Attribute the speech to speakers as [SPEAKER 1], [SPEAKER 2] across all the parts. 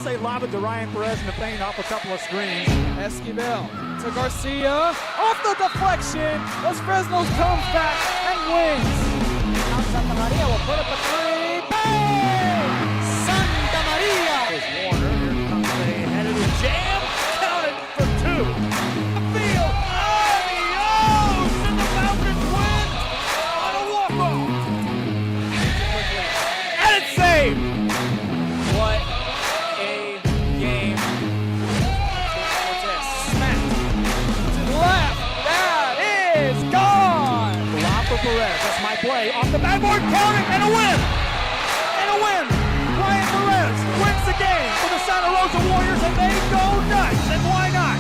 [SPEAKER 1] They lob it to Ryan Perez in the paint off a couple of screens.
[SPEAKER 2] Esquivel to Garcia. Off the deflection. Los Fresnos comes back and wins.
[SPEAKER 3] Now Santa Maria will put up a three. Bang! Santa Maria!
[SPEAKER 1] There's Warner. Here comes a headed jam. Counted for two.
[SPEAKER 2] Field. Adios! And the Falcons win on a walk-off.
[SPEAKER 1] And it's saved.
[SPEAKER 2] What a game. Smack to the left. That is gone.
[SPEAKER 1] Lob for Perez. That's my play. Off the backboard. Count it. And a win. And a win. Ryan Perez wins the game for the Santa Rosa Warriors, and they go nuts. And why not?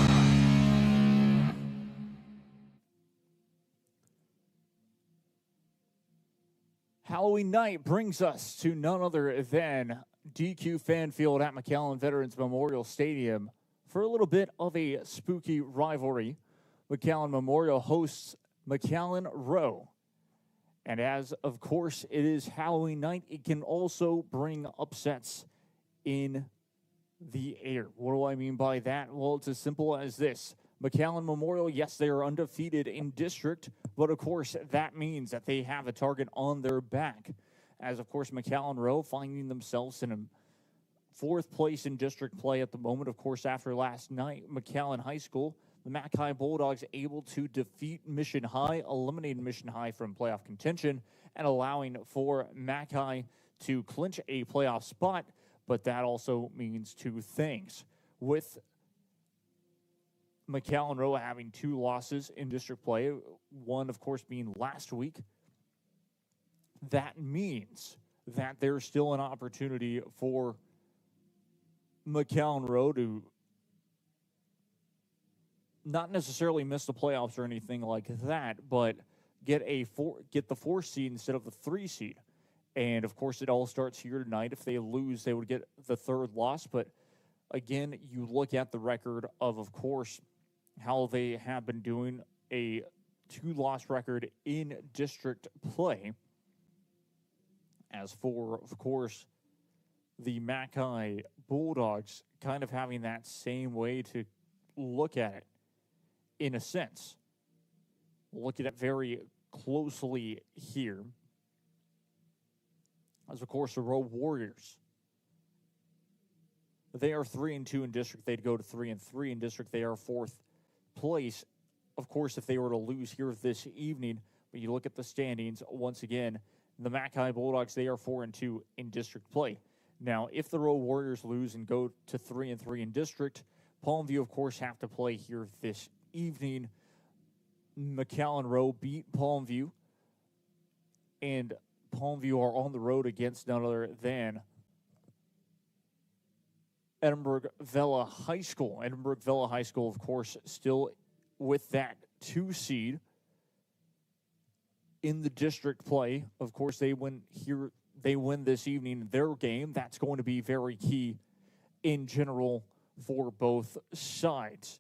[SPEAKER 1] Halloween night brings us to none other than DQ Fan Field at McAllen Veterans Memorial Stadium for a little bit of a spooky rivalry. McAllen Memorial hosts McAllen Rowe. And as, of course, it is Halloween night, it can also bring upsets in the air. What do I mean by that? Well, it's as simple as this. McAllen Memorial, yes, they are undefeated in district, but of course that means that they have a target on their back. As of course McAllen Rowe finding themselves in a fourth place in district play at the moment. Of course, after last night, McAllen High School, the Mackay Bulldogs able to defeat Mission High, eliminating Mission High from playoff contention and allowing for Mackay to clinch a playoff spot. But that also means two things. With McAllen Rowe having two losses in district play, one, of course, being last week, that means that there's still an opportunity for McAllen Rowe to not necessarily miss the playoffs or anything like that, but get the 4 seed instead of the 3 seed. And, of course, it all starts here tonight. If they lose, they would get the third loss. But, again, you look at the record of course, how they have been doing, a 2-loss record in district play. As for, of course, the Mackay Bulldogs kind of having that same way to look at it, in a sense. Look at it very closely here. As, of course, the Rowe Warriors, they are 3-2 in district. They'd go to 3-3 in district. They are 4th place. Of course, if they were to lose here this evening, but you look at the standings, once again, the Mackay Bulldogs, they are 4-2 in district play. Now, if the Rowe Warriors lose and go to 3-3 in district, Palmview, of course, have to play here this evening. McAllen Rowe beat Palmview, and Palmview are on the road against none other than Edinburgh Vella High School. Edinburgh Vella High School, of course, still with that 2 seed in the district play. Of course, they win here. They win this evening their game. That's going to be very key in general for both sides.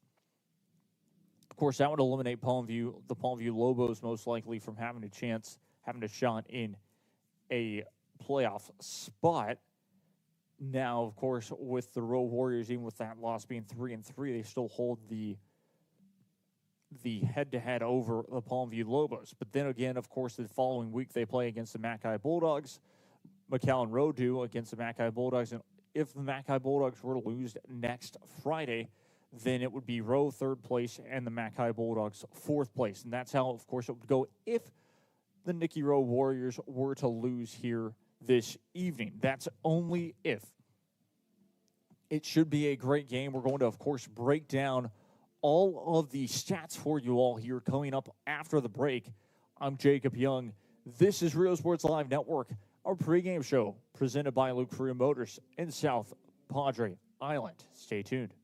[SPEAKER 1] Of course, that would eliminate Palmview, the Palmview Lobos, most likely from having a shot in a playoff spot. Now, of course, with the Rowe Warriors, even with that loss being 3-3, they still hold the head-to-head over the Palmview Lobos. But then again, of course, the following week they play against the Mackay Bulldogs. McAllen Rowe do against the Mackay Bulldogs. And if the Mackay Bulldogs were to lose next Friday, then it would be Rowe 3rd place and the Mackay Bulldogs 4th place. And that's how, of course, it would go if the Nikki Rowe Warriors were to lose here this evening. That's only if. It should be a great game. We're going to, of course, break down all of the stats for you all here coming up after the break. I'm Jacob Young. This is Rio Sports Live Network, our pregame show presented by Luke Freer Motors in South Padre Island. Stay tuned.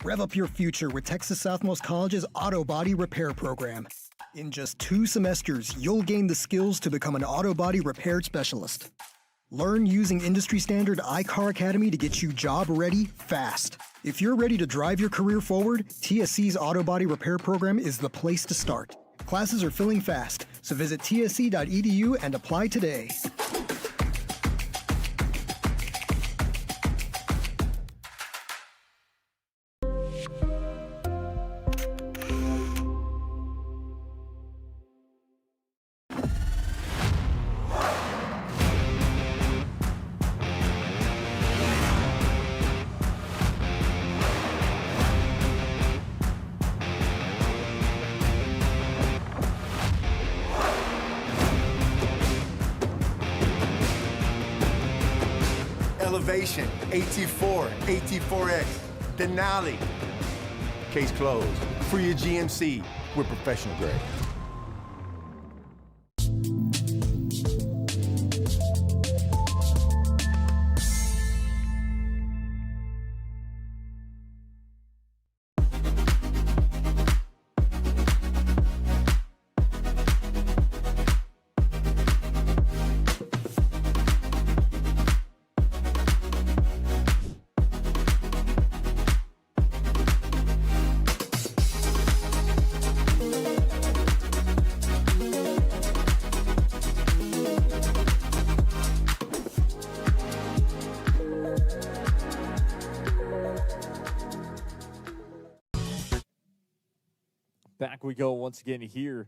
[SPEAKER 4] Rev up your future with Texas Southmost College's Auto Body Repair Program. In just 2 semesters, you'll gain the skills to become an auto body repair specialist. Learn using industry standard iCar Academy to get you job ready fast. If you're ready to drive your career forward, TSC's Auto Body Repair Program is the place to start. Classes are filling fast, so visit tsc.edu and apply today.
[SPEAKER 5] Elevation, AT4, AT4X, Denali. Case closed. For your GMC, we're professional grade.
[SPEAKER 1] Back we go once again here.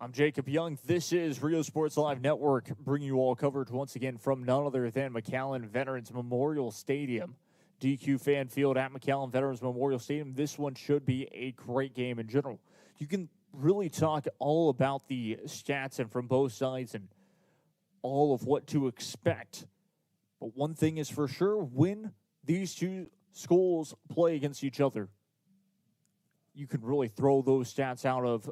[SPEAKER 1] I'm Jacob Young. This is Rio Sports Live Network, bringing you all coverage once again from none other than McAllen Veterans Memorial Stadium. DQ Fan Field at McAllen Veterans Memorial Stadium. This one should be a great game in general. You can really talk all about the stats and from both sides and all of what to expect. But one thing is for sure, when these two schools play against each other, you can really throw those stats out of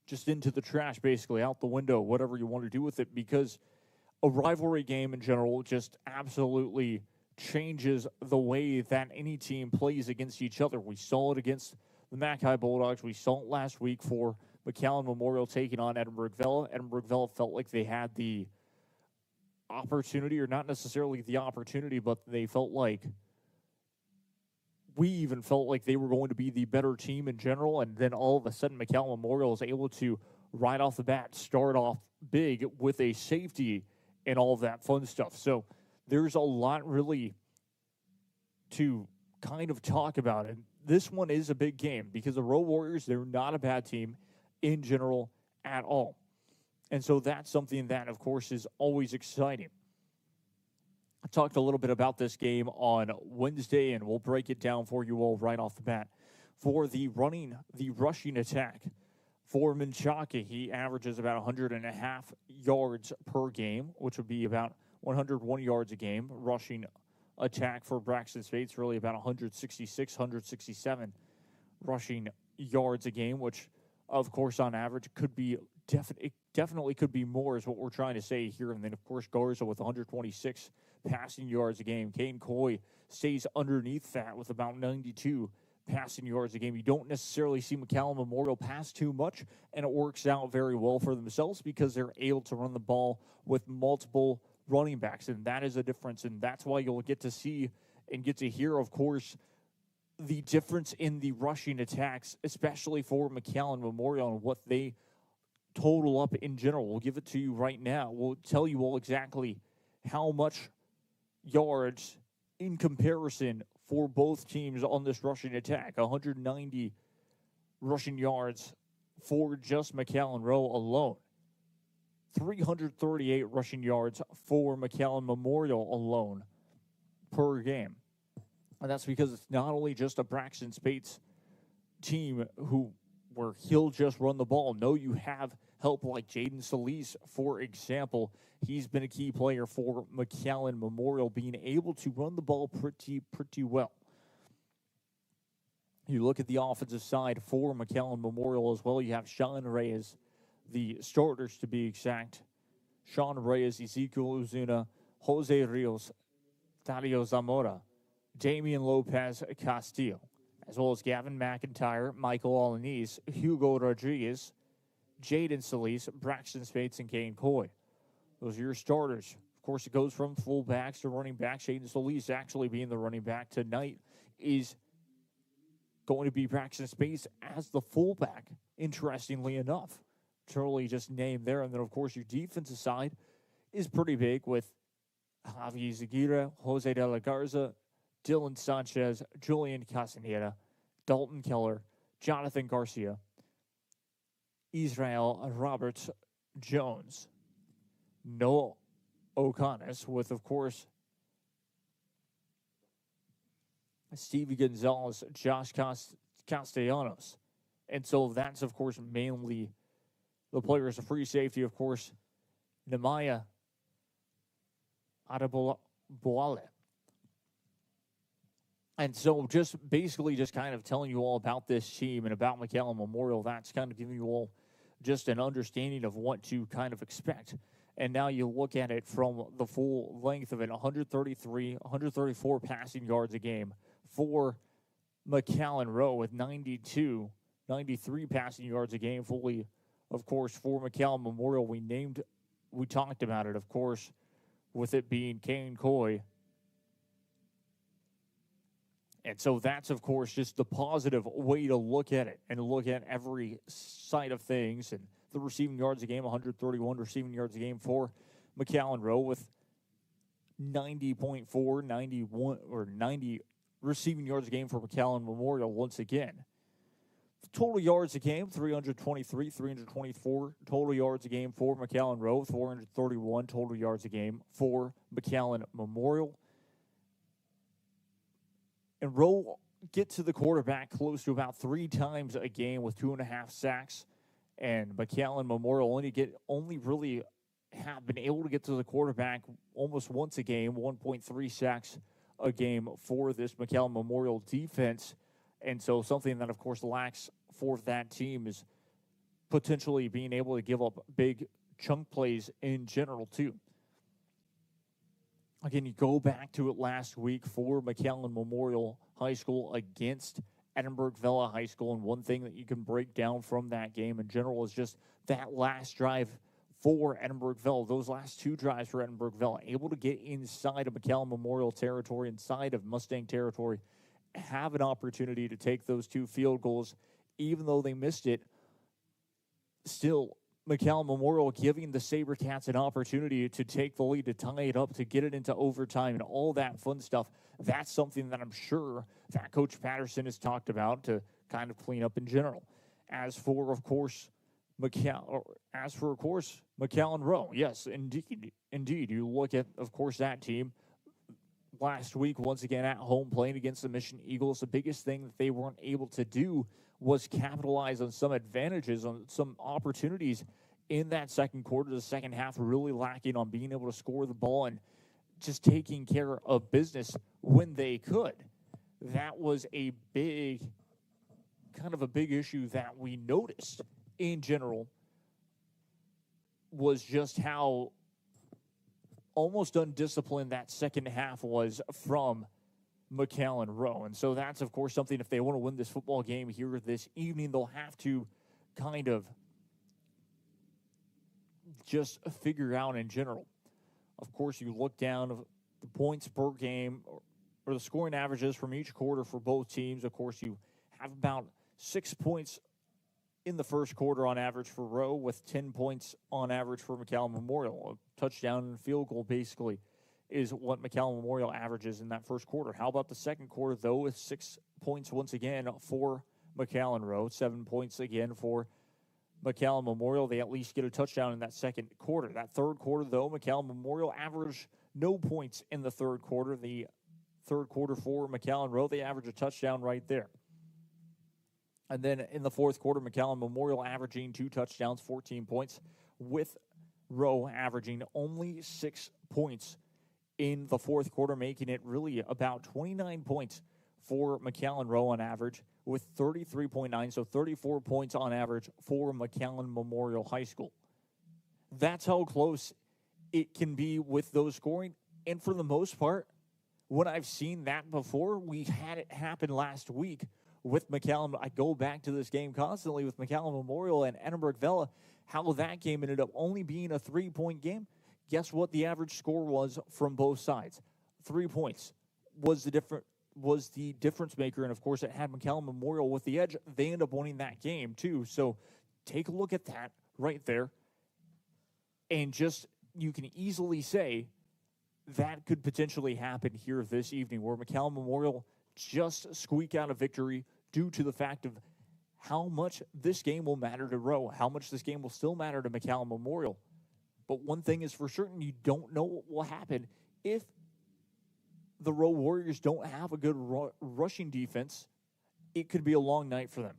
[SPEAKER 1] just into the trash, basically, out the window, whatever you want to do with it, because a rivalry game in general just absolutely changes the way that any team plays against each other. We saw it against the Mackay Bulldogs. We saw it last week for McAllen Memorial taking on Edinburgh Villa. Edinburgh Villa felt like they had the opportunity, or not necessarily the opportunity, but they felt like we even felt like they were going to be the better team in general, and then all of a sudden McAllen Memorial is able to, right off the bat, start off big with a safety and all of that fun stuff. So there's a lot really to kind of talk about. And this one is a big game because the Rowe Warriors, they're not a bad team in general at all. And so that's something that, of course, is always exciting. I talked a little bit about this game on Wednesday, and we'll break it down for you all right off the bat. For the rushing attack for Menchaca, he averages about 100.5 yards per game, which would be about 101 yards a game. Rushing attack for Braxton Spates, really about 166, 167 rushing yards a game, which, of course, on average could be definitely could be more, is what we're trying to say here. And then, of course, Garza with 126 passing yards a game. Kane Coy stays underneath that with about 92 passing yards a game. You don't necessarily see McAllen Memorial pass too much, and it works out very well for themselves because they're able to run the ball with multiple running backs, and that is a difference, and that's why you'll get to see and get to hear, of course, the difference in the rushing attacks, especially for McAllen Memorial and what they total up in general. We'll give it to you right now. We'll tell you all exactly how much yards in comparison for both teams on this rushing attack. 190 rushing yards for just McAllen Rowe alone. 338 rushing yards for McAllen Memorial alone per game. And that's because it's not only just a Braxton Spates team where he'll just run the ball. No, you have help like Jaden Solis, for example. He's been a key player for McAllen Memorial, being able to run the ball pretty well. You look at the offensive side for McAllen Memorial as well. You have Sean Reyes, the starters to be exact. Sean Reyes, Ezekiel Uzuna, Jose Rios, Tadio Zamora, Damian Lopez Castillo, as well as Gavin McIntyre, Michael Alanis, Hugo Rodriguez, Jaden Solis, Braxton Spates, and Kane Coy. Those are your starters. Of course, it goes from fullbacks to running backs. Jaden Solis actually being the running back tonight is going to be Braxton Spates as the fullback, interestingly enough. Totally just named there. And then, of course, your defensive side is pretty big with Javi Zagira, Jose de la Garza, Dylan Sanchez, Julian Castaneda, Dalton Keller, Jonathan Garcia, Israel Roberts Jones, Noah O'Connor, with, of course, Stevie Gonzalez, Josh Castellanos. And so that's, of course, mainly the players. A free safety, of course, Nemaya Adeboale. And so just basically just kind of telling you all about this team and about McAllen Memorial, that's kind of giving you all just an understanding of what to kind of expect. And now you look at it from the full length of it, 134 passing yards a game for McAllen Rowe with 93 passing yards a game fully, of course, for McAllen Memorial. We talked about it, of course, with it being Kane Coy. And so that's, of course, just the positive way to look at it and look at every side of things. And the receiving yards a game, 131 receiving yards a game for McAllen Rowe with 90 receiving yards a game for McAllen Memorial once again. Total yards a game, 324 total yards a game for McAllen Rowe, 431 total yards a game for McAllen Memorial. And Rowe get to the quarterback close to about 3 times a game with 2.5 sacks. And McAllen Memorial only really have been able to get to the quarterback almost once a game, 1.3 sacks a game for this McAllen Memorial defense. And so something that, of course, lacks for that team is potentially being able to give up big chunk plays in general, too. Again, you go back to it last week for McAllen Memorial High School against Edinburgh Vella High School, and one thing that you can break down from that game in general is just that last drive for Edinburgh Vella, those last 2 drives for Edinburgh Vella, able to get inside of McAllen Memorial territory, inside of Mustang territory, have an opportunity to take those 2 field goals, even though they missed it. Still, McAllen Memorial giving the SaberCats an opportunity to take the lead, to tie it up, to get it into overtime, and all that fun stuff. That's something that I'm sure that Coach Patterson has talked about to kind of clean up in general. As for, of course, McAllen Rowe, yes, indeed. You look at, of course, that team last week, once again at home, playing against the Mission Eagles. The biggest thing that they weren't able to do was capitalize on some advantages, on some opportunities in that second quarter. The second half really lacking on being able to score the ball and just taking care of business when they could. That was a big issue that we noticed in general, was just how almost undisciplined that second half was from McAllen Rowe. And so that's, of course, something, if they want to win this football game here this evening, they'll have to kind of just figure out in general. Of course, you look down the points per game or the scoring averages from each quarter for both teams. Of course, you have about 6 points in the first quarter on average for Rowe, with 10 points on average for McAllen Memorial. A touchdown and field goal basically is what McAllen Memorial averages in that first quarter. How about the second quarter, though, with 6 points once again for McAllen Rowe, 7 points again for McAllen Memorial. They at least get a touchdown in that second quarter. That third quarter, though, McAllen Memorial averaged no points in the third quarter. The third quarter for McAllen Rowe, they average a touchdown right there. And then in the fourth quarter, McAllen Memorial averaging 2 touchdowns, 14 points, with Rowe averaging only 6 points in the fourth quarter, making it really about 29 points for McAllen Rowe on average, with 33.9, so 34 points on average for McAllen Memorial High School. That's how close it can be with those scoring. And for the most part, when I've seen that before, we had it happen last week with McAllen. I go back to this game constantly with McAllen Memorial and Edinburgh Vella, how that game ended up only being a 3-point game. Guess what the average score was from both sides? 3 points was the difference maker, and of course it had McAllen Memorial with the edge. They end up winning that game too. So take a look at that right there, and just you can easily say that could potentially happen here this evening, where McAllen Memorial just squeak out a victory due to the fact of how much this game will matter to Rowe, how much this game will still matter to McAllen Memorial. But one thing is for certain, you don't know what will happen if the Rowe Warriors don't have a good rushing defense. It could be a long night for them.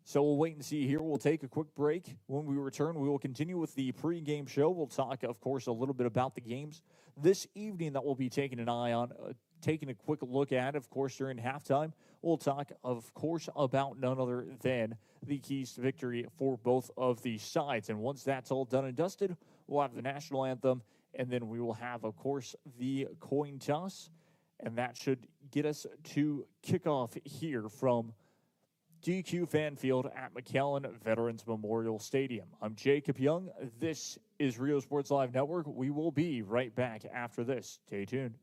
[SPEAKER 1] So we'll wait and see here. We'll take a quick break. When we return, we will continue with the pregame show. We'll talk, of course, a little bit about the games this evening that we'll be taking an eye on, taking a quick look at, of course, during halftime. We'll talk, of course, about none other than the keys to victory for both of these sides. And once that's all done and dusted, we'll have the national anthem, and then we will have, of course, the coin toss. And that should get us to kickoff here from DQ Fan Field at McAllen Veterans Memorial Stadium. I'm Jacob Young. This is Rio Sports Live Network. We will be right back after this. Stay tuned.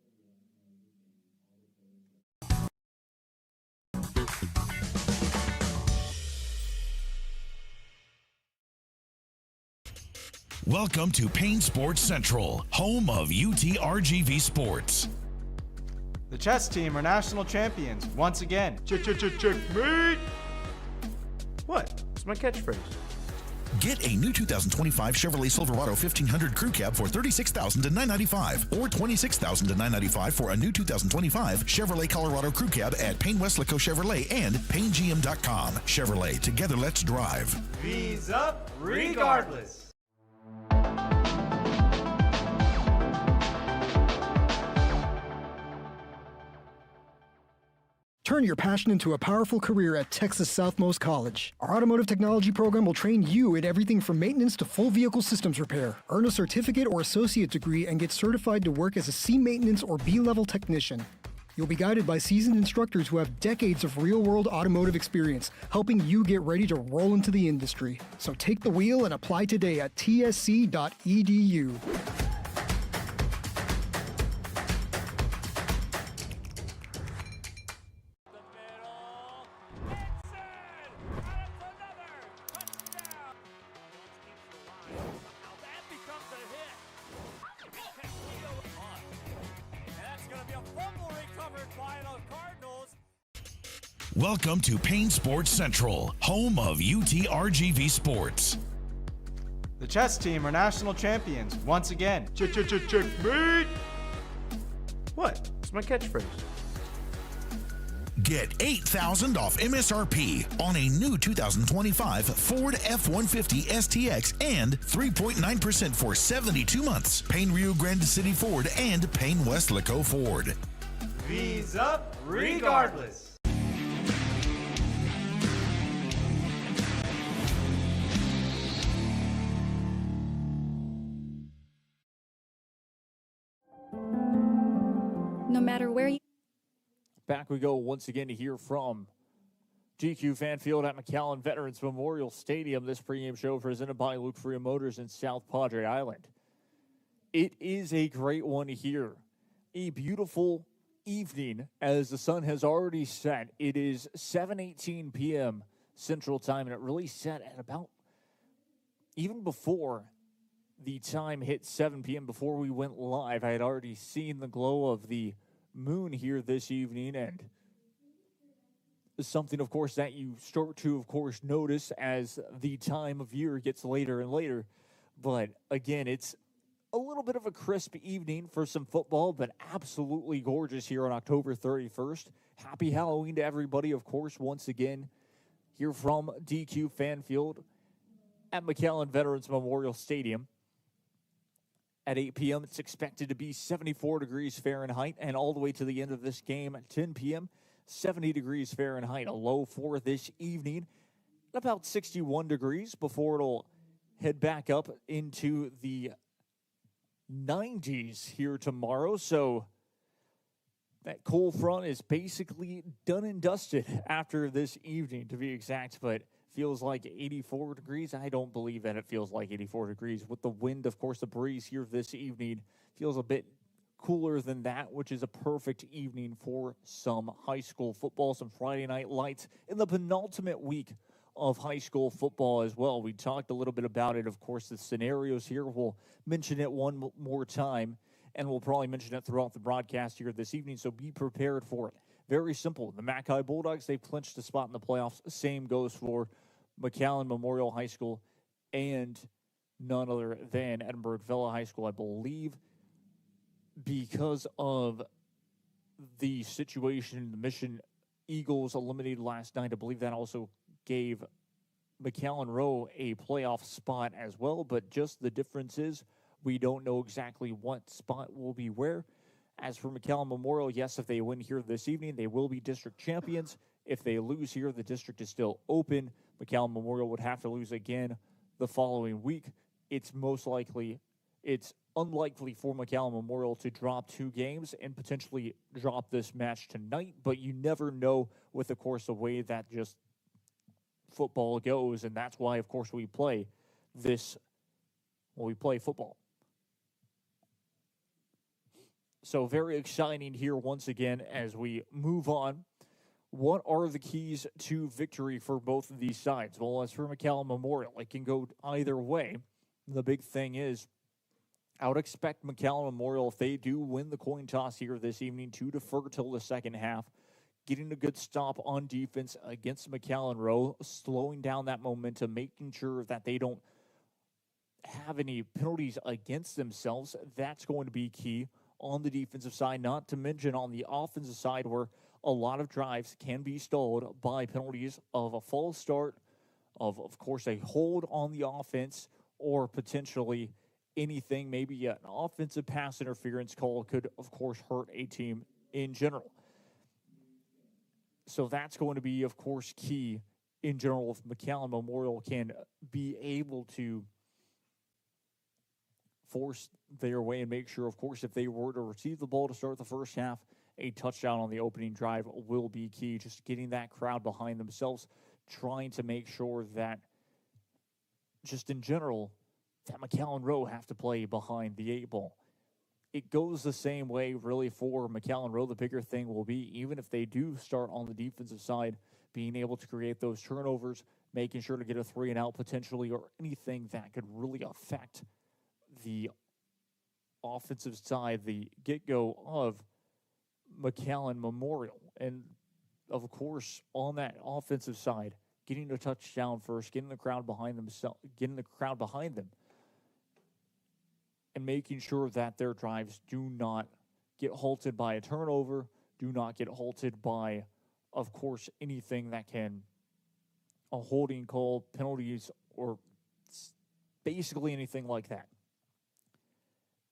[SPEAKER 6] Welcome to Payne Sports Central, home of UTRGV Sports.
[SPEAKER 2] The chess team are national champions once again. Checkmate! What? It's my catchphrase.
[SPEAKER 6] Get a new 2025 Chevrolet Silverado 1500 Crew Cab for $36,000 to $995 or $26,000 to $995 for a new 2025 Chevrolet Colorado Crew Cab at Payne Westlaco Chevrolet and PayneGM.com. Chevrolet, together let's drive.
[SPEAKER 2] V's up regardless.
[SPEAKER 4] Turn your passion into a powerful career at Texas Southmost College. Our automotive technology program will train you in everything from maintenance to full vehicle systems repair. Earn a certificate or associate degree and get certified to work as a C maintenance or B-level technician. You'll be guided by seasoned instructors who have decades of real-world automotive experience, helping you get ready to roll into the industry. So take the wheel and apply today at tsc.edu.
[SPEAKER 6] Welcome to Payne Sports Central, home of UTRGV Sports.
[SPEAKER 2] The chess team are national champions once again. Checkmate! What? It's my catchphrase.
[SPEAKER 6] Get $8,000 off MSRP on a new 2025 Ford F-150 STX and 3.9% for 72 months. Payne Rio Grande City Ford and Payne Westlaco Ford.
[SPEAKER 2] V's up regardless.
[SPEAKER 7] No matter where you...
[SPEAKER 1] Back we go once again to hear from GQ Fan Field at McAllen Veterans Memorial Stadium. This pregame show presented by Luke Freer Motors in South Padre Island. It is a great one here. A beautiful evening as the sun has already set. It is 7:18 p.m. Central Time, and it really set at about, even before the time hit 7 p.m., before we went live, I had already seen the glow of the moon here this evening, and something, of course, that you start to, of course, notice as the time of year gets later and later. But again, it's a little bit of a crisp evening for some football, but absolutely gorgeous here on October 31st. Happy Halloween to everybody, of course, once again, here from DQ Fan Field at McAllen Veterans Memorial Stadium. At 8 p.m., it's expected to be 74 degrees Fahrenheit, and all the way to the end of this game at 10 p.m., 70 degrees Fahrenheit, a low for this evening, about 61 degrees before it'll head back up into the 90s here tomorrow. So that cold front is basically done and dusted after this evening, to be exact, but feels like 84 degrees. I don't believe that it feels like 84 degrees. With the wind, of course, the breeze here this evening feels a bit cooler than that, which is a perfect evening for some high school football, some Friday night lights in the penultimate week of high school football as well. We talked a little bit about it, of course, the scenarios here. We'll mention it one more time, and we'll probably mention it throughout the broadcast here this evening, so be prepared for it. Very simple. The Mackay Bulldogs, they've clinched a spot in the playoffs. Same goes for McAllen Memorial High School and none other than Edinburgh Villa High School, I believe, because of the situation. The Mission Eagles eliminated last night. I believe that also gave McAllen Rowe a playoff spot as well, but just the difference is we don't know exactly what spot will be where. As for McAllen Memorial, yes, if they win here this evening, they will be district champions. If they lose here, the district is still open. McAllen Memorial would have to lose again the following week. It's unlikely for McAllen Memorial to drop 2 games and potentially drop this match tonight, but you never know with, of course, the way that just football goes, and that's why, of course, we play football. So very exciting here once again as we move on. What are the keys to victory for both of these sides? Well, as for McAllen Memorial, it can go either way. The big thing is I would expect McAllen Memorial, if they do win the coin toss here this evening, to defer till the second half, getting a good stop on defense against McAllen Rowe, slowing down that momentum, making sure that they don't have any penalties against themselves. That's going to be key on the defensive side, not to mention on the offensive side where a lot of drives can be stalled by penalties of a false start, of course, a hold on the offense, or potentially anything, maybe an offensive pass interference call could, of course, hurt a team in general. So that's going to be, of course, key in general if McAllen Memorial can be able to force their way and make sure, of course, if they were to receive the ball to start the first half, a touchdown on the opening drive will be key. Just getting that crowd behind themselves, trying to make sure that just in general, that McAllen Rowe have to play behind the 8 ball. It goes the same way, really, for McAllen Rowe. The bigger thing will be, even if they do start on the defensive side, being able to create those turnovers, making sure to get a 3-and-out potentially, or anything that could really affect the offensive side, the get-go of McAllen Memorial. And, of course, on that offensive side, getting a touchdown first, getting the crowd behind them, and making sure that their drives do not get halted by a turnover, do not get halted by, of course, anything that can, a holding call, penalties, or basically anything like that.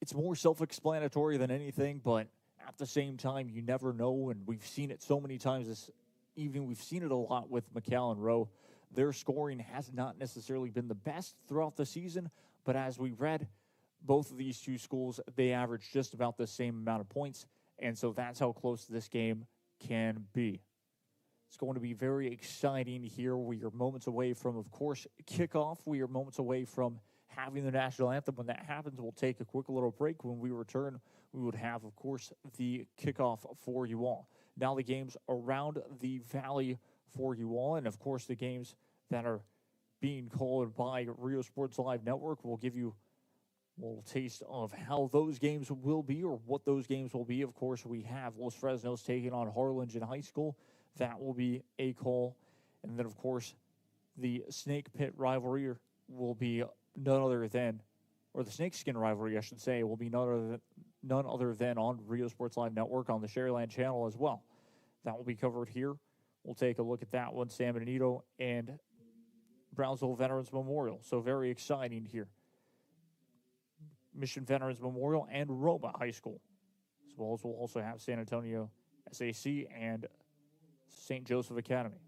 [SPEAKER 1] It's more self-explanatory than anything, but at the same time, you never know, and we've seen it so many times this evening. We've seen it a lot with McAllen Rowe. Their scoring has not necessarily been the best throughout the season, but as we read, both of these two schools, they average just about the same amount of points, and so that's how close this game can be. It's going to be very exciting here. We are moments away from, of course, kickoff. We are moments away from having the national anthem. When that happens, we'll take a quick little break. When we return, we would have, of course, the kickoff for you all. Now the games around the valley for you all, and, of course, the games that are being called by Rio Sports Live Network will give you a little taste of how those games will be, or what those games will be. Of course, we have Los Fresnos taking on Harlingen High School. That will be a call. And then, of course, the Snake Pit rivalry will be none other than, or the Snakeskin rivalry, I should say, will be none other than on Rio Sports Live Network on the Sherryland channel as well. That will be covered here. We'll take a look at that one, San Benito and Brownsville Veterans Memorial. So very exciting here. Mission Veterans Memorial and Roma High School, as well as we'll also have San Antonio SAC and St. Joseph Academy.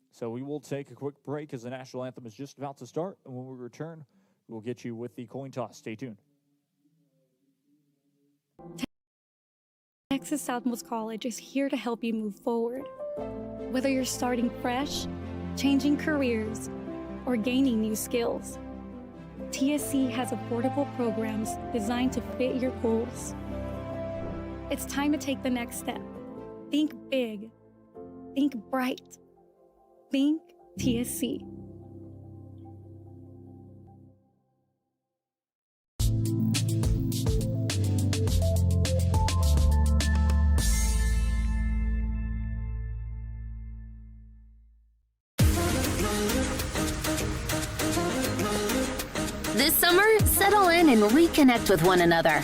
[SPEAKER 1] So we will take a quick break as the national anthem is just about to start, and when we return, we'll get you with the coin toss. Stay tuned.
[SPEAKER 7] Texas Southmost College is here to help you move forward. Whether you're starting fresh, changing careers, or gaining new skills, TSC has affordable programs designed to fit your goals. It's time to take the next step. Think big. Think bright. Think TSC.
[SPEAKER 8] This summer, settle in and reconnect with one another.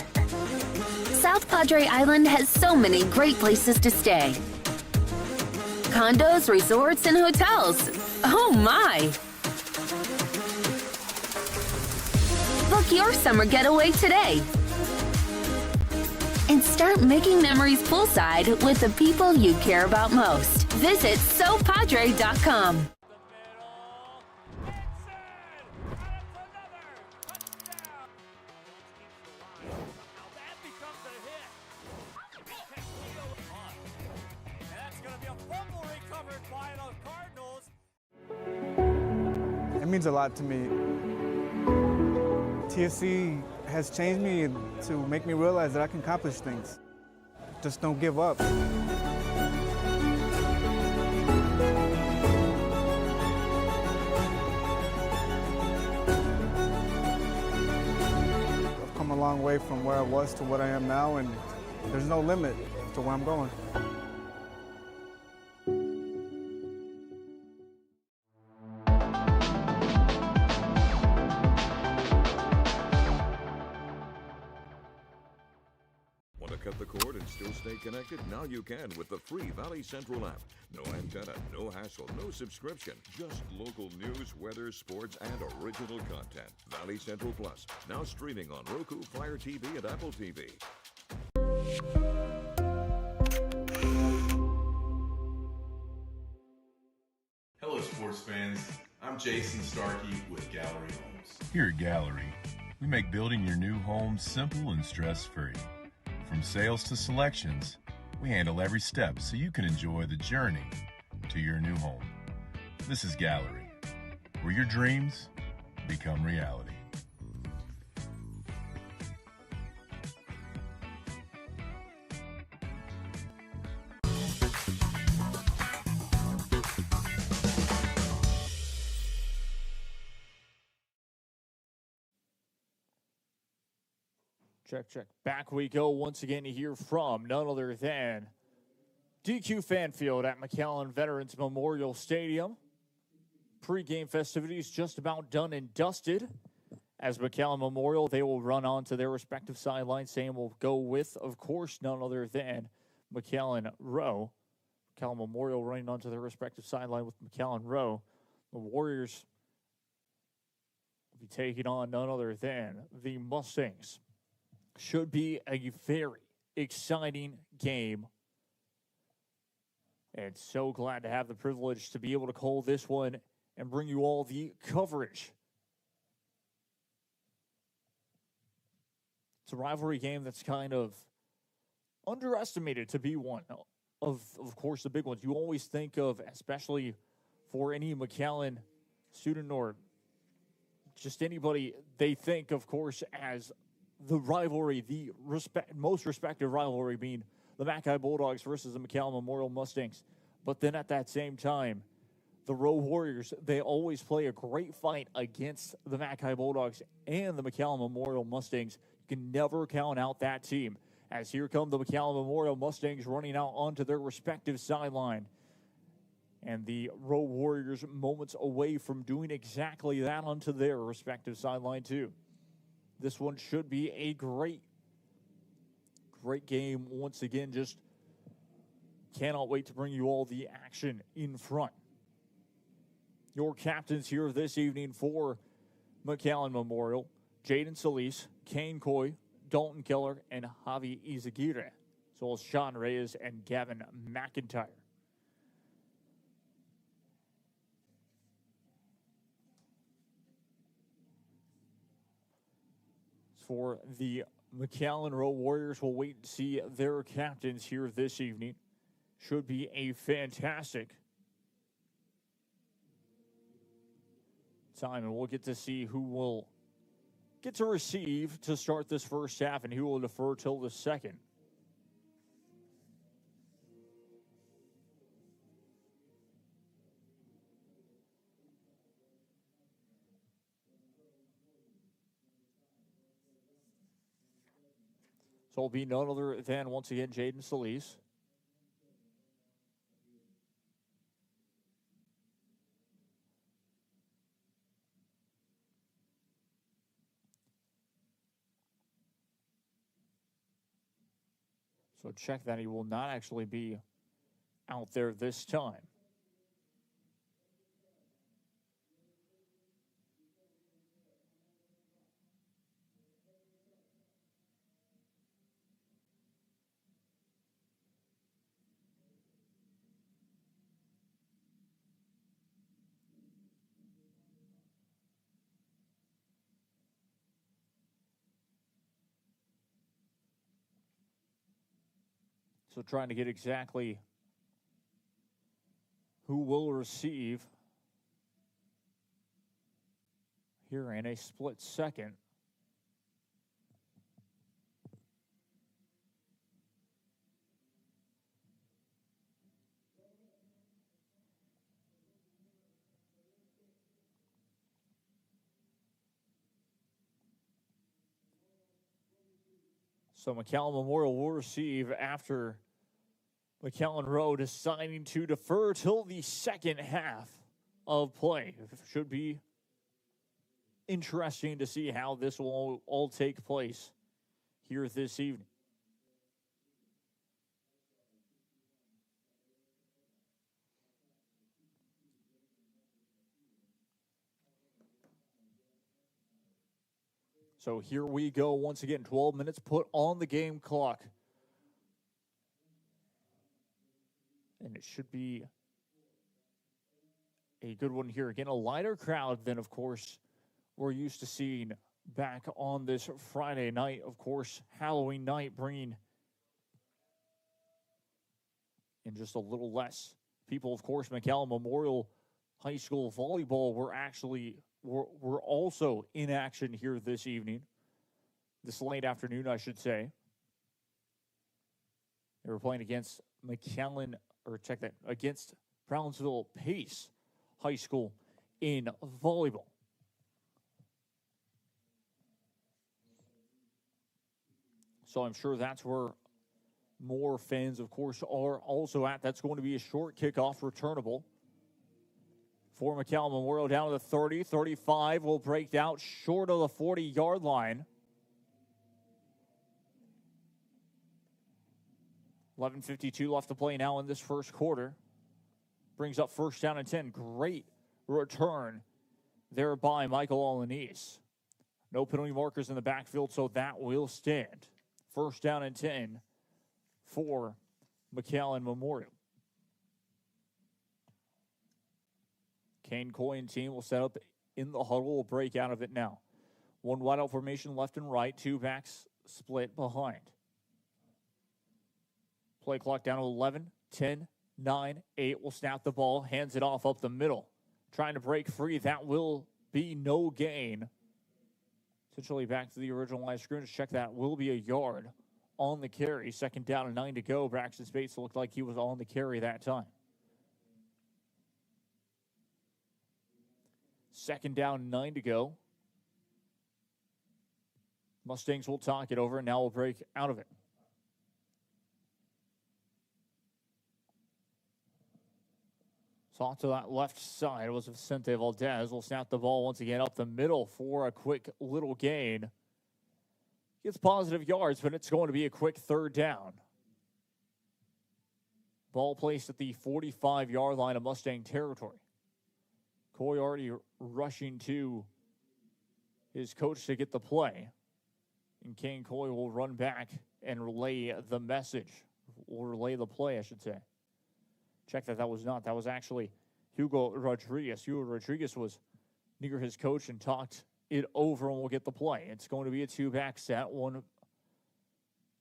[SPEAKER 8] South Padre Island has so many great places to stay. Condos, resorts, and hotels. Oh my! Book your summer getaway today. And start making memories poolside with the people you care about most. Visit SoPadre.com.
[SPEAKER 9] It means a lot to me. TSC has changed me to make me realize that I can accomplish things. Just don't give up. I've come a long way from where I was to what I am now, and there's no limit to where I'm going.
[SPEAKER 10] Cut the cord and still stay connected? Now you can with the free Valley Central app. No antenna, no hassle, no subscription. Just local news, weather, sports, and original content. Valley Central Plus, now streaming on Roku, Fire TV, and Apple TV.
[SPEAKER 11] Hello, sports fans. I'm Jason Starkey with Gallery Homes.
[SPEAKER 12] Here at Gallery, we make building your new home simple and stress-free. From sales to selections, we handle every step so you can enjoy the journey to your new home. This is Gallery, where your dreams become reality.
[SPEAKER 1] Check, check. Back we go once again to hear from none other than DQ Fan Field at McAllen Veterans Memorial Stadium. Pre-game festivities just about done and dusted. As McAllen Memorial, they will run on to their respective sidelines. Same will go with, of course, none other than McAllen Rowe. McAllen Memorial running onto their respective sideline with McAllen Rowe. The Warriors will be taking on none other than the Mustangs. Should be a very exciting game. And so glad to have the privilege to be able to call this one and bring you all the coverage. It's a rivalry game that's kind of underestimated to be one of course, the big ones. You always think of, especially for any McAllen student or just anybody, they think, of course, as the rivalry, the most respected rivalry being the Mackay Bulldogs versus the McAllen Memorial Mustangs. But then at that same time, the Rowe Warriors, they always play a great fight against the Mackay Bulldogs and the McAllen Memorial Mustangs. You can never count out that team. As here come the McAllen Memorial Mustangs running out onto their respective sideline. And the Rowe Warriors moments away from doing exactly that onto their respective sideline too. This one should be a great game once again. Just cannot wait to bring you all the action in front. Your captains here this evening for McAllen Memorial: Jaden Solis, Kane Coy, Dalton Keller, and Javi Izaguirre, as well as Sean Reyes and Gavin McIntyre. For the McAllen Rowe Warriors, we'll wait and see their captains here this evening. Should be a fantastic time, and we'll get to see who will get to receive to start this first half and who will defer till the second. So it'll be none other than, once again, Jaden Solis. So check that he will not actually be out there this time. So trying to get exactly who will receive here in a split second. So McAllen Memorial will receive after McAllen Rowe deciding to defer till the second half of play. It should be interesting to see how this will all take place here this evening. So here we go once again. 12 minutes put on the game clock. And it should be a good one here. Again, a lighter crowd than, of course, we're used to seeing back on this Friday night. Of course, Halloween night bringing in just a little less people. Of course, McAllen Memorial High School volleyball were also in action here this evening. This late afternoon, I should say. They were playing against against Brownsville Pace High School in volleyball. So I'm sure that's where more fans, of course, are also at. That's going to be a short kickoff returnable for McAllen Memorial down to the 30. 35 will break out short of the 40-yard line. 11:52 left to play now in this first quarter. Brings up first down and 10. Great return there by Michael Alanis. No penalty markers in the backfield, so that will stand. First down and 10 for McAllen Memorial. Kane Coy and team will set up in the huddle. Will break out of it now. One wide out formation left and right. Two backs split behind. Play clock down to 11, 10, 9, 8. Will snap the ball. Hands it off up the middle. Trying to break free. That will be no gain. Essentially back to the original line of scrimmage. Check that. Will be a yard on the carry. Second down and 9 to go. Braxton Spates looked like he was on the carry that time. Second down, 9 to go. Mustangs will talk it over, and now will break out of it. So off to that left side was Vicente Valdez. Will snap the ball once again up the middle for a quick little gain. Gets positive yards, but it's going to be a quick third down. Ball placed at the 45-yard line of Mustang territory. Coy already rushing to his coach to get the play. And Kane Coy will run back and relay the message. Or relay the play, I should say. Check that was not. That was actually Hugo Rodriguez. Hugo Rodriguez was near his coach and talked it over and will get the play. It's going to be a two-back set.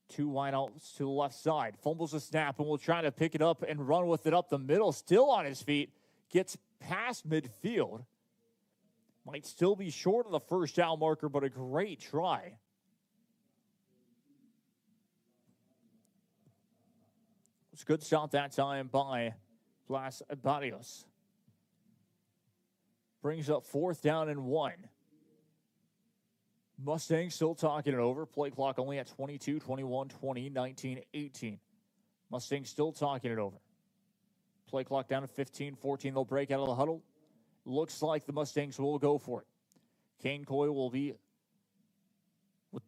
[SPEAKER 1] Two wideouts to the left side. Fumbles the snap and will try to pick it up and run with it up the middle. Still on his feet. Gets past midfield. Might still be short of the first down marker, but a great try. It's a good stop that time by Blas Barrios. Brings up fourth down and 1. Mustangs still talking it over. Play clock only at 22, 21, 20, 19, 18. Mustangs still talking it over. Play clock down to 15, 14. They'll break out of the huddle. Looks like the Mustangs will go for it. Kane Coy will be with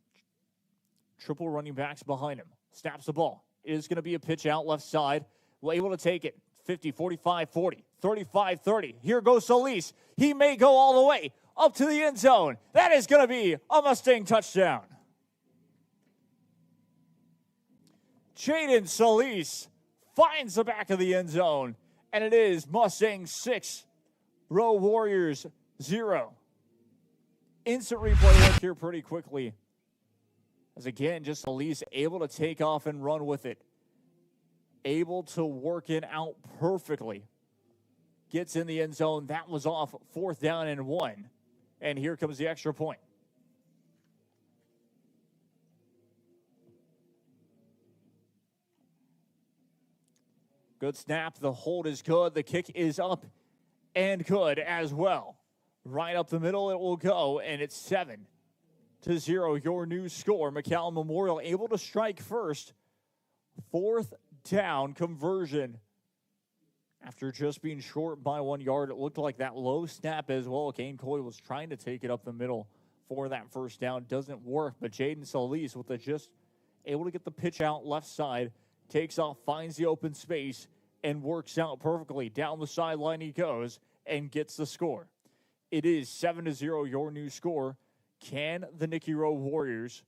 [SPEAKER 1] triple running backs behind him. Snaps the ball. It is going to be a pitch out left side. Well, able to take it. 50, 45, 40, 35, 30. Here goes Solis. He may go all the way up to the end zone. That is going to be a Mustang touchdown. Jaden Solis finds the back of the end zone, and it is Mustangs 6, Rowe Warriors 0. Instant replay look here pretty quickly. As again, just Solis able to take off and run with it. able to work it out perfectly. Gets in the end zone. That was off 4th down and 1. And here comes the extra point. Good snap. The hold is good. The kick is up and good as well. Right up the middle it will go, and it's 7-0, your new score. McAllen Memorial able to strike first. 4th down conversion. After just being short by 1 yard, it looked like that low snap as well. Kane Coy was trying to take it up the middle for that first down. Doesn't work, but Jaden Solis with it just able to get the pitch out left side. Takes off, finds the open space, and works out perfectly. Down the sideline he goes and gets the score. It is 7-0, your new score. Can the Nikki Rowe Warriors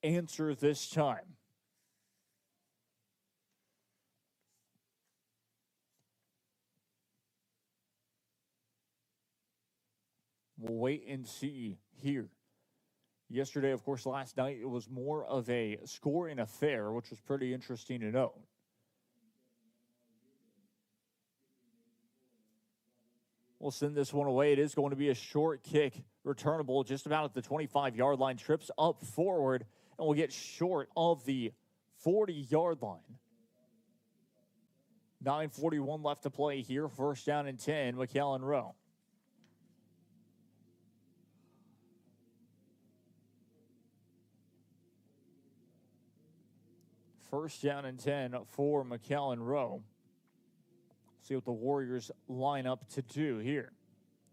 [SPEAKER 1] answer this time? We'll wait and see here. Yesterday, of course, last night, it was more of a scoring affair, which was pretty interesting to note. We'll send this one away. It is going to be a short kick, returnable just about at the 25-yard line. Trips up forward, and we'll get short of the 40-yard line. 9:41 left to play here. 1st down and 10, McAllen Rowe. First down and 10 for McAllen Rowe. See what the Warriors line up to do here.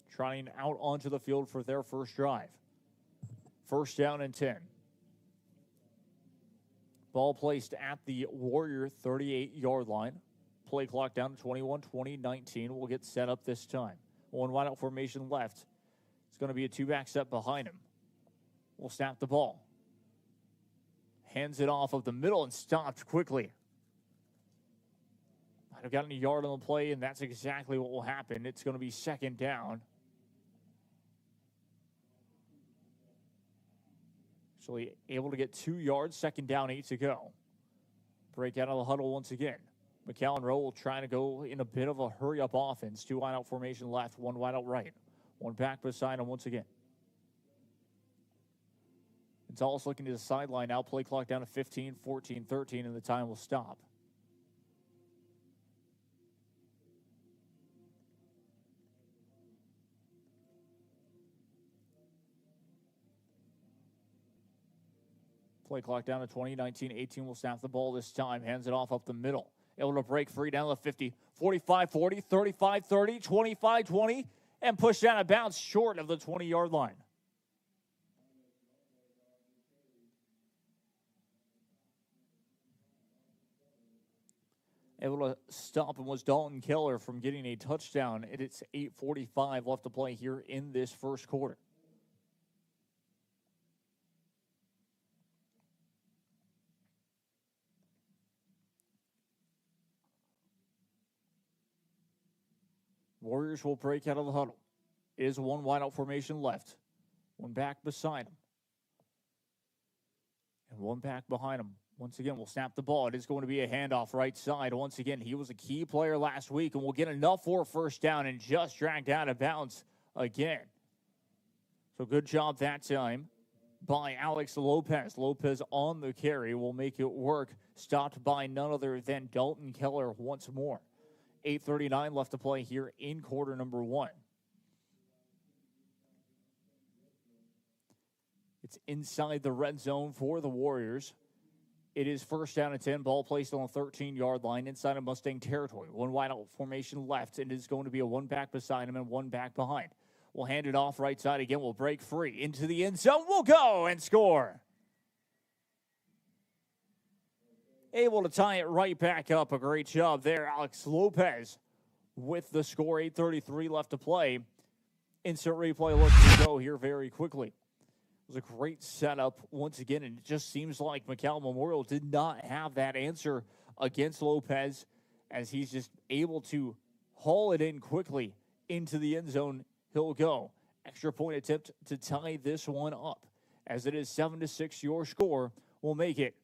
[SPEAKER 1] Trotting out onto the field for their first drive. 1st down and 10. Ball placed at the Warrior 38-yard line. Play clock down to 21-20, 19. We'll get set up this time. One wideout formation left. It's going to be a 2-back set behind him. We'll snap the ball. Hands it off of the middle and stopped quickly. Might have gotten a yard on the play, and that's exactly what will happen. It's going to be 2nd down. Actually able to get 2 yards. 2nd down, 8 to go. Break out of the huddle once again. McAllen Rowe will try to go in a bit of a hurry-up offense. 2 wideout formation left, 1 wideout right. 1 back beside him once again. Gonzalez looking to the sideline now. Play clock down to 15, 14, 13, and the time will stop. Play clock down to 20, 19, 18. Will snap the ball this time. Hands it off up the middle. Able to break free down to the 50, 45, 40, 35, 30, 25, 20, and push down a bounce short of the 20-yard line. Able to stop him was Dalton Keller from getting a touchdown. It's 8:45 left to play here in this first quarter. Warriors will break out of the huddle. It is 1 wideout formation left. 1 back beside him. And 1 back behind him. Once again, we'll snap the ball. It is going to be a handoff right side. Once again, he was a key player last week, and will get enough for a 1st down and just dragged out of bounds again. So good job that time by Alex Lopez. Lopez on the carry will make it work. Stopped by none other than Dalton Keller once more. 8:39 left to play here in quarter number 1. It's inside the red zone for the Warriors. It is 1st down and 10. Ball placed on the 13-yard line inside of Mustang territory. 1 wideout formation left, and it's going to be a 1 back beside him and 1 back behind. We'll hand it off right side again. We'll break free into the end zone. We'll go and score. Able to tie it right back up. A great job there, Alex Lopez with the score. 8:33 left to play. Instant replay looks to go here very quickly. It was a great setup once again, and it just seems like McAllen Memorial did not have that answer against Lopez, as he's just able to haul it in quickly into the end zone. He'll go. Extra point attempt to tie this one up. As it is 7-6, your score will make it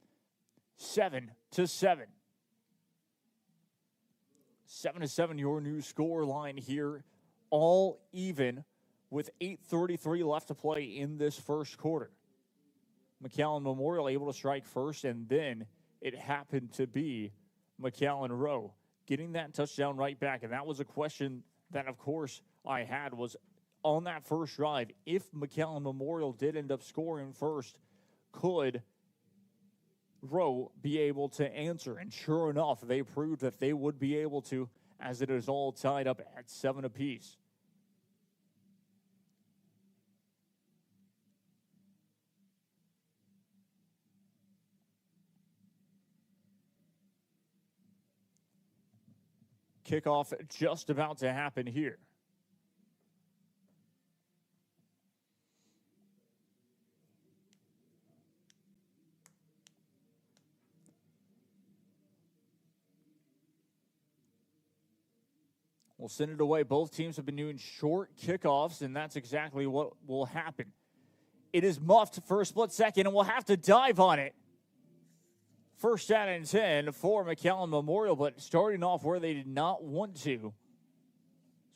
[SPEAKER 1] 7-7. 7-7 your new score line here, all even with 8:33 left to play in this first quarter. McAllen Memorial able to strike first, and then it happened to be McAllen Rowe getting that touchdown right back. And that was a question that, of course, I had was on that first drive, if McAllen Memorial did end up scoring first, could Rowe be able to answer? And sure enough, they proved that they would be able to, as it is all tied up at 7 apiece. Kickoff just about to happen here. We'll send it away. Both teams have been doing short kickoffs, and that's exactly what will happen. It is muffed for a split second, and we'll have to dive on it. First down and 10 for McAllen Memorial, but starting off where they did not want to.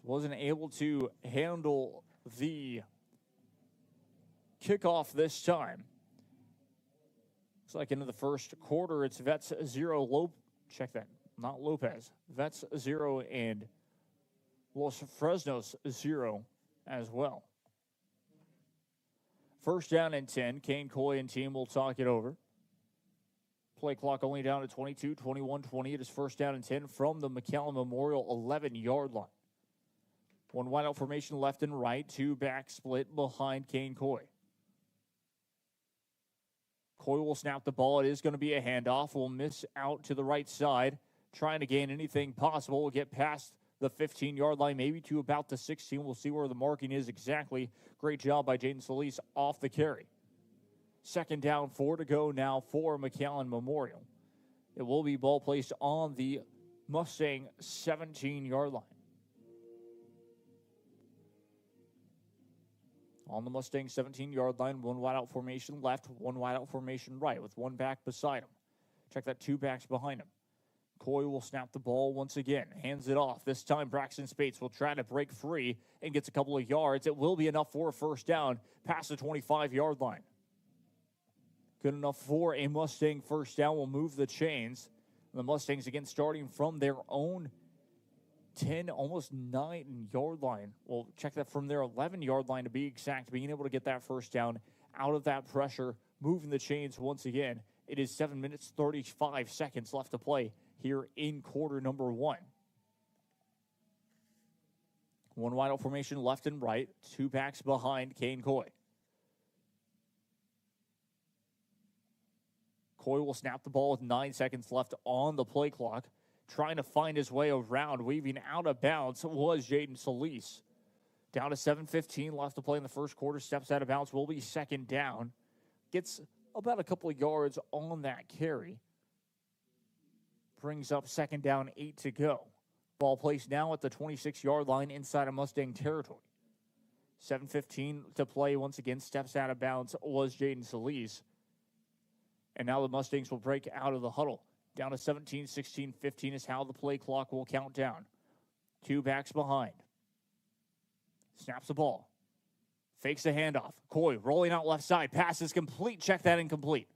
[SPEAKER 1] Wasn't able to handle the kickoff this time. Looks like into the first quarter, it's Vets 0, check that, not Lopez. Vets 0 and Los Fresnos 0 as well. First down and 10, Kane Coy and team will talk it over. Play clock only down to 22, 21, 20. It is first down and 10 from the McAllen Memorial 11-yard line. One wide out formation left and right, two back split behind Kane Coy. Coy will snap the ball. It is going to be a handoff. Will miss out to the right side, trying to gain anything possible. Will get past the 15-yard line, maybe to about the 16. We'll see where the marking is exactly. Great job by Jaden Solis off the carry. Second down, 4 to go now for McAllen Memorial. It will be ball placed on the Mustang 17-yard line. On the Mustang 17-yard line, one wide out formation left, one wide out formation right, with one back beside him. Check that, two backs behind him. Coy will snap the ball once again, hands it off. This time, Braxton Spates will try to break free and gets a couple of yards. It will be enough for a first down past the 25-yard line. Good enough for a Mustang first down. Will move the chains. The Mustangs again starting from their own 10, almost 9-yard line. Well, check that, from their 11-yard line to be exact, being able to get that first down out of that pressure, moving the chains once again. It is 7 minutes, 35 seconds left to play here in quarter number 1. One wide out formation left and right, two backs behind Kane Coy. Coy will snap the ball with 9 seconds left on the play clock. Trying to find his way around, weaving out of bounds was Jaden Solis. Down to 7:15 left to play in the first quarter. Steps out of bounds, will be second down. Gets about a couple of yards on that carry. Brings up second down, 8 to go. Ball placed now at the 26-yard line inside of Mustang territory. 7:15 to play. Once again, steps out of bounds was Jaden Solis. And now the Mustangs will break out of the huddle. Down to 17, 16, 15 is how the play clock will count down. Two backs behind. Snaps the ball. Fakes the handoff. Coy rolling out left side. Pass is complete. Check that, incomplete.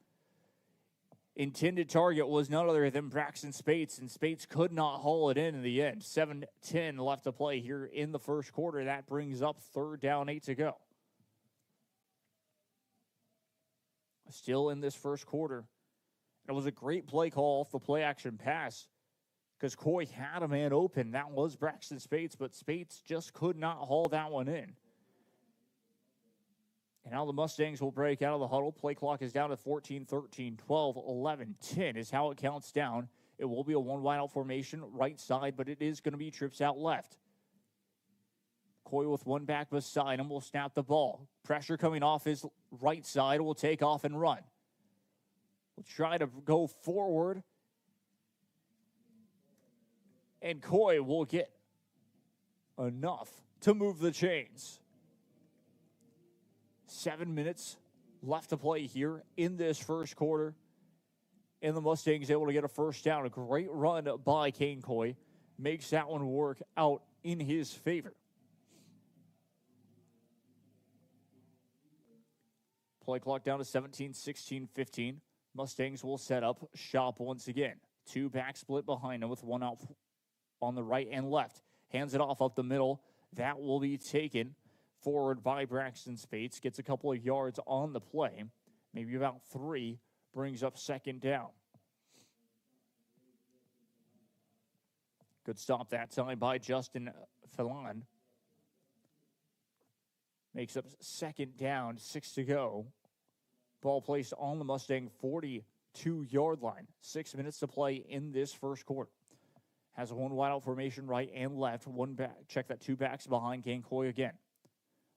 [SPEAKER 1] Intended target was none other than Braxton Spates, and Spates could not haul it in the end. 7:10 left to play here in the first quarter. That brings up third down, 8 to go. Still in this first quarter. It was a great play call off the play action pass because Coy had a man open. That was Braxton Spates, but Spates just could not haul that one in. And now the Mustangs will break out of the huddle. Play clock is down to 14, 13, 12, 11, 10 is how it counts down. It will be a one wide out formation right side, but it is going to be trips out left. Coy with one back beside him will snap the ball. Pressure coming off his right side, will take off and run. Will try to go forward. And Coy will get enough to move the chains. 7 minutes left to play here in this first quarter. And the Mustangs able to get a first down. A great run by Kane Coy. makes that one work out in his favor. Play clock down to 17, 16, 15. Mustangs will set up shop once again. Two back split behind them with one out on the right and left. Hands it off up the middle. That will be taken forward by Braxton Spates. Gets a couple of yards on the play. Maybe about 3. Brings up second down. Good stop that time by Justin Phelan. Makes up second down, 6 to go. Ball placed on the Mustang 42-yard line. 6 minutes to play in this first quarter. Has a one wide out formation right and left. One back. Check that, two backs behind Gancoy again.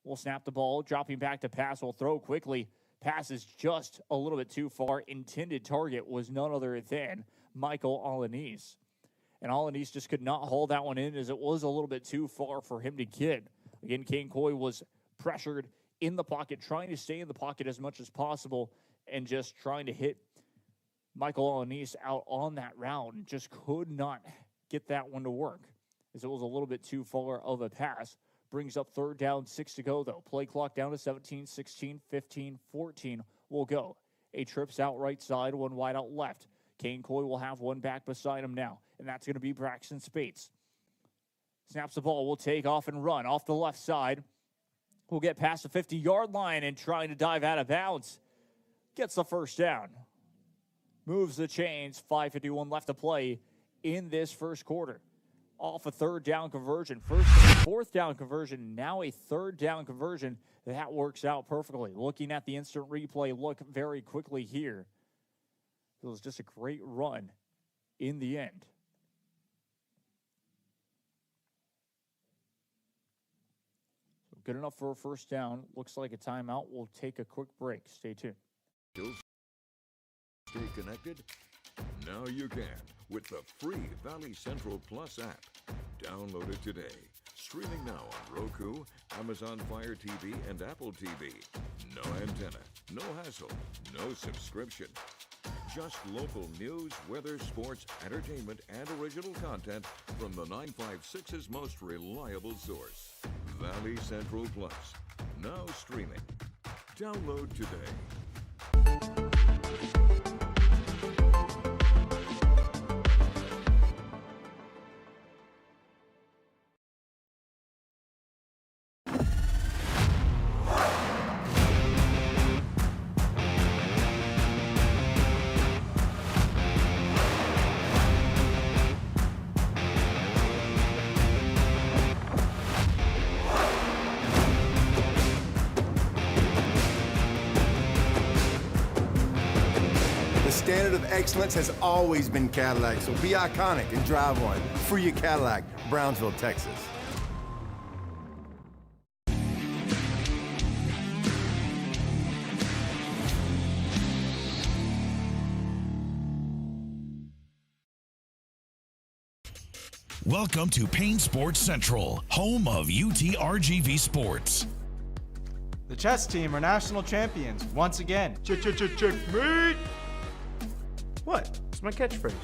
[SPEAKER 1] We'll snap the ball, dropping back to pass. We'll throw quickly. Passes just a little bit too far. Intended target was none other than Michael Alanis. And Alanis just could not hold that one in as it was a little bit too far for him to get. Again, Gancoy was pressured in the pocket, trying to stay in the pocket as much as possible and just trying to hit Michael Alanis out on that route. Just could not get that one to work as it was a little bit too far of a pass. Brings up third down, 6 to go, though. Play clock down to 17, 16, 15, 14 will go. A trips out right side, one wide out left. Gancoy will have one back beside him now, and that's going to be Braxton Spates. Snaps the ball, will take off and run off the left side. Will get past the 50-yard line and trying to dive out of bounds. Gets the first down. Moves the chains, 5:51 left to play in this first quarter. Off a third down conversion. Fourth down conversion, now a third down conversion. That works out perfectly. Looking at the instant replay, look very quickly here. It was just a great run in the end. So good enough for a first down. Looks like a timeout. We'll take a quick break. Stay tuned.
[SPEAKER 10] Stay connected? Now you can with the free Valley Central Plus app. Download it today. Streaming now on Roku, Amazon Fire TV, and Apple TV. No antenna, no hassle, no subscription. Just local news, weather, sports, entertainment, and original content from the 956's most reliable source. Valley Central Plus. Now streaming. Download today.
[SPEAKER 5] The standard of excellence has always been Cadillac, so be iconic and drive one. Free your Cadillac, Brownsville, Texas.
[SPEAKER 6] Welcome to Payne Sports Central, home of UTRGV Sports.
[SPEAKER 2] The chess team are national champions once again. Checkmate! What? It's my catchphrase.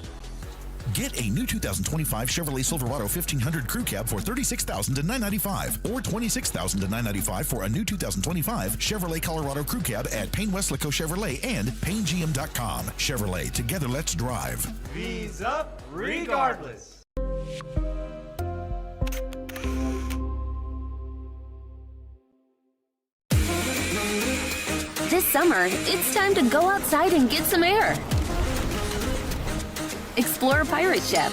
[SPEAKER 6] Get a new 2025 Chevrolet Silverado 1500 Crew Cab for $36,000 to $995 or $26,000 to $995 for a new 2025 Chevrolet Colorado Crew Cab at Payne Westlaco Chevrolet and PayneGM.com. Chevrolet, together let's drive.
[SPEAKER 2] V's up regardless.
[SPEAKER 8] This summer, it's time to go outside and get some air. Explore a pirate ship.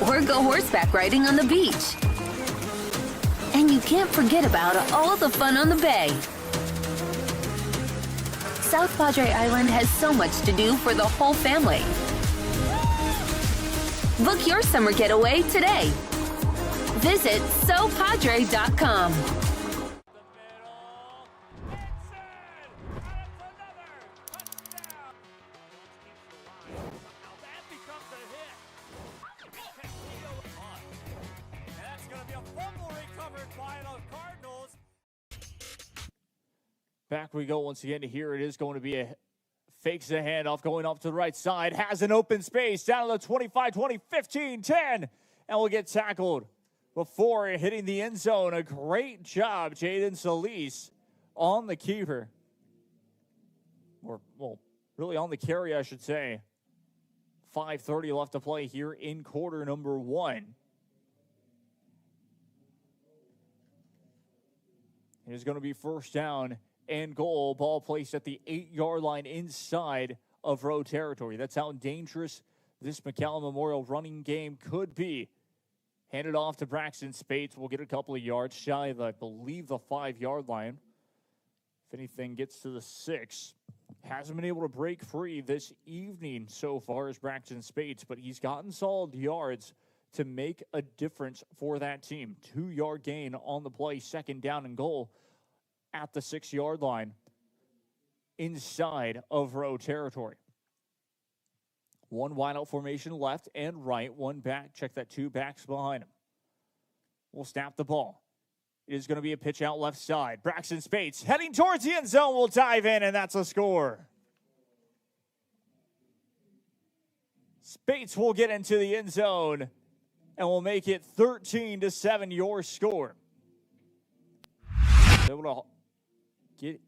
[SPEAKER 8] Or go horseback riding on the beach. And you can't forget about all the fun on the bay. South Padre Island has so much to do for the whole family. Book your summer getaway today. Visit SoPadre.com.
[SPEAKER 1] Back we go once again. Here it is going to be a Fakes the handoff going off to the right side. Has an open space down to the 25, 20, 15, 10. And will get tackled before hitting the end zone. A great job, Jaden Solis, on the keeper. Or, well, really on the carry, I should say. 5:30 left to play here in quarter number 1. It is going to be first down and goal. Ball placed at the 8-yard line inside of Rowe territory. That's how dangerous this McAllen Memorial running game could be. Handed off to Braxton Spates. We'll get a couple of yards shy of, I believe, the 5-yard line. If anything, gets to the 6. Hasn't been able to break free this evening so far as Braxton Spates, but he's gotten solid yards to make a difference for that team. 2-yard gain on the play, second down and goal at the 6-yard line inside of Rowe territory. One wideout formation left and right, one back. Check that, 2 backs behind him. We'll snap the ball. It is going to be a pitch out left side. Braxton Spates heading towards the end zone. Will dive in, and that's a score. Spates will get into the end zone and will make it 13-7 your score. Able to get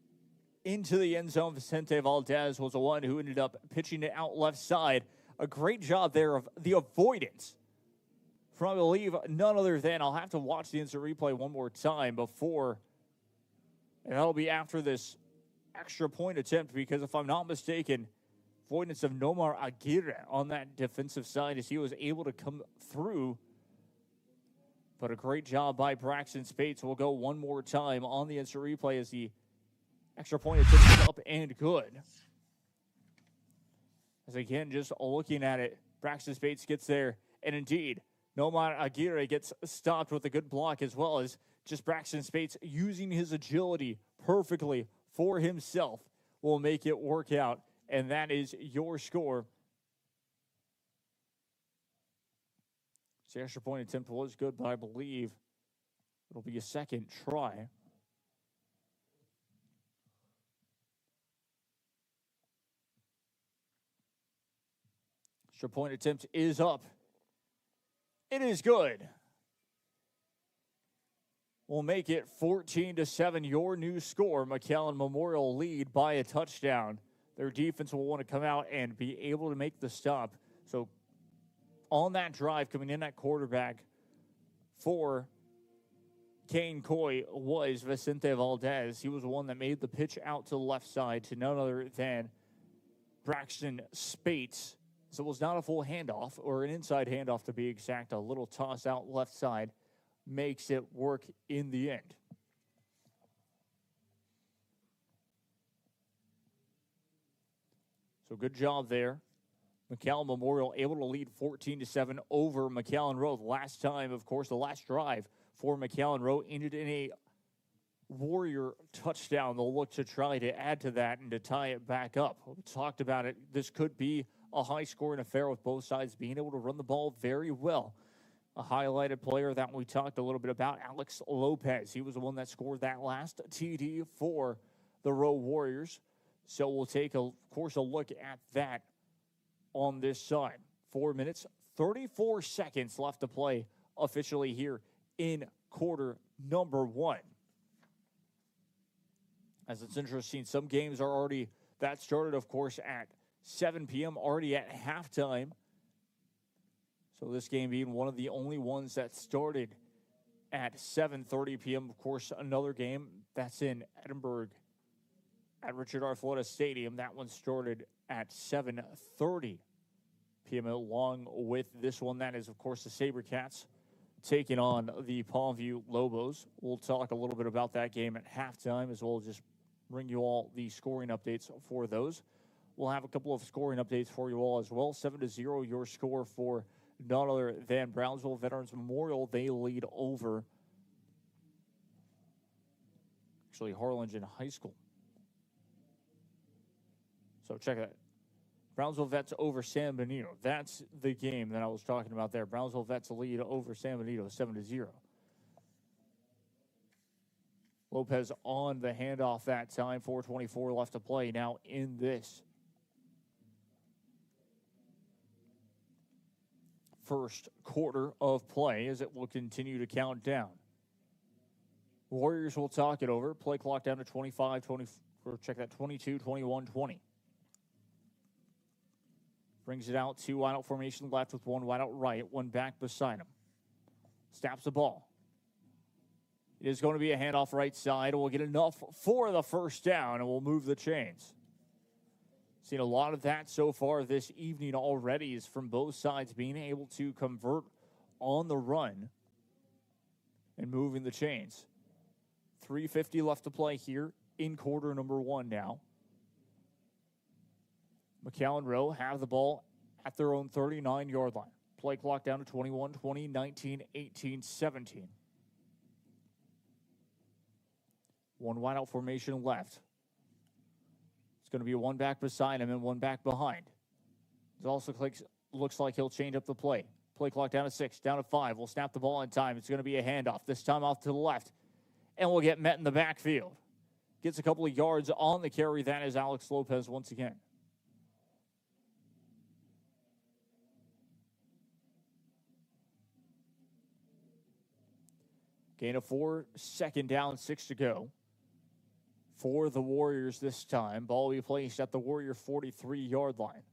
[SPEAKER 1] into the end zone. Vicente Valdez was the one who ended up pitching it out left side. A great job there of the avoidance from, I believe, none other than, I'll have to watch the instant replay one more time before, and that'll be after this extra point attempt, because if I'm not mistaken, avoidance of Nomar Aguirre on that defensive side as he was able to come through. But a great job by Braxton Spates. We'll go one more time on the instant replay as the extra point attempt is up and good. As again, just looking at it, Braxton Spates gets there, and indeed, Nomar Aguirre gets stopped with a good block, as well as just Braxton Spates using his agility perfectly for himself will make it work out, and that is your score. The extra point attempt was good, but I believe it'll be a second try. Extra point attempt is up. It is good. We'll make it 14-7, your new score. McAllen Memorial lead by a touchdown. Their defense will want to come out and be able to make the stop. So on that drive, coming in at quarterback for Kane Coy was Vicente Valdez. He was the one that made the pitch out to the left side to none other than Braxton Spates. So it was not a full handoff, or an inside handoff to be exact. A little toss out left side makes it work in the end. So good job there. McAllen Memorial able to lead 14-7 over McAllen Rowe. Last time, of course, the last drive for McAllen Rowe ended in a Warrior touchdown. They'll look to try to add to that and to tie it back up. We talked about it. This could be a high-scoring affair with both sides being able to run the ball very well. A highlighted player that we talked a little bit about, Alex Lopez. He was the one that scored that last TD for the Rowe Warriors. So we'll take, of course, a look at that on this side. 4 minutes, 34 seconds left to play officially here in quarter number 1. As it's interesting, some games are already, that started, of course, at 7 p.m., already at halftime. So this game being one of the only ones that started at 7:30 p.m. Of course, another game that's in Edinburgh at Richard R. Florida Stadium. That one started at 7:30 p.m. along with this one. That is, of course, the SaberCats taking on the Palmview Lobos. We'll talk a little bit about that game at halftime, as well as just bring you all the scoring updates for those. We'll have a couple of scoring updates for you all as well. 7-0, your score for none other than Brownsville Veterans Memorial. They lead over, actually, Harlingen High School. So check that. Brownsville Vets over San Benito. That's the game that I was talking about there. Brownsville Vets lead over San Benito 7-0. Lopez on the handoff that time. 4:24 left to play now in this first quarter of play as it will continue to count down. Warriors will talk it over. Play clock down to 22, 21, 20. Brings it out, 2 wide out formation left with 1 wide out right, 1 back beside him. Snaps the ball. It is going to be a handoff right side. We'll get enough for the first down, and we'll move the chains. Seen a lot of that so far this evening already is from both sides being able to convert on the run and moving the chains. 3:50 left to play here in quarter number 1 now. McAllen Rowe have the ball at their own 39-yard line. Play clock down to 21, 20, 19, 18, 17. 1 wide out formation left. It's going to be 1 back beside him and 1 back behind. It also looks like he'll change up the play. Play clock down to 6, down to 5. We'll snap the ball in time. It's going to be a handoff, this time off to the left. And we'll get met in the backfield. Gets a couple of yards on the carry. That is Alex Lopez once again. Gain of 4, 2nd down, 6 to go. For the Warriors this time. Ball will be placed at the Warrior 43-yard line.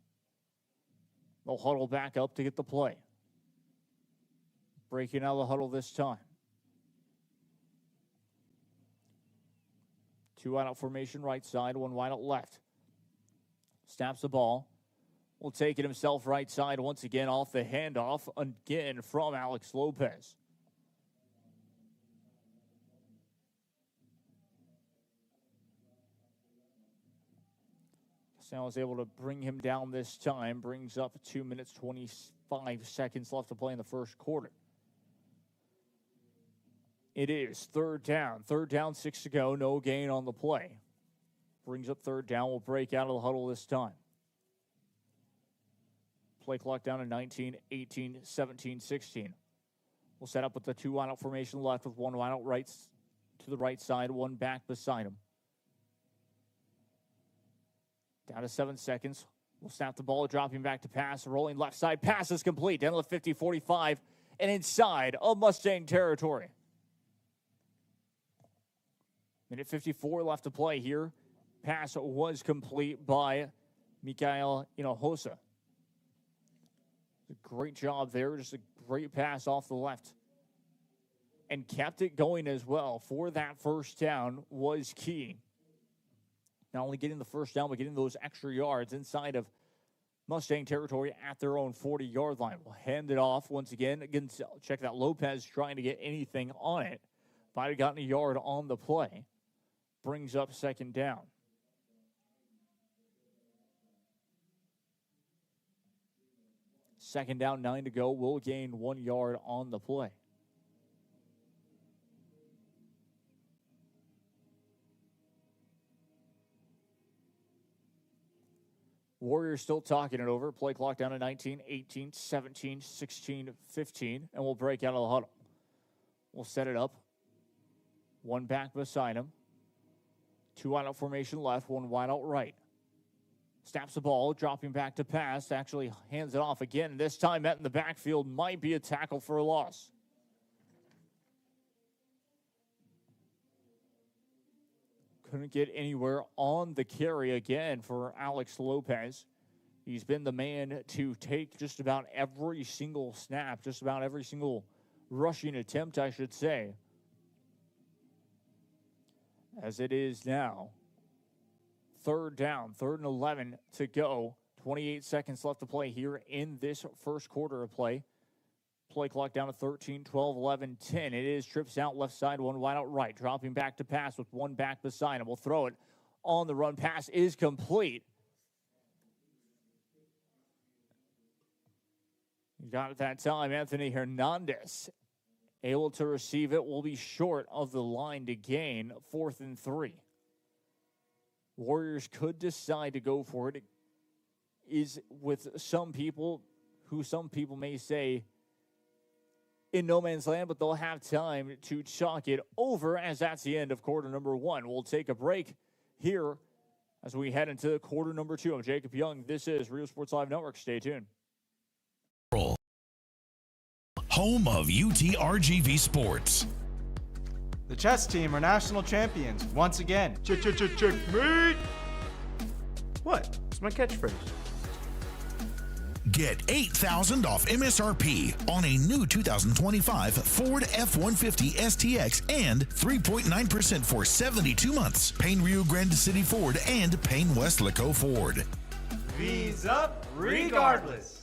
[SPEAKER 1] They'll huddle back up to get the play. Breaking out of the huddle this time. 2 wide out formation right side, 1 wide out left. Snaps the ball. Will take it himself right side once again off the handoff again from Alex Lopez. Now is able to bring him down this time. Brings up 2 minutes, 25 seconds left to play in the first quarter. It is 3rd down. 3rd down, 6 to go. No gain on the play. Brings up 3rd down. We'll break out of the huddle this time. Play clock down to 19, 18, 17, 16. We'll set up with the 2 wide out formation left with 1 wide out right to the right side, 1 back beside him. Down to 7 seconds. We'll snap the ball, dropping back to pass. Rolling left side. Pass is complete. Down to the 50, 45, and inside of Mustang territory. Minute 54 left to play here. Pass was complete by McAllen Hosa. A great job there. Just a great pass off the left. And kept it going as well. For that first down was key. Not only getting the first down, but getting those extra yards inside of Mustang territory at their own 40-yard line. We'll hand it off once again. Again, check that Lopez trying to get anything on it. Might have gotten a yard on the play. Brings up 2nd down. Second down, 9 to go. Will gain 1 yard on the play. Warriors still talking it over. Play clock down to 19, 18, 17, 16, 15, and we'll break out of the huddle. We'll set it up. 1 back beside him. 2 wide out formation left, 1 wide out right. Snaps the ball, dropping back to pass. Actually hands it off again. This time met in the backfield. Might be a tackle for a loss. Couldn't get anywhere on the carry again for Alex Lopez. He's been the man to take just about every single snap, just about every single rushing attempt, I should say. As it is now, 3rd down, 3rd and 11 to go. 28 seconds left to play here in this first quarter of play. Play clock down to 13, 12, 11, 10. It is trips out left side, 1 wide out right. Dropping back to pass with 1 back beside him. We'll throw it on the run. Pass is complete. Got it that time. Anthony Hernandez able to receive it. Will be short of the line to gain. 4th and 3. Warriors could decide to go for it. It is with some people who some people may say in no man's land, but they'll have time to chalk it over as that's the end of quarter number 1. We'll take a break here as we head into quarter number 2. I'm Jacob Young. This is Real Sports Live Network. Stay tuned.
[SPEAKER 6] home of UTRGV Sports.
[SPEAKER 2] The chess team are national champions once again. Checkmate! What? It's my catchphrase.
[SPEAKER 6] Get $8,000 off MSRP on a new 2025 Ford F-150 STX and 3.9% for 72 months. Payne Rio Grande City Ford and Payne Westlaco Ford.
[SPEAKER 2] V's up regardless.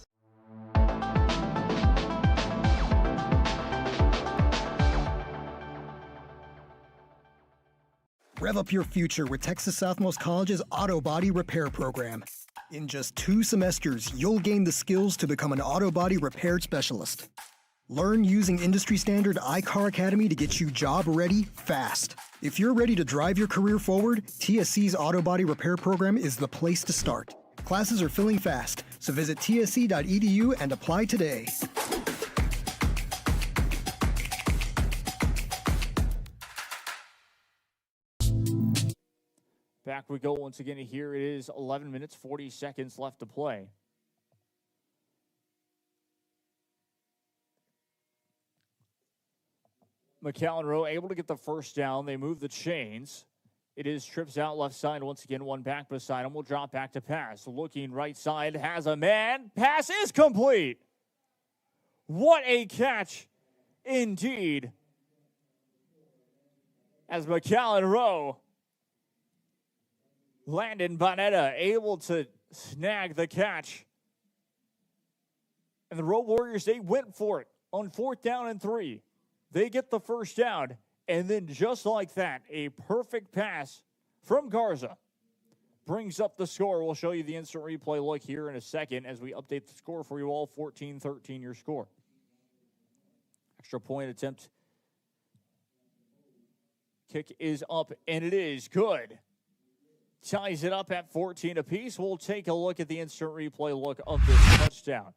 [SPEAKER 4] Rev up your future with Texas Southmost College's Auto Body Repair Program. In just 2 semesters, you'll gain the skills to become an auto body repair specialist. Learn using industry standard iCar Academy to get you job ready fast. If you're ready to drive your career forward, TSC's Auto Body Repair Program is the place to start. Classes are filling fast, so visit tsc.edu and apply today.
[SPEAKER 1] Back we go once again. Here it is 11 minutes, 40 seconds left to play. McAllen Rowe able to get the first down. They move the chains. It is trips out left side. Once again, one back beside him. Will drop back to pass. Looking right side, has a man. Pass is complete. What a catch indeed. As McAllen Rowe, Landon Bonetta able to snag the catch. And the Rowe Warriors, they went for it on 4th down and 3. They get the first down, and then just like that, a perfect pass from Garza brings up the score. We'll show you the instant replay look here in a second as we update the score for you all. 14-13 your score. Extra point attempt. Kick is up, and it is good. Ties it up at 14 apiece. We'll take a look at the instant replay look of this touchdown.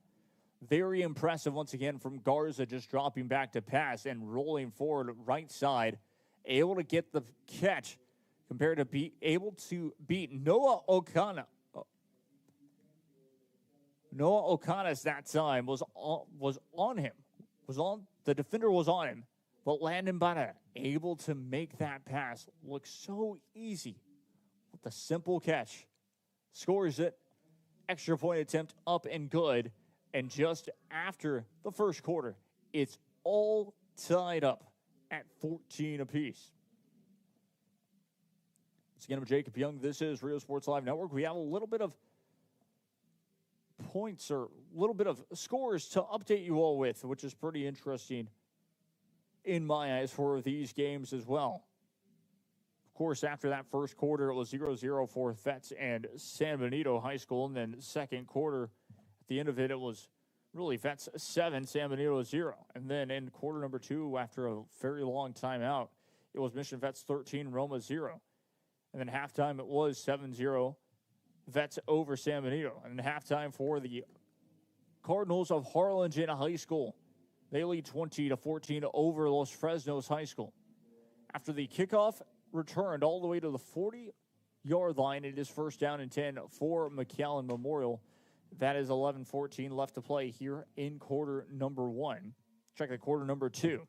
[SPEAKER 1] Very impressive once again from Garza, just dropping back to pass and rolling forward right side. Able to get the catch compared to able to beat Noah Okana. Noah Okana's that time was on him. The defender was on him. But Landon Bonetta able to make that pass look so easy. With a simple catch. Scores it. Extra point attempt up and good. And just after the first quarter, it's all tied up at 14 apiece. Once again, I'm Jacob Young. This is Rio Sports Live Network. We have a little bit of points or a little bit of scores to update you all with, which is pretty interesting in my eyes for these games as well. Of course, after that first quarter, it was 0-0 for Vets and San Benito High School. And then second quarter, at the end of it, it was really Vets 7, San Benito 0. And then in quarter number 2, after a very long timeout, it was Mission Vets 13, Roma 0. And then halftime, it was 7-0, Vets over San Benito. And then halftime for the Cardinals of Harlingen High School. They lead 20-14 over Los Fresnos High School. After the kickoff returned all the way to the 40-yard line, it is first down and 10 for McAllen Memorial. That is 11-14 left to play here in quarter number 1. Check the quarter number 2.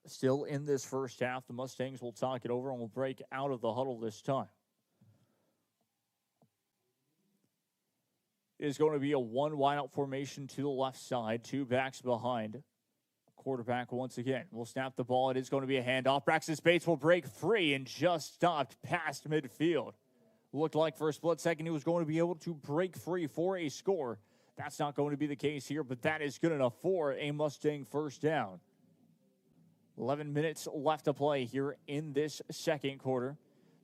[SPEAKER 1] Still in this first half, the Mustangs will talk it over and will break out of the huddle this time. It is going to be a one wideout formation to the left side, 2 backs behind. Quarterback once again will snap the ball. It is going to be a handoff. Braxton Spates will break free and just stopped past midfield. Looked like for a split second he was going to be able to break free for a score. That's not going to be the case here, but that is good enough for a Mustang first down. 11 minutes left to play here in this second quarter.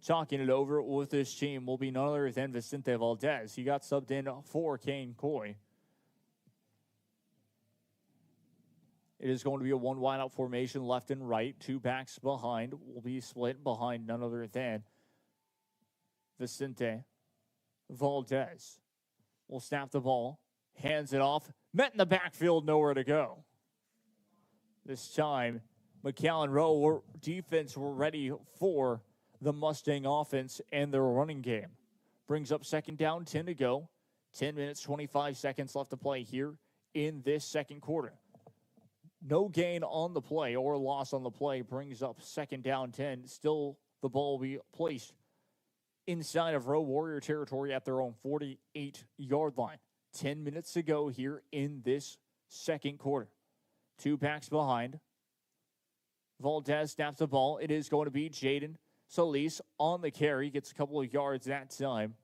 [SPEAKER 1] Talking it over with this team will be none other than Vicente Valdez. He got subbed in for Kane Coy. It is going to be a one wideout formation, left and right. 2 backs behind will be split behind none other than Vicente Valdez. Will snap the ball, hands it off, met in the backfield, nowhere to go. This time, McAllen Rowe defense were ready for the Mustang offense and their running game. Brings up second down, 10 to go. 10 minutes, 25 seconds left to play here in this second quarter. No gain on the play or loss on the play brings up second down 10. Still, the ball will be placed inside of Rowe Warrior territory at their own 48-yard line. 10 minutes to go here in this second quarter. Two backs behind. Valdez snaps the ball. It is going to be Jaden Solis on the carry. Gets a couple of yards that time.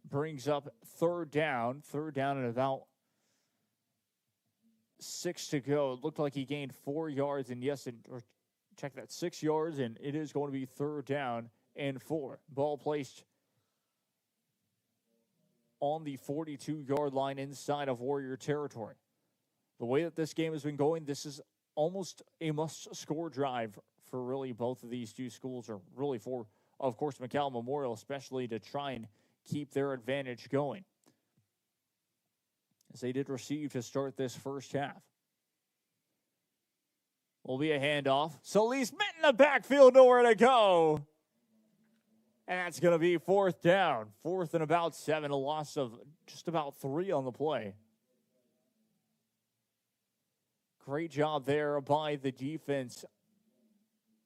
[SPEAKER 1] Brings up third down. Third down and about 6 to go. It looked like he gained 4 yards. And yes, or check that, 6 yards. And it is going to be third down and 4. Ball placed on the 42-yard line inside of Warrior territory. The way that this game has been going, this is almost a must-score drive for really both of these two schools, or really for, of course, McAllen Memorial, especially to try and keep their advantage going, as they did receive to start this first half. Will be a handoff. Solis met in the backfield, nowhere to go. And that's going to be fourth down. Fourth and about 7, a loss of just about 3 on the play. Great job there by the defense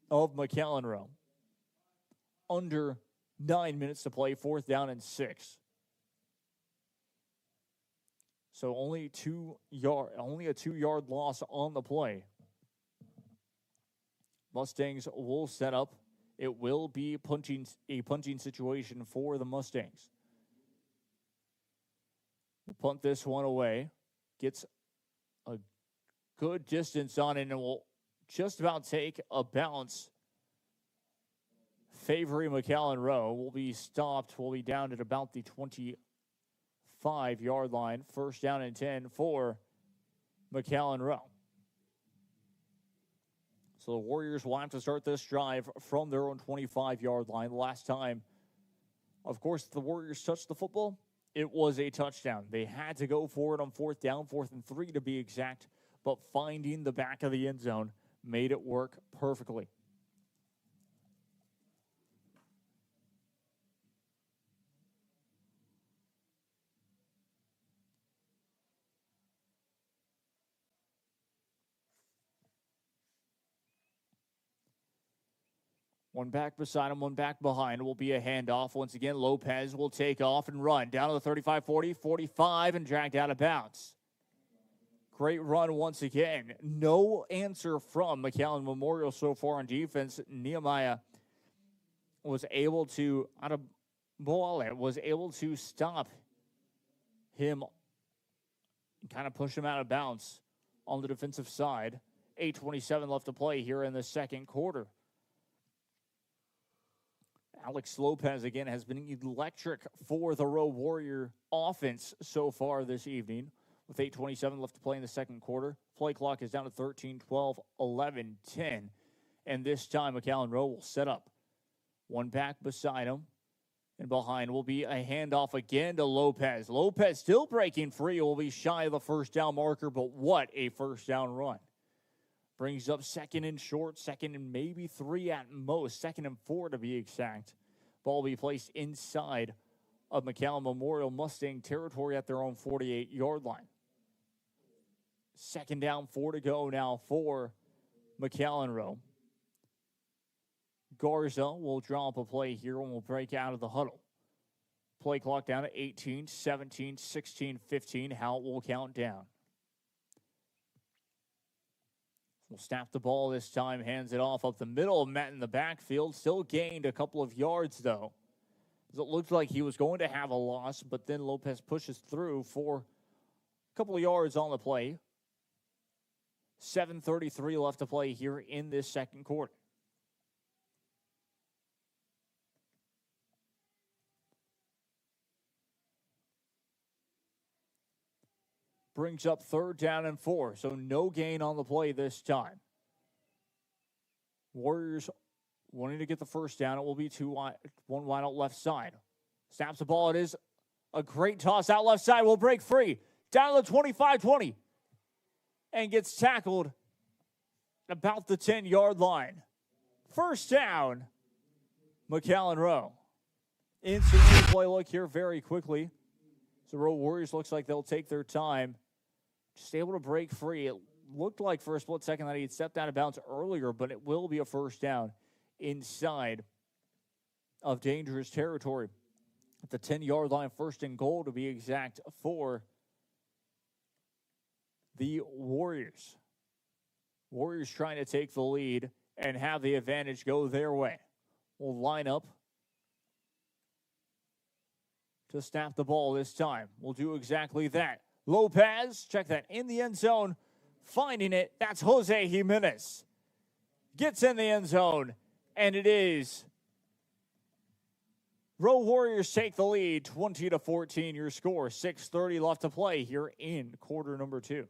[SPEAKER 1] of McAllen Rowe. Under 9 minutes to play, fourth down and 6. So only a 2-yard loss on the play. Mustangs will set up. It will be a punting situation for the Mustangs. We'll punt this one away. Gets a good distance on it, and will just about take a bounce favoring McAllen Rowe. Will be stopped. Will be down at about the 25-yard line. First down and 10 for McAllen Rowe. So the Warriors will have to start this drive from their own 25-yard line. Last time, of course, the Warriors touched the football, it was a touchdown. They had to go for it on fourth down, 4th and 3 to be exact, but finding the back of the end zone made it work perfectly. One back beside him, one back behind. Will be a handoff. Once again, Lopez will take off and run. Down to the 35, 40, 45, and dragged out of bounds. Great run once again. No answer from McAllen Memorial so far on defense. Nehemiah was able to, was able to stop him and kind of push him out of bounds on the defensive side. 8:27 left to play here in the second quarter. Alex Lopez, again, has been electric for the Rowe Warrior offense so far this evening. With 8:27 left to play in the second quarter. Play clock is down to 13, 12, 11, 10. And this time, McAllen Rowe will set up. One back beside him. And behind will be a handoff again to Lopez. Lopez still breaking free. Will be shy of the first down marker, but what a first down run. Brings up second and short, second and maybe 3 at most, 2nd and 4 to be exact. Ball will be placed inside of McAllen Memorial Mustang territory at their own 48-yard line. Second down, 4 to go now for McAllen Rowe. Garza will draw up a play here and will break out of the huddle. Play clock down to 18, 17, 16, 15. How it will count down. Will snap the ball this time, hands it off up the middle, met in the backfield. Still gained a couple of yards, though. It looked like he was going to have a loss, but then Lopez pushes through for a couple of yards on the play. 7:33 left to play here in this second quarter. Brings up third down and 4, so no gain on the play this time. Warriors wanting to get the first down. It will be one wide out left side. Snaps the ball. It is a great toss out left side. Will break free. Down to the 25-20. And gets tackled about the 10-yard line. First down, McAllen Rowe. Instant replay look here very quickly. So Rowe Warriors looks like they'll take their time. Just able to break free. It looked like for a split second that he had stepped out of bounds earlier, but it will be a first down inside of dangerous territory. At the 10-yard line, first and goal to be exact for the Warriors. Warriors trying to take the lead and have the advantage go their way. Will line up to snap the ball this time. We'll do exactly that. Lopez, check that, in the end zone, finding it. That's Jose Jimenez. Gets in the end zone, and it is Rowe Warriors take the lead, 20-14. Your score, 6:30 left to play here in quarter number 2.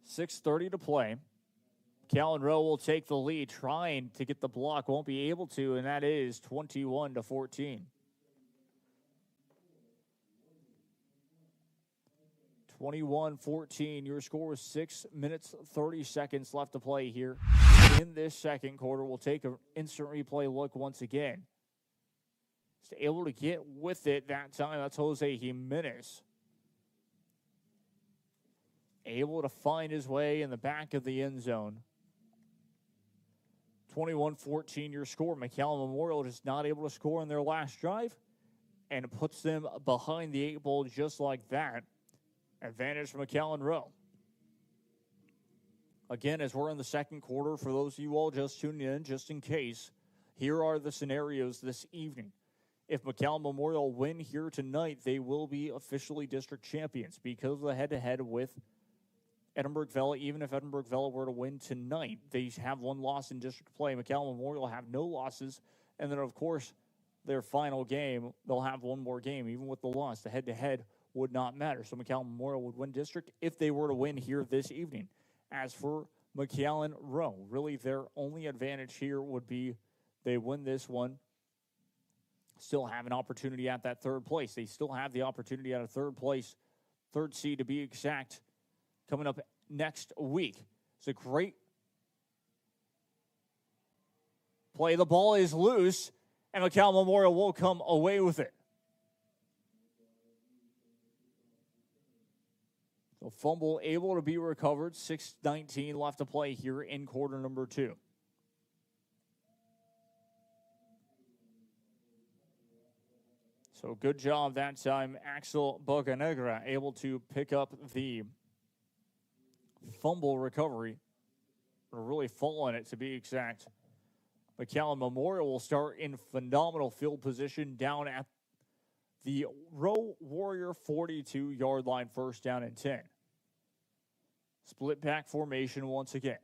[SPEAKER 1] .6:30 to play. McAllen Rowe will take the lead, trying to get the block, won't be able to, and that is 21-14. 21-14. Your score is 6 minutes, 30 seconds left to play here in this second quarter. We'll take an instant replay look once again. Just able to get with it that time. That's Jose Jimenez. Able to find his way in the back of the end zone. 21-14 your score. McAllen Memorial just not able to score in their last drive, and it puts them behind the 8 ball just like that. Advantage for McAllen Rowe. Again, as we're in the second quarter, for those of you all just tuning in, just in case, here are the scenarios this evening. If McAllen Memorial win here tonight, they will be officially district champions because of the head-to-head with Edinburgh Valley. Even if Edinburgh Valley were to win tonight, they have one loss in district play. McAllen Memorial have no losses. And then, of course, their final game, they'll have one more game. Even with the loss, the head-to-head would not matter. So McAllen Memorial would win district if they were to win here this evening. As for McAllen Rowe, really their only advantage here would be they win this one, still have an opportunity at that third place. They still have the opportunity at a third place, third seed to be exact, coming up next week. It's a great play. The ball is loose, and McAllen Memorial will come away with it. So fumble able to be recovered. 6:19 left to play here in quarter number 2. So good job that time. Axel Bocanegra able to pick up the fumble recovery, or really fall on it to be exact. McAllen Memorial will start in phenomenal field position down at the Rowe Warrior 42-yard line, first down and 10. Split back formation once again.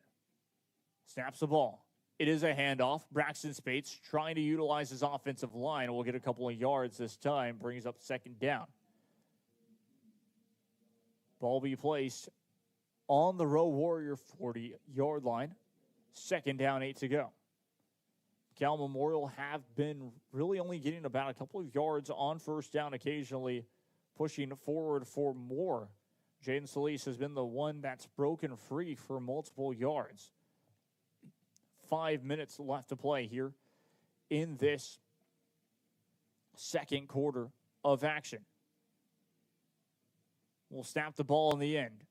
[SPEAKER 1] Snaps the ball. It is a handoff. Braxton Spates trying to utilize his offensive line. Will get a couple of yards this time. Brings up second down. Ball be placed on the Rowe Warrior 40-yard line. Second down, 8 to go. McAllen Memorial have been really only getting about a couple of yards on first down, occasionally pushing forward for more. Jaden Solis has been the one that's broken free for multiple yards. 5 minutes left to play here in this second quarter of action. We'll snap the ball in the end.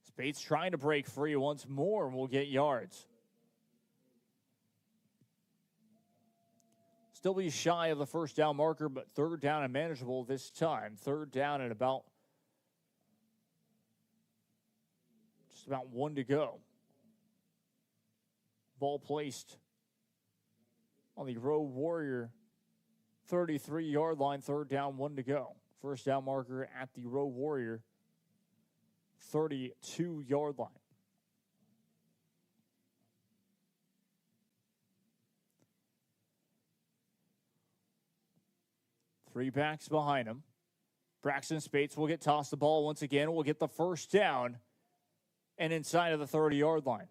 [SPEAKER 1] Spates trying to break free once more and will get yards. Still be shy of the first down marker, but third down and manageable this time. Third down and about just about 1 to go. Ball placed on the Rowe Warrior 33-yard line. Third down, 1 to go. First down marker at the Rowe Warrior 32-yard line. Three backs behind him. Braxton Spates will get tossed the ball once again. Will get the first down and inside of the 30-yard line.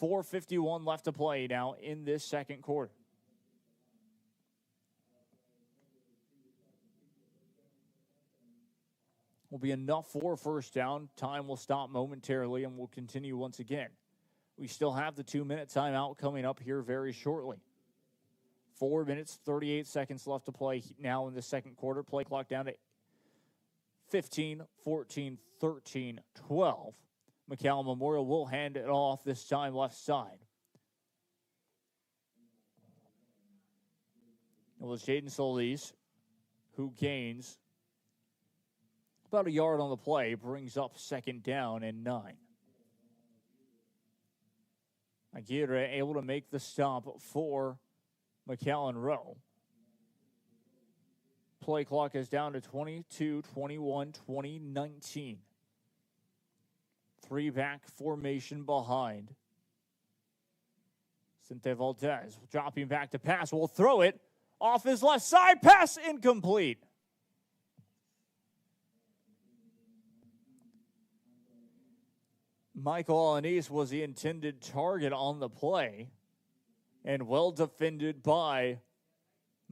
[SPEAKER 1] 4:51 left to play now in this second quarter. will be enough for a first down. Time will stop momentarily and will continue once again. We still have the 2-minute timeout coming up here very shortly. 4 minutes, 38 seconds left to play now in the second quarter. Play clock down to 15, 14, 13, 12. McAllen Memorial will hand it off this time left side. It was Jaden Solis who gains about a yard on the play, brings up second down and 9. Aguirre able to make the stop for McAllen Rowe. Play clock is down to 22, 21, 20, 19. 3-back formation behind. Cinte Valdez dropping back to pass. Will throw it off his left side. Pass incomplete. Michael Alanis was the intended target on the play. And well defended by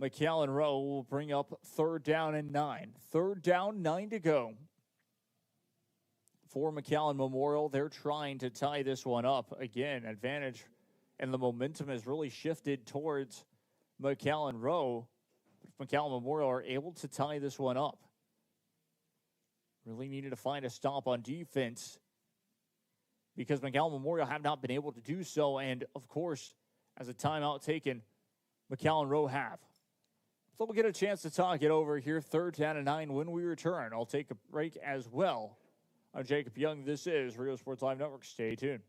[SPEAKER 1] McAllen Rowe will bring up third down and 9. Third down, 9 to go. For McAllen Memorial, they're trying to tie this one up. Again, advantage, and the momentum has really shifted towards McAllen Rowe. If McAllen Memorial are able to tie this one up, really needed to find a stop on defense because McAllen Memorial have not been able to do so. And, of course, as a timeout taken, McAllen Rowe have. So we'll get a chance to talk it over here. Third down and 9 when we return. I'll take a break as well. I'm Jacob Young. This is Rio Sports Live Network. Stay tuned.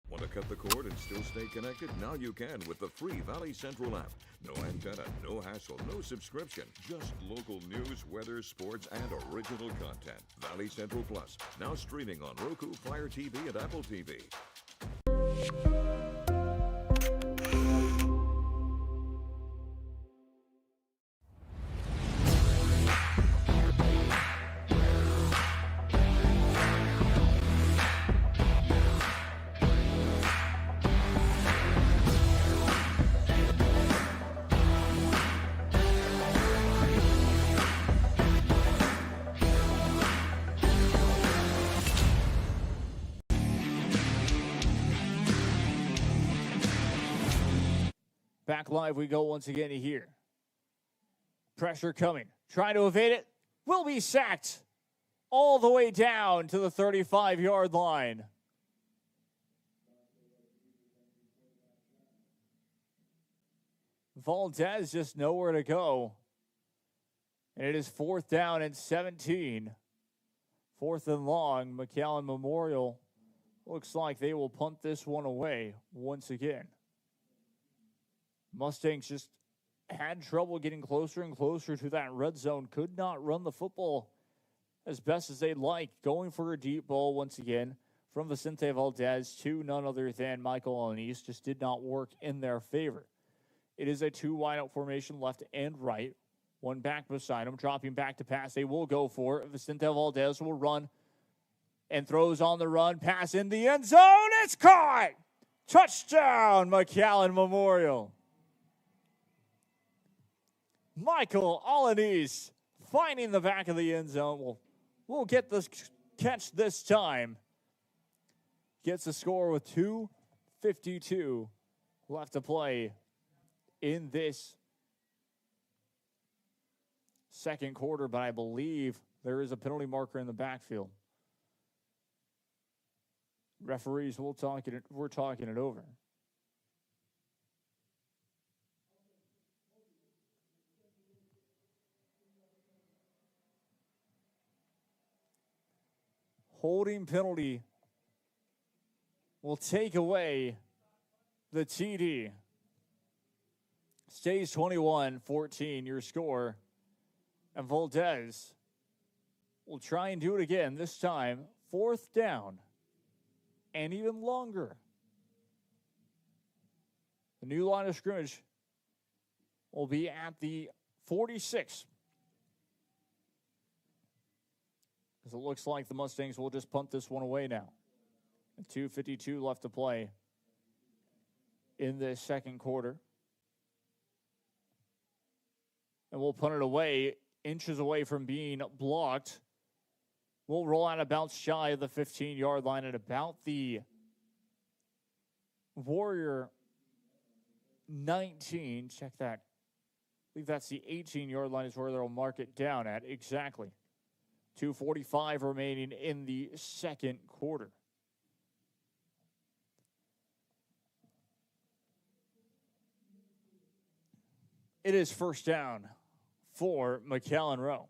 [SPEAKER 10] Want to cut the cord and still stay connected? Now you can with the free Valley Central app. No antenna, no hassle, no subscription. Just local news, weather, sports, and original content. Valley Central Plus. Now streaming on Roku, Fire TV, and Apple TV.
[SPEAKER 1] Back live we go once again here. Pressure coming. Trying to evade it. Will be sacked all the way down to the 35-yard line. Valdez just nowhere to go. And it is fourth down and 17. Fourth and long. McAllen Memorial looks like they will punt this one away once again. Mustangs just had trouble getting closer and closer to that red zone. Could not run the football as best as they'd like. Going for a deep ball once again from Vicente Valdez to none other than Michael Alanis. Just did not work in their favor. It is a 2 wideout formation, left and right. One back beside him, dropping back to pass. They will go for it. Vicente Valdez will run and throws on the run. Pass in the end zone. It's caught! Touchdown, McAllen Memorial. Michael Alanis finding the back of the end zone. We'll get this catch this time. Gets the score with 2:52 left to play in this second quarter, but I believe there is a penalty marker in the backfield. Referees, we're talking it over. Holding penalty will take away the TD. Stays 21-14, your score. And Valdez will try and do it again, this time fourth down and even longer. The new line of scrimmage will be at the 46. Because it looks like the Mustangs will just punt this one away now. 2:52 left to play in this second quarter. And we'll punt it away, inches away from being blocked. We'll roll out of bounds shy of the 15-yard line at about the Warrior 19. Check that. I believe that's the 18-yard line is where they'll mark it down at. Exactly. 2:45 remaining in the second quarter. It is first down for McAllen Rowe.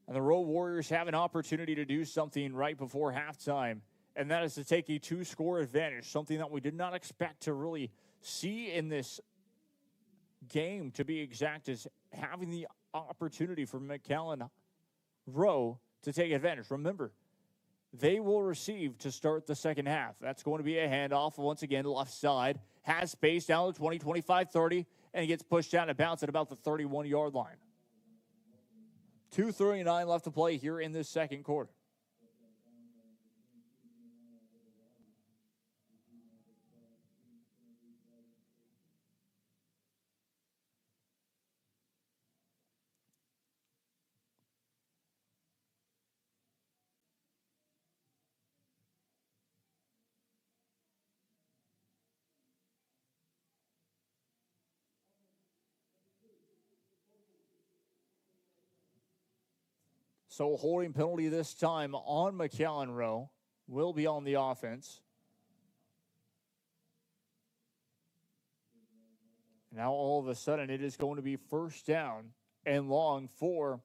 [SPEAKER 1] And the Rowe Warriors have an opportunity to do something right before halftime, and that is to take a 2-score advantage, something that we did not expect to really see in this game, to be exact, is having the opportunity for McAllen Rowe to take advantage. Remember, they will receive to start the second half. That's going to be a handoff once again, left side. Has space down to 20, 25, 30, and he gets pushed down and bounce at about the 31-yard line. 2:39 left to play here in this second quarter. So holding penalty this time on McAllen Rowe will be on the offense. Now all of a sudden it is going to be first down and long for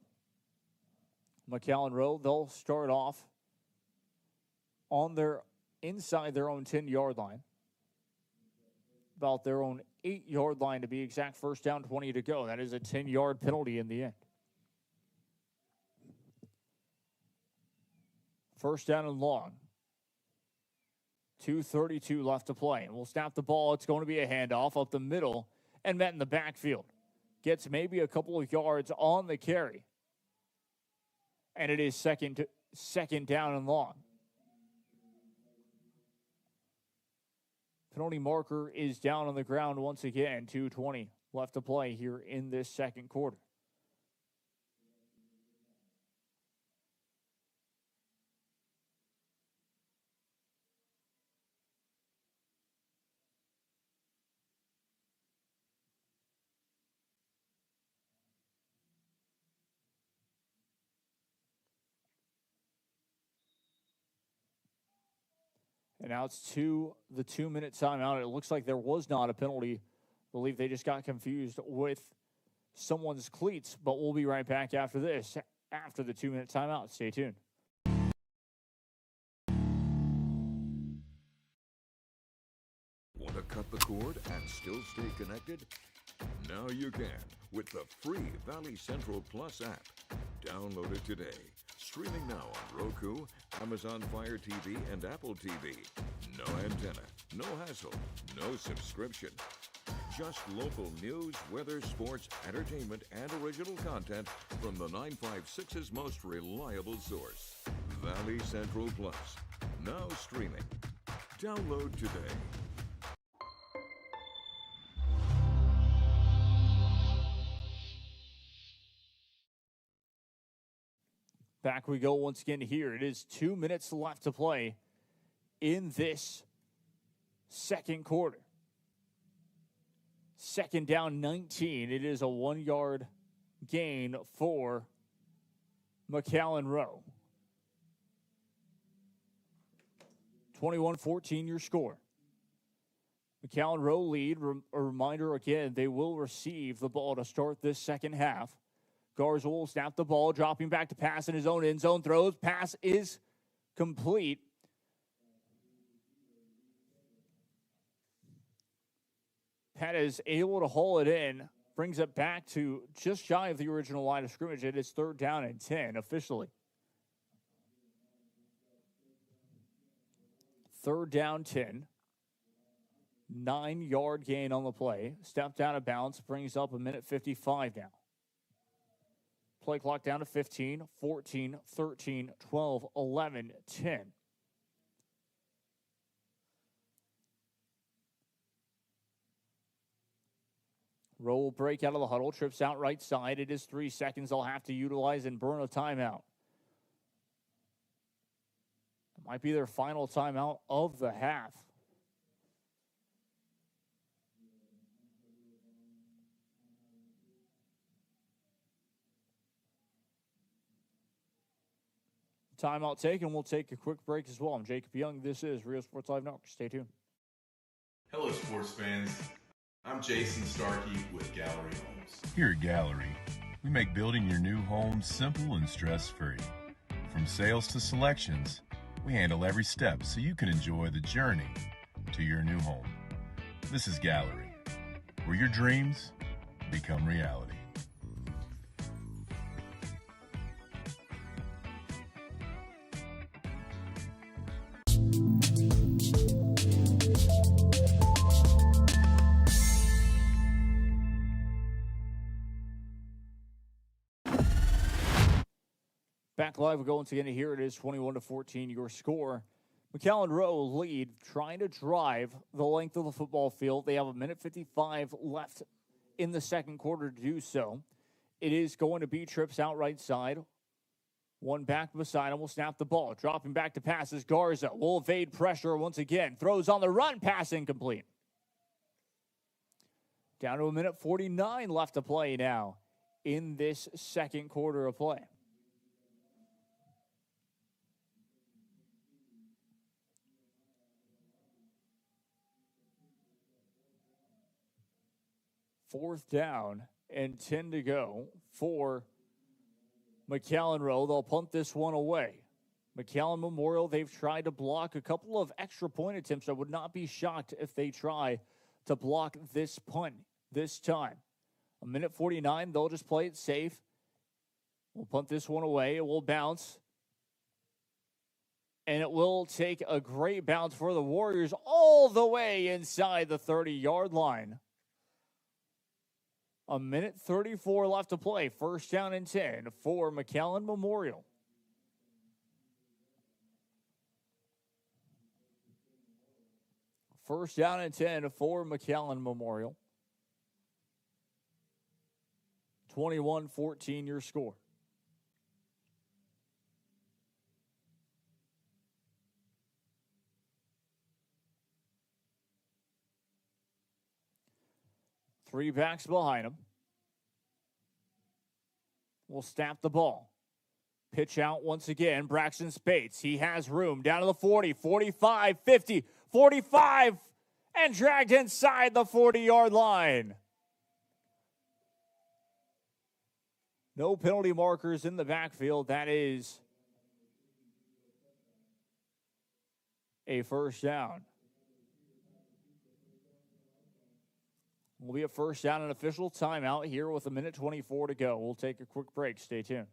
[SPEAKER 1] McAllen Rowe. They'll start off on their inside their own 10-yard line. About their own 8-yard line to be exact. First down, 20 to go. That is a 10-yard penalty in the end. First down and long. 2:32 left to play. And we'll snap the ball. It's going to be a handoff up the middle and met in the backfield. Gets maybe a couple of yards on the carry. And it is second down and long. Penalty marker is down on the ground once again. 2:20 left to play here in this second quarter. And now it's the 2-minute timeout. It looks like there was not a penalty. I believe they just got confused with someone's cleats. But we'll be right back after this, after the 2-minute timeout. Stay tuned.
[SPEAKER 10] Want to cut the cord and still stay connected? Now you can with the free Valley Central Plus app. Download it today. Streaming now on Roku, Amazon Fire TV, and Apple TV. No antenna, no hassle, no subscription. Just local news, weather, sports, entertainment, and original content from the 956's most reliable source. Valley Central Plus. Now streaming. Download today.
[SPEAKER 1] Back we go once again here. It is 2 minutes left to play in this second quarter. Second down 19. It is a 1-yard gain for McAllen Rowe. 21-14 your score. McAllen Rowe lead. A reminder again, they will receive the ball to start this second half. Garza will snap the ball, dropping back to pass in his own end zone. Throws. Pass is complete. Pat is able to haul it in. Brings it back to just shy of the original line of scrimmage. It is third down and 10 officially. Third down 10. 9-yard gain on the play. Stepped out of bounds. Brings up 1:55 now. Play clock down to 15, 14, 13, 12, 11, 10. Rowe will break out of the huddle, trips out right side. It is 3 seconds they'll have to utilize and burn a timeout. It might be their final timeout of the half. Timeout taken. We'll take a quick break as well. I'm Jacob Young. This is Real Sports Live Network. Stay tuned.
[SPEAKER 11] Hello, sports fans. I'm Jason Starkey with Gallery Homes.
[SPEAKER 12] Here at Gallery, we make building your new home simple and stress-free. From sales to selections, we handle every step so you can enjoy the journey to your new home. This is Gallery, where your dreams become reality.
[SPEAKER 1] Back live, we go once again. Here it is, 21-14, your score. McAllen Rowe lead, trying to drive the length of the football field. They have 1:55 left in the second quarter to do so. It is going to be trips out right side. One back beside him will snap the ball. Dropping back to passes, Garza will evade pressure once again. Throws on the run, pass incomplete. Down to 1:49 left to play now in this second quarter of play. Fourth down and 10 to go for McAllen Rowe. They'll punt this one away. McAllen Memorial, they've tried to block a couple of extra point attempts. I would not be shocked if they try to block this punt this time. 1:49, they'll just play it safe. We'll punt this one away. It will bounce. And it will take a great bounce for the Warriors all the way inside the 30-yard line. 1:34 left to play. First down and 10 for McAllen Memorial. First down and 10 for McAllen Memorial. 21-14 your score. Three backs behind him. Will snap the ball. Pitch out once again. Braxton Spates. He has room. Down to the 40, 45, 50, 45, and dragged inside the 40-yard line. No penalty markers in the backfield. That is a first down. Will be a first down and official timeout here with 1:24 to go. We'll take a quick break. Stay tuned.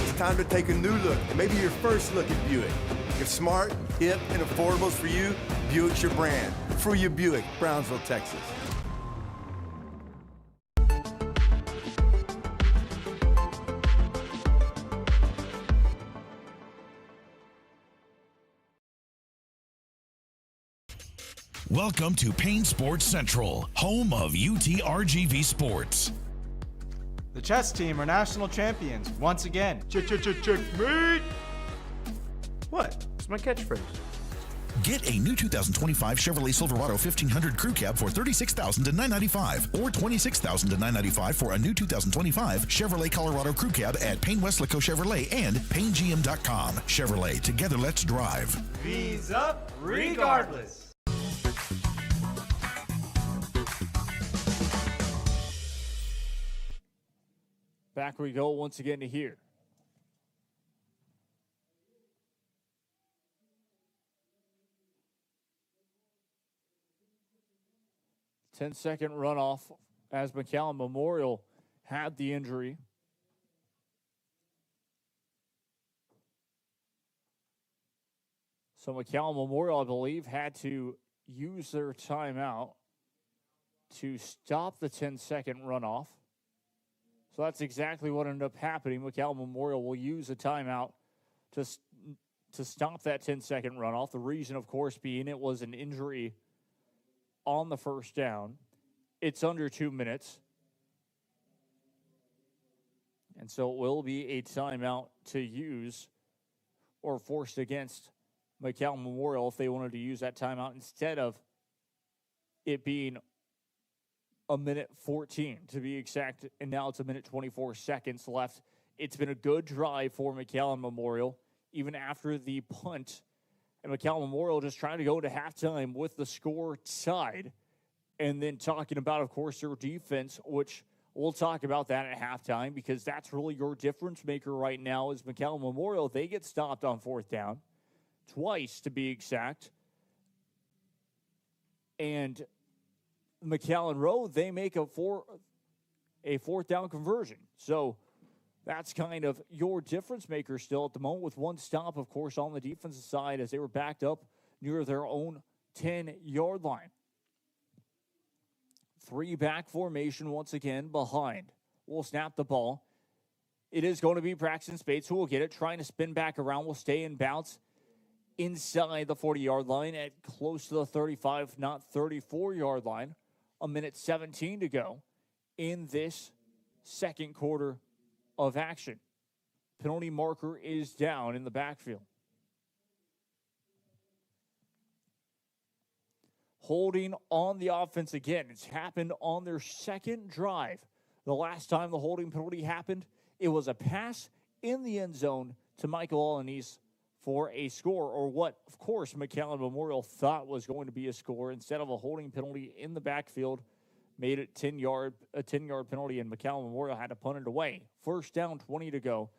[SPEAKER 5] It's time to take a new look, maybe your first look at Buick. If smart, hip, and affordable is for you, Buick's your brand. For your Buick, Brownsville, Texas.
[SPEAKER 6] Welcome to Payne Sports Central, home of UTRGV Sports.
[SPEAKER 2] The chess team are national champions once again. Checkmate! What? It's my catchphrase.
[SPEAKER 6] Get a new 2025 Chevrolet Silverado 1500 Crew Cab for $36,000 to $995 or $26,000 to $995 for a new 2025 Chevrolet Colorado Crew Cab at Payne Westlaco Chevrolet and PayneGM.com. Chevrolet, together let's drive.
[SPEAKER 2] V's up regardless.
[SPEAKER 1] Back we go once again to here. Ten-second runoff as McAllen Memorial had the injury. So McAllen Memorial, I believe, had to use their timeout to stop the 10-second runoff. So that's exactly what ended up happening. McAllen Memorial will use a timeout to stop that 10-second runoff. The reason, of course, being it was an injury on the first down. It's under 2 minutes. And so it will be a timeout to use or forced against McAllen Memorial if they wanted to use that timeout instead of it being a minute 14 to be exact. And now it's a minute 24 seconds left. It's been a good drive for McAllen Memorial, even after the punt. And McAllen Memorial just trying to go to halftime with the score tied. And then talking about, of course, their defense, which we'll talk about that at halftime because that's really your difference maker right now is McAllen Memorial. They get stopped on fourth down, twice to be exact. And McAllen Rowe, they make a fourth down conversion. So that's kind of your difference maker still at the moment with one stop, of course, on the defensive side as they were backed up near their own 10-yard line. 3-back formation once again behind. We'll snap the ball. It is going to be Braxton Spates who will get it, trying to spin back around. Will stay in bounds inside the 40-yard line at close to the 35, not 34-yard line. A minute 17 to go in this second quarter of action. Penalty marker is down in the backfield. Holding on the offense again. It's happened on their second drive. The last time the holding penalty happened, it was a pass in the end zone to McAllen for a score, or what, of course, McAllen Memorial thought was going to be a score. Instead of a holding penalty in the backfield, made it a 10-yard penalty, and McAllen Memorial had to punt it away. First down, 20 to go.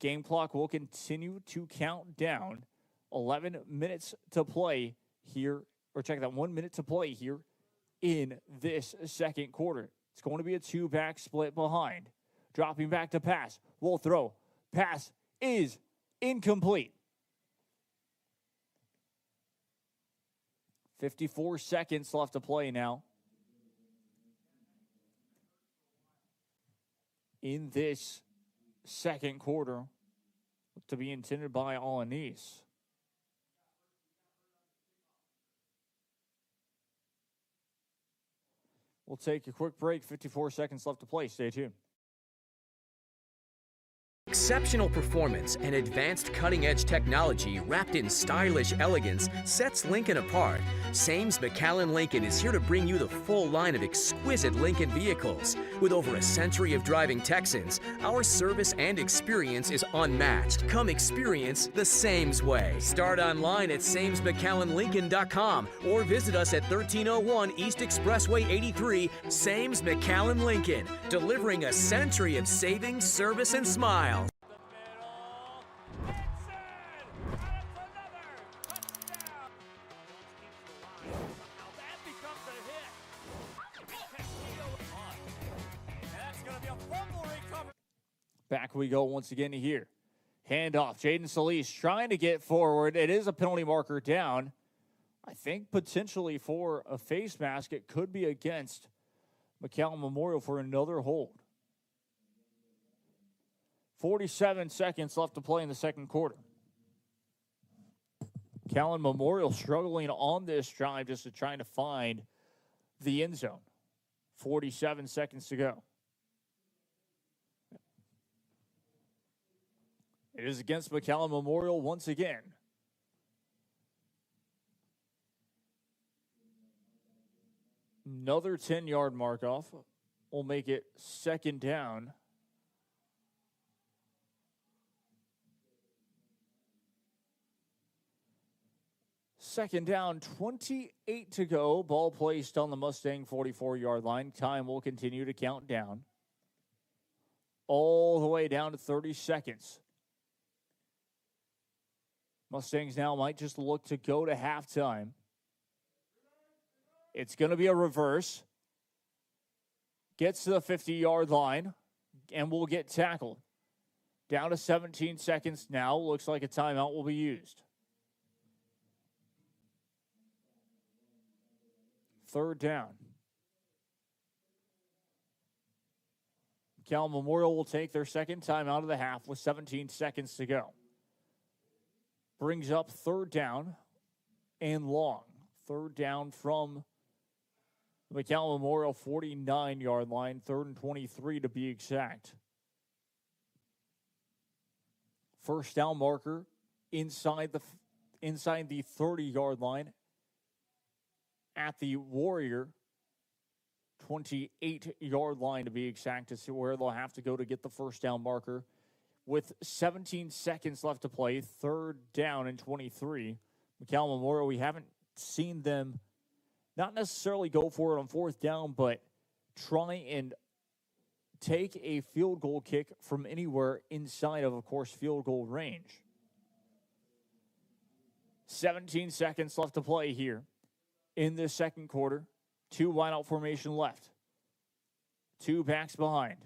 [SPEAKER 1] Game clock will continue to count down. 11 minutes to play here. Or check that, 1 minute to play here in this second quarter. It's going to be a 2-back split behind. Dropping back to pass. Will throw. Pass is incomplete. 54 seconds left to play now. In this second quarter, to be intended by Alanice. We'll take a quick break. 54 seconds left to play. Stay tuned.
[SPEAKER 13] Exceptional performance and advanced cutting-edge technology wrapped in stylish elegance sets Lincoln apart. Sames McAllen Lincoln is here to bring you the full line of exquisite Lincoln vehicles. With over a century of driving Texans, our service and experience is unmatched. Come experience the Sames way. Start online at samesmcallenlincoln.com or visit us at 1301 East Expressway 83, Sames McAllen Lincoln, delivering a century of savings, service, and smile.
[SPEAKER 1] Back we go once again here. Handoff. Jaden Solis trying to get forward. It is a penalty marker down. I think potentially for a face mask. It could be against McAllen Memorial for another hold. 47 seconds left to play in the second quarter. McAllen Memorial struggling on this drive just to trying to find the end zone. 47 seconds to go. It is against McAllen Memorial once again. Another 10-yard mark off will make it second down. Second down, 28 to go. Ball placed on the Mustang 44-yard line. Time will continue to count down. All the way down to 30 seconds. Mustangs now might just look to go to halftime. It's going to be a reverse. Gets to the 50-yard line and will get tackled. Down to 17 seconds now. Looks like a timeout will be used. Third down. McAllen Memorial will take their second time out of the half with 17 seconds to go. Brings up third down and long. Third down from the McAllen Memorial 49-yard line. 3rd and 23 to be exact. First down marker inside the 30-yard line at the Warrior 28-yard line to be exact, to see where they'll have to go to get the first down marker. With 17 seconds left to play, 3rd down and 23. McAllen Memorial, we haven't seen them not necessarily go for it on 4th down, but try and take a field goal kick from anywhere inside of course, field goal range. 17 seconds left to play here in this second quarter. 2 wideout formation left. 2 backs behind.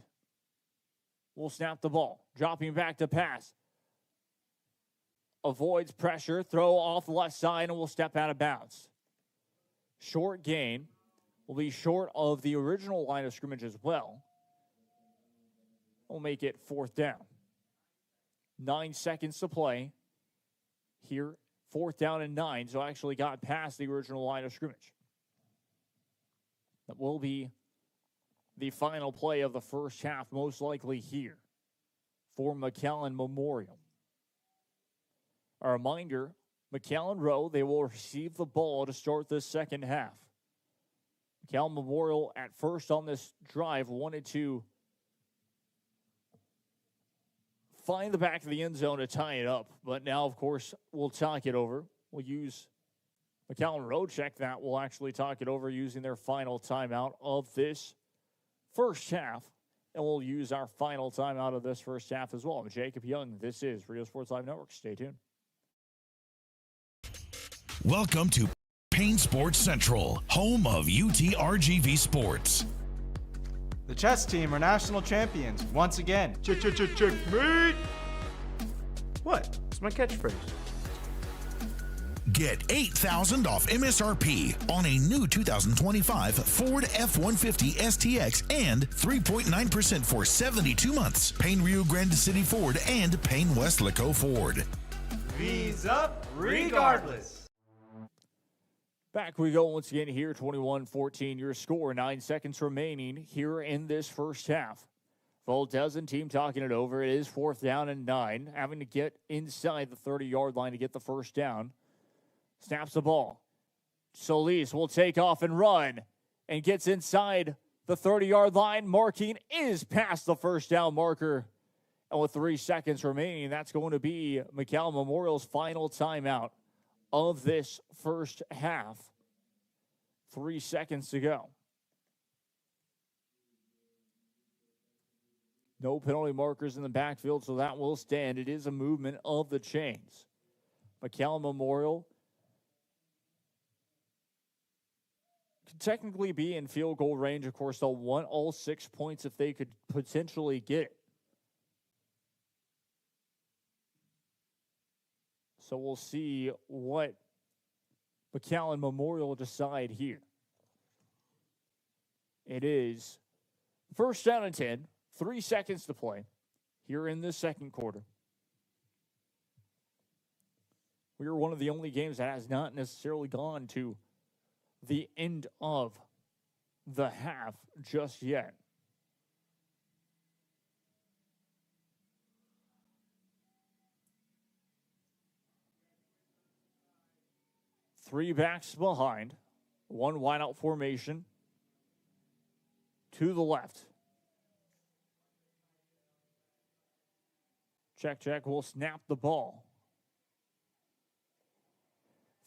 [SPEAKER 1] Will snap the ball. Dropping back to pass. Avoids pressure. Throw off the left side and will step out of bounds. Short gain. Will be short of the original line of scrimmage as well. We'll make it 4th down. 9 seconds to play. Here, 4th down and 9. So actually got past the original line of scrimmage. That will be the final play of the first half, most likely here for McAllen Memorial. A reminder, McAllen Rowe, they will receive the ball to start this second half. McAllen Memorial at first on this drive wanted to find the back of the end zone to tie it up, but now, of course, we'll talk it over. We'll use McAllen Rowe, check that. We'll actually talk it over using their final timeout of this first half. And we'll use our final timeout of this first half as well. I'm Jacob Young. This is Rio Sports Live Network. Stay tuned.
[SPEAKER 6] Welcome to Payne Sports Central, home of UTRGV Sports.
[SPEAKER 2] The chess team are national champions once again. Checkmate! What? It's my catchphrase.
[SPEAKER 6] Get $8,000 off MSRP on a new 2025 Ford F-150 STX and 3.9% for 72 months. Payne Rio Grande City Ford and Payne Weslaco Ford.
[SPEAKER 2] V's up regardless.
[SPEAKER 1] Back we go once again here, 21-14 your score, 9 seconds remaining here in this first half. Voltez team talking it over. It is 4th down and 9, having to get inside the 30-yard line to get the first down. Snaps the ball. Solis will take off and run and gets inside the 30-yard line. Marking is past the first down marker. And with 3 seconds remaining, that's going to be McAllen Memorial's final timeout of this first half. 3 seconds to go. No penalty markers in the backfield, so that will stand. It is a movement of the chains. McAllen Memorial could technically be in field goal range. Of course, they'll want all 6 points if they could potentially get it. So we'll see what McAllen Memorial decide here. It is 1st down and 10, 3 seconds to play here in this second quarter. We are one of the only games that has not necessarily gone to the end of the half just yet. Three backs behind, 1 wideout formation to the left. Check, will snap the ball.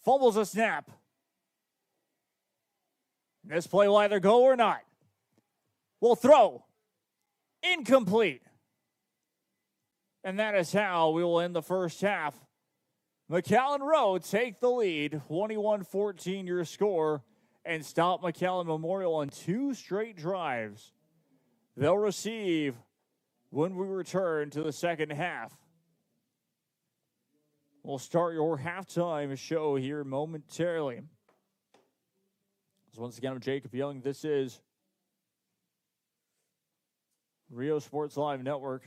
[SPEAKER 1] Fumbles a snap. This play will either go or not. Will throw. Incomplete. And that is how we will end the first half. McAllen Rowe take the lead, 21-14 your score, and stop McAllen Memorial on 2 straight drives. They'll receive when we return to the second half. We'll start your halftime show here momentarily. So once again, I'm Jacob Young. This is Rio Sports Live Network.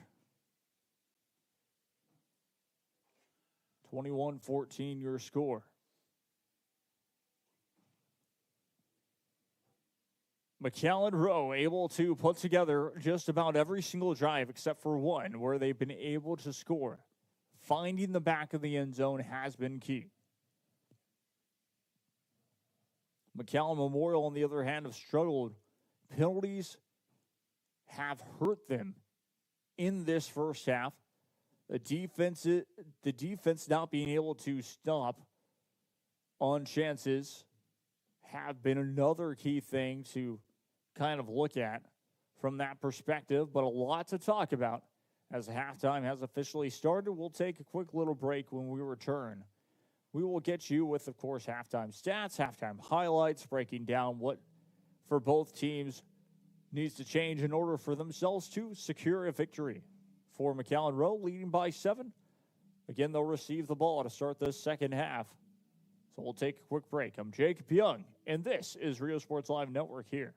[SPEAKER 1] 21-14 your score. McAllen Rowe able to put together just about every single drive except for one where they've been able to score. Finding the back of the end zone has been key. McAllen Memorial, on the other hand, have struggled. Penalties have hurt them in this first half. The defense not being able to stop on chances have been another key thing to kind of look at from that perspective, but a lot to talk about as halftime has officially started. We'll take a quick little break. When we return, we will get you with, of course, halftime stats, halftime highlights, breaking down what for both teams needs to change in order for themselves to secure a victory. For McAllen Rowe, leading by 7. Again, they'll receive the ball to start this second half. So we'll take a quick break. I'm Jacob Young, and this is Rio Sports Live Network here.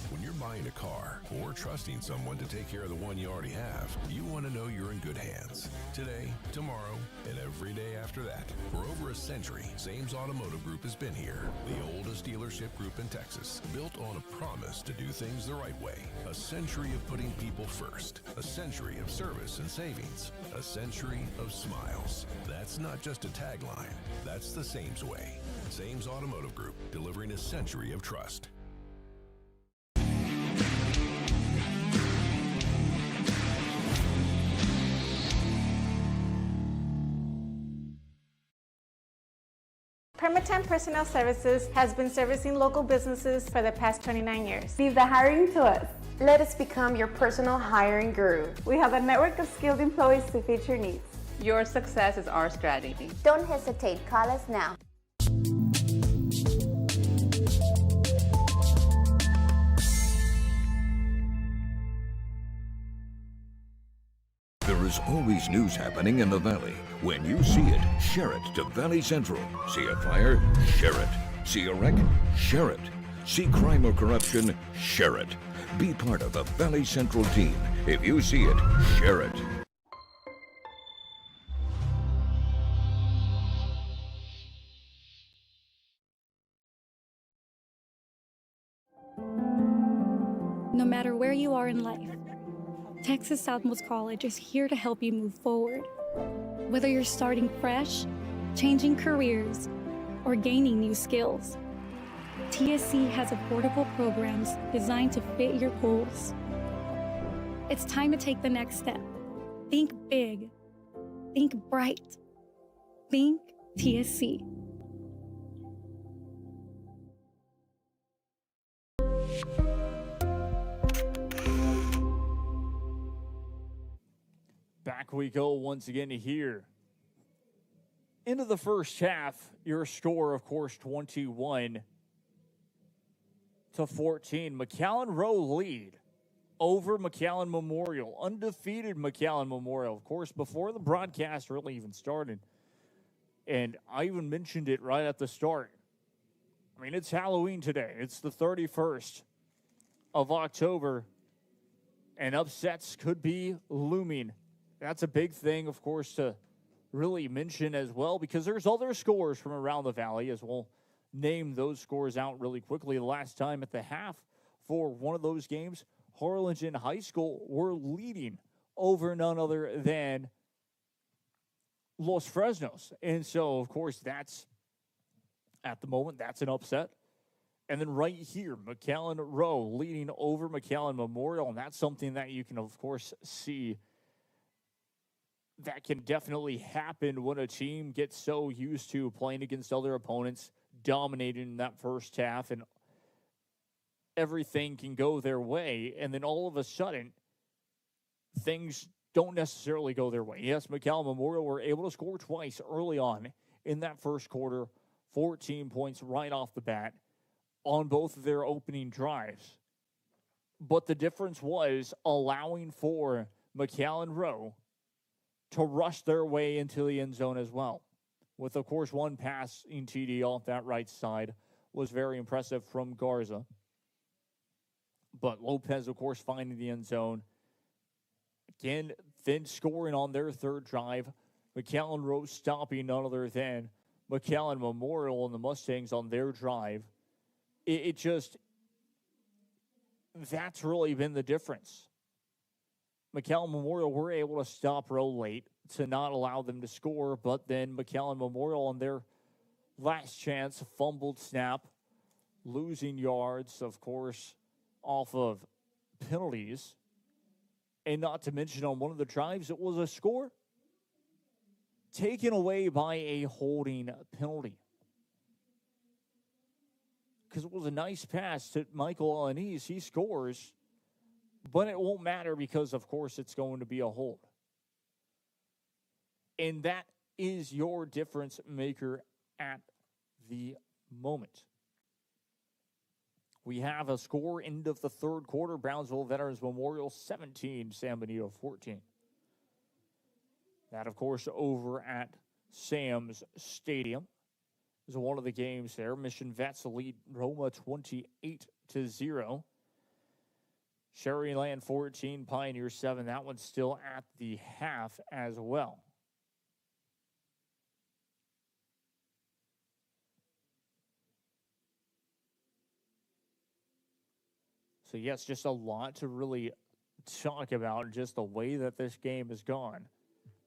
[SPEAKER 14] When you're buying a car or trusting someone to take care of the one you already have, you want to know you're in good hands. Today, tomorrow, and every day after that. For over a century, Sames Automotive Group has been here. The oldest dealership group in Texas, built on a promise to do things the right way. A century of putting people first. A century of service and savings. A century of smiles. That's not just a tagline. That's the Sames way. Sames Automotive Group, delivering a century of trust.
[SPEAKER 15] Permatemp Personnel Services has been servicing local businesses for the past 29 years.
[SPEAKER 16] Leave the hiring to us. Let us become your personal hiring guru.
[SPEAKER 15] We have a network of skilled employees to fit your needs.
[SPEAKER 16] Your success is our strategy.
[SPEAKER 17] Don't hesitate. Call us now.
[SPEAKER 10] There is always news happening in the Valley. When you see it, share it to Valley Central. See a fire? Share it. See a wreck? Share it. See crime or corruption? Share it. Be part of the Valley Central team. If you see it, share it.
[SPEAKER 7] No matter where you are in life, Texas Southmost College is here to help you move forward. Whether you're starting fresh, changing careers, or gaining new skills, TSC has affordable programs designed to fit your goals. It's time to take the next step. Think big. Think bright. Think TSC.
[SPEAKER 1] Back we go once again here. Into the first half, your score, of course, 21-14. McAllen Rowe lead over McAllen Memorial. Undefeated McAllen Memorial. Of course, before the broadcast really even started. And I even mentioned it right at the start. I mean, it's Halloween today. It's the 31st of October. And upsets could be looming. That's a big thing, of course, to really mention as well, because there's other scores from around the Valley, as we'll name those scores out really quickly. The last time at the half for one of those games, Harlingen High School were leading over none other than Los Fresnos. And so, of course, that's, at the moment, that's an upset. And then right here, McAllen Rowe leading over McAllen Memorial, and that's something that you can, of course, see that can definitely happen when a team gets so used to playing against other opponents, dominating in that first half, and everything can go their way. And then all of a sudden, things don't necessarily go their way. Yes, McAllen Memorial were able to score twice early on in that first quarter, 14 points right off the bat on both of their opening drives. But the difference was allowing for McAllen, Rowe to rush their way into the end zone as well. With, of course, one passing TD off that right side was very impressive from Garza. But Lopez, of course, finding the end zone. Again, then scoring on their third drive. McAllen, Rowe stopping none other than McAllen Memorial and the Mustangs on their drive. That's really been the difference. McAllen Memorial were able to stop Rowe late to not allow them to score, but then McAllen Memorial on their last chance, fumbled snap, losing yards, of course, off of penalties. And not to mention on one of the drives, it was a score taken away by a holding penalty. Because it was a nice pass to Michael Alanese. He scores, but it won't matter because, of course, it's going to be a hold. And that is your difference maker at the moment. We have a score end of the third quarter. Brownsville Veterans Memorial 17, San Benito 14. That, of course, over at Sam's Stadium is one of the games there. Mission Vets lead Roma 28-0. Sherryland 14, Pioneer 7. That one's still at the half as well. So, yes, just a lot to really talk about, just the way that this game has gone.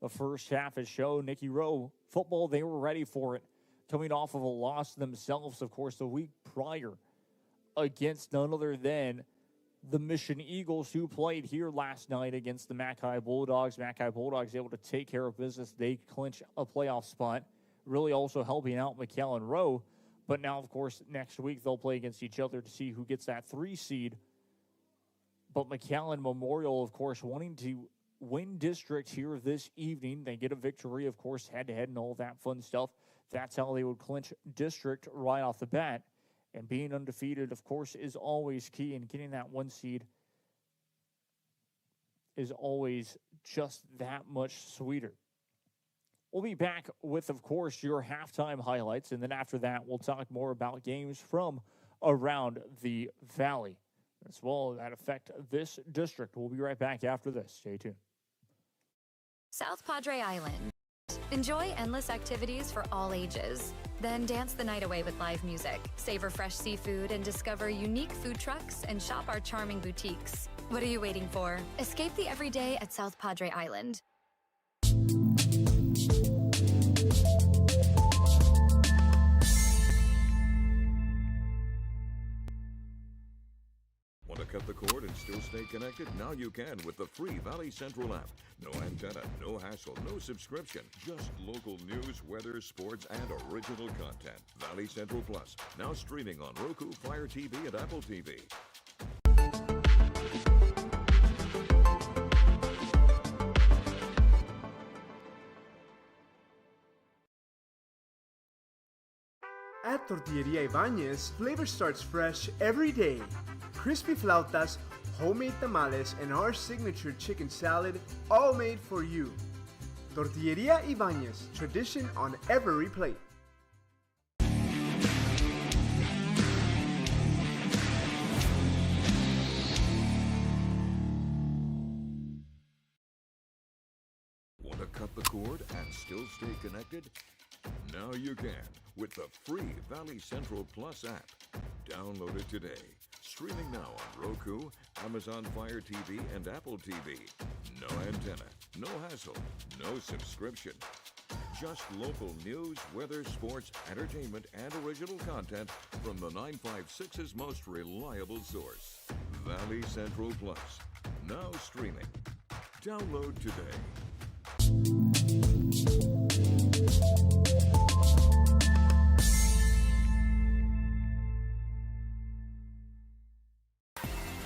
[SPEAKER 1] The first half has shown Nikki Rowe football. They were ready for it, coming off of a loss themselves, of course, the week prior against none other than the Mission Eagles, who played here last night against the Mackay Bulldogs. Mackay Bulldogs able to take care of business. They clinch a playoff spot, really also helping out McAllen Rowe. But now, of course, next week they'll play against each other to see who gets that 3 seed. But McAllen Memorial, of course, wanting to win district here this evening. They get a victory, of course, head-to-head and all that fun stuff. That's how they would clinch district right off the bat. And being undefeated, of course, is always key. And getting that 1 seed is always just that much sweeter. We'll be back with, of course, your halftime highlights. And then after that, we'll talk more about games from around the Valley as well that affect this district. We'll be right back after this. Stay tuned.
[SPEAKER 18] South Padre Island. Enjoy endless activities for all ages. Then dance the night away with live music, savor fresh seafood, and discover unique food trucks and shop our charming boutiques. What are you waiting for? Escape the everyday at South Padre Island.
[SPEAKER 10] Want to cut the cord and still stay connected? Now you can with the free Valley Central app. No antenna, no hassle, no subscription. Just local news, weather, sports, and original content. Valley Central Plus, now streaming on Roku, Fire TV, and Apple TV.
[SPEAKER 2] At Tortilleria Ibañez, flavor starts fresh every day. Crispy flautas, homemade tamales, and our signature chicken salad, all made for you. Tortilleria Ibañez, tradition on every plate.
[SPEAKER 10] Want to cut the cord and still stay connected? Now you can with the free Valley Central Plus app. Download it today. Streaming now on Roku, Amazon Fire TV, and Apple TV. No antenna, no hassle, no subscription. Just local news, weather, sports, entertainment, and original content from the 956's most reliable source. Valley Central Plus. Now streaming. Download today.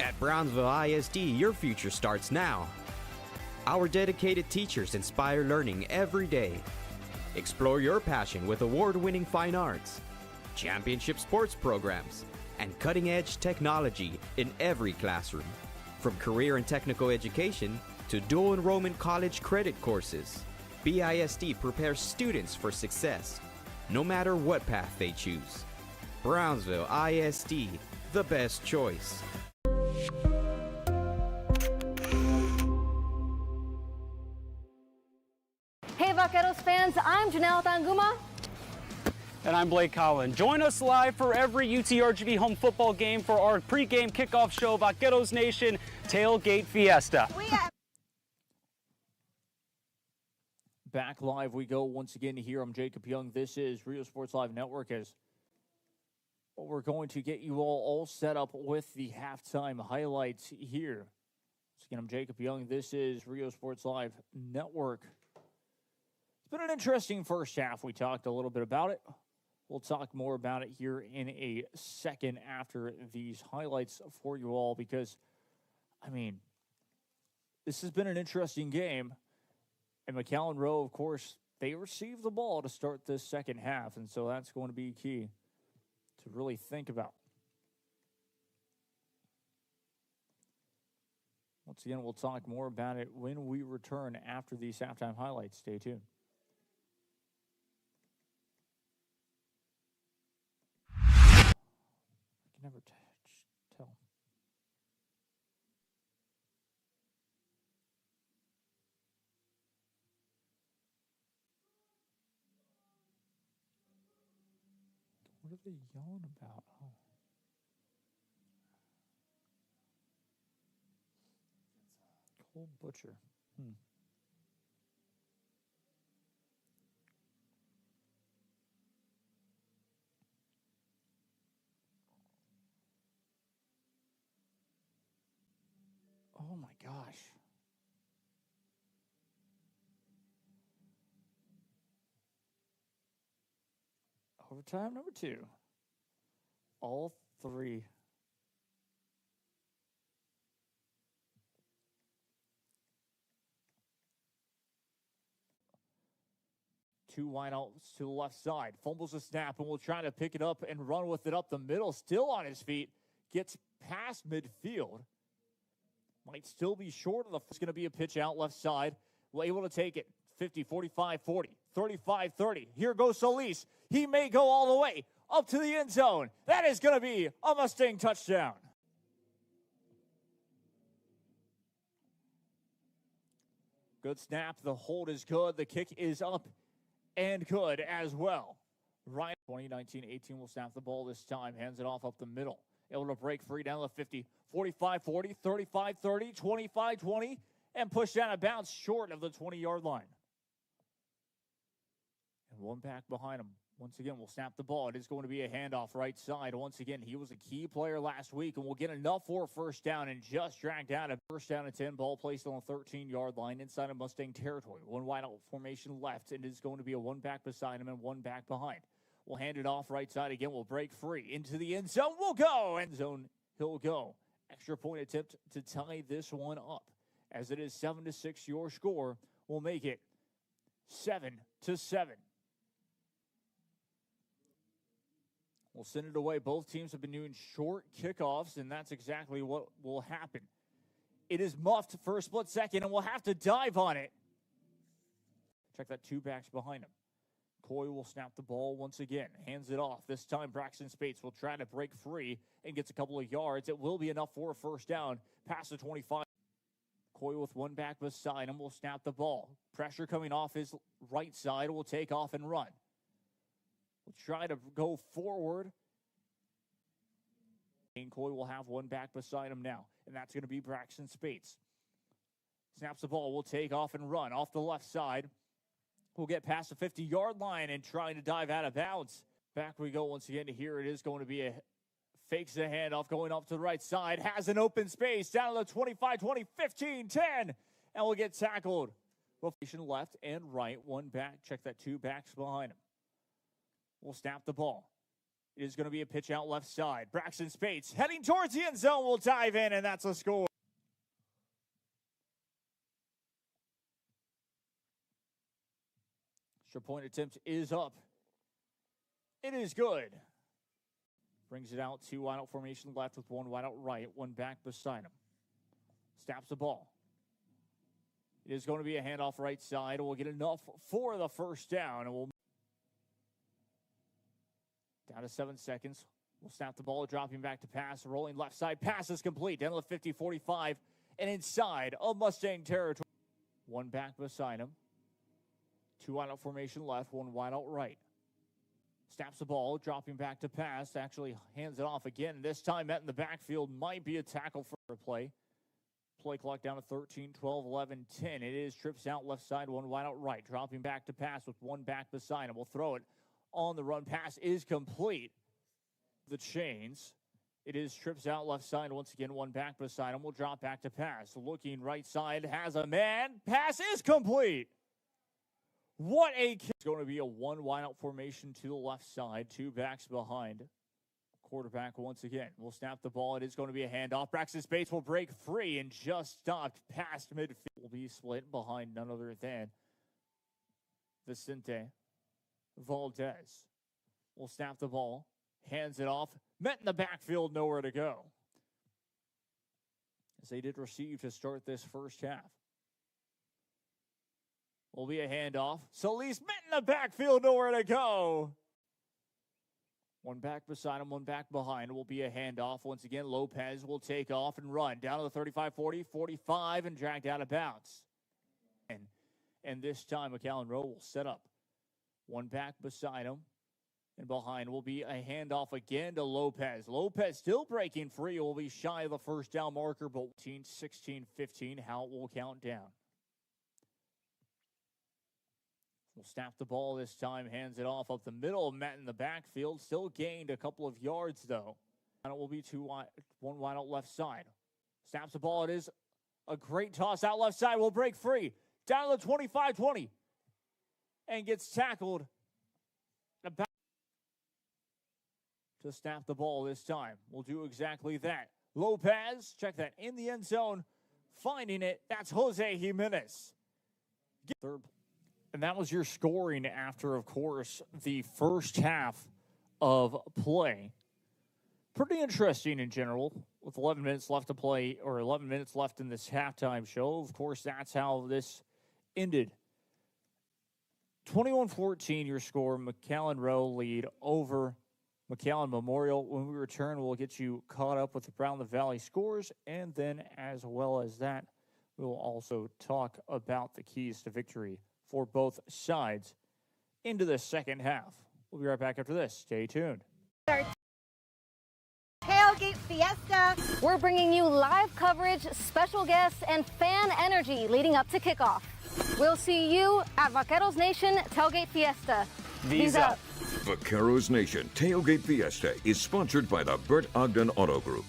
[SPEAKER 19] At Brownsville ISD, your future starts now. Our dedicated teachers inspire learning every day. Explore your passion with award-winning fine arts, championship sports programs, and cutting-edge technology in every classroom. From career and technical education to dual enrollment college credit courses. BISD prepares students for success, no matter what path they choose. Brownsville ISD, the best choice.
[SPEAKER 3] Hey Vaqueros fans, I'm Janelle Tanguma.
[SPEAKER 20] And I'm Blake Collin. Join us live for every UTRGV home football game for our pregame kickoff show, Vaqueros Nation Tailgate Fiesta.
[SPEAKER 1] Back live we go once again here. I'm Jacob Young. This is Rio Sports Live Network. As we're going to get you all set up with the halftime highlights here. Once again, I'm Jacob Young. This is Rio Sports Live Network. It's been an interesting first half. We talked a little bit about it. We'll talk more about it here in a second after these highlights for you all because, I mean, this has been an interesting game. And McAllen Rowe, of course, they received the ball to start this second half, and so that's going to be key to really think about. Once again, we'll talk more about it when we return after these halftime highlights. Stay tuned. I can never tell. What are they yelling about? Oh. Cold Butcher. Oh my gosh. Overtime number 2. All 3. Two wideouts to the left side. Fumbles the snap and will try to pick it up and run with it up the middle. Still on his feet. Gets past midfield. Might still be short of the. It's going to be a pitch out left side. Well, able to take it. 50, 45, 40, 35, 30. Here goes Solis. He may go all the way up to the end zone. That is going to be a Mustang touchdown. Good snap. The hold is good. The kick is up and good as well. Ryan, 2019-18 will snap the ball this time. Hands it off up the middle. Able to break free down the 50, 45, 40, 35, 30, 25, 20, and push down a bounce short of the 20-yard line. And one back behind him. Once again, we'll snap the ball. It is going to be a handoff right side. Once again, he was a key player last week and will get enough for a first down and just dragged out a first down and 10. Ball placed on the 13-yard line inside of Mustang territory. One wide out formation left, and it is going to be a one back beside him and one back behind. We'll hand it off right side again. We'll break free into the end zone. We'll go. End zone, he'll go. Extra point attempt to tie this one up. As it is 7-6, your score will make it 7-7. We'll send it away. Both teams have been doing short kickoffs, and that's exactly what will happen. It is muffed for a split second, and we'll have to dive on it. Check that two backs behind him. Coy will snap the ball once again. Hands it off. This time, Braxton Spates will try to break free and gets a couple of yards. It will be enough for a first down past the 25. Coy with one back beside him will snap the ball. Pressure coming off his right side will take off and run. We'll try to go forward. And Coy will have one back beside him now, and that's going to be Braxton Spates. Snaps the ball. We'll take off and run off the left side. We'll get past the 50-yard line and trying to dive out of bounds. Back we go once again. Here it is going to be a fakes the handoff going off to the right side. Has an open space down to the 25, 20, 15, 10. And we'll get tackled. Left and right. One back. Check that two backs behind him. We'll snap the ball. It is going to be a pitch out left side. Braxton Spates heading towards the end zone. We'll dive in, and that's a score. Extra point attempt is up. It is good. Brings it out. Two wide out formation left with one wide out right. One back beside him. Snaps the ball. It is going to be a handoff right side. We'll get enough for the first down, and we'll down to 7 seconds. We'll snap the ball, dropping back to pass. Rolling left side. Pass is complete. Down to the 50, 45, and inside of Mustang territory. One back beside him. 2 wide out formation left, 1 wide out right. Snaps the ball, dropping back to pass. Actually hands it off again. This time met in the backfield. Might be a tackle for a play. Play clock down to 13, 12, 11, 10. It is trips out left side, 1 wide out right. Dropping back to pass with 1 back beside him. We'll throw it on the run. Pass is complete. The chains. It is trips out left side. Once again, 1 back beside him. We'll drop back to pass. Looking right side. Has a man. Pass is complete. What a kick. It's going to be a 1 wide out formation to the left side. 2 backs behind. Quarterback once again. We'll snap the ball. It is going to be a handoff. Braxton Bates will break free and just stopped past midfield. Will be split behind none other than Vicente Valdez. We'll snap the ball. Hands it off. Met in the backfield. Nowhere to go. As they did receive to start this first half. Will be a handoff. Solis met in the backfield. Nowhere to go. 1 back beside him, 1 back behind. Will be a handoff. Once again, Lopez will take off and run. Down to the 35, 40, 45, and dragged out of bounds. And this time, McAllen Rowe will set up. 1 back beside him. And behind will be a handoff again to Lopez. Lopez still breaking free. Will be shy of the first down marker, but 16, 15, how it will count down. We'll snap the ball this time, hands it off up the middle, met in the backfield. Still gained a couple of yards, though. And it will be 1 wide out left side. Snaps the ball. It is a great toss out left side. Will break free. Down to the 25-20. And gets tackled. To snap the ball this time. We'll do exactly that. Lopez, check that, in the end zone. Finding it. That's Jose Jimenez. Third. And that was your scoring after, of course, the first half of play. Pretty interesting in general, with 11 minutes left to play, or 11 minutes left in this halftime show. Of course, that's how this ended. 21-14, your score. McAllen Rowe lead over McAllen Memorial. When we return, we'll get you caught up with the Brown the Valley scores, and then as well as that, we will also talk about the keys to victory for both sides into the second half. We'll be right back after this. Stay tuned.
[SPEAKER 3] Tailgate Fiesta. We're bringing you live coverage, special guests, and fan energy leading up to kickoff. We'll see you at Vaqueros Nation Tailgate Fiesta. V's up.
[SPEAKER 10] Vaqueros Nation Tailgate Fiesta is sponsored by the Bert Ogden Auto Group.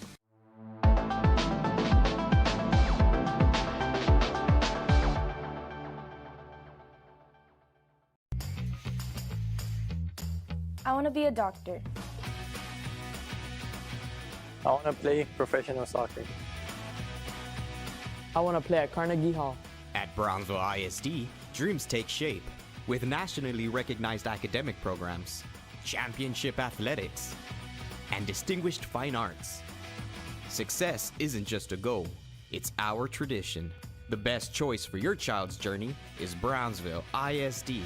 [SPEAKER 16] I want to be a doctor.
[SPEAKER 21] I want to play professional soccer.
[SPEAKER 22] I want to play at Carnegie Hall.
[SPEAKER 19] At Brownsville ISD, dreams take shape with nationally recognized academic programs, championship athletics, and distinguished fine arts. Success isn't just a goal, it's our tradition. The best choice for your child's journey is Brownsville ISD.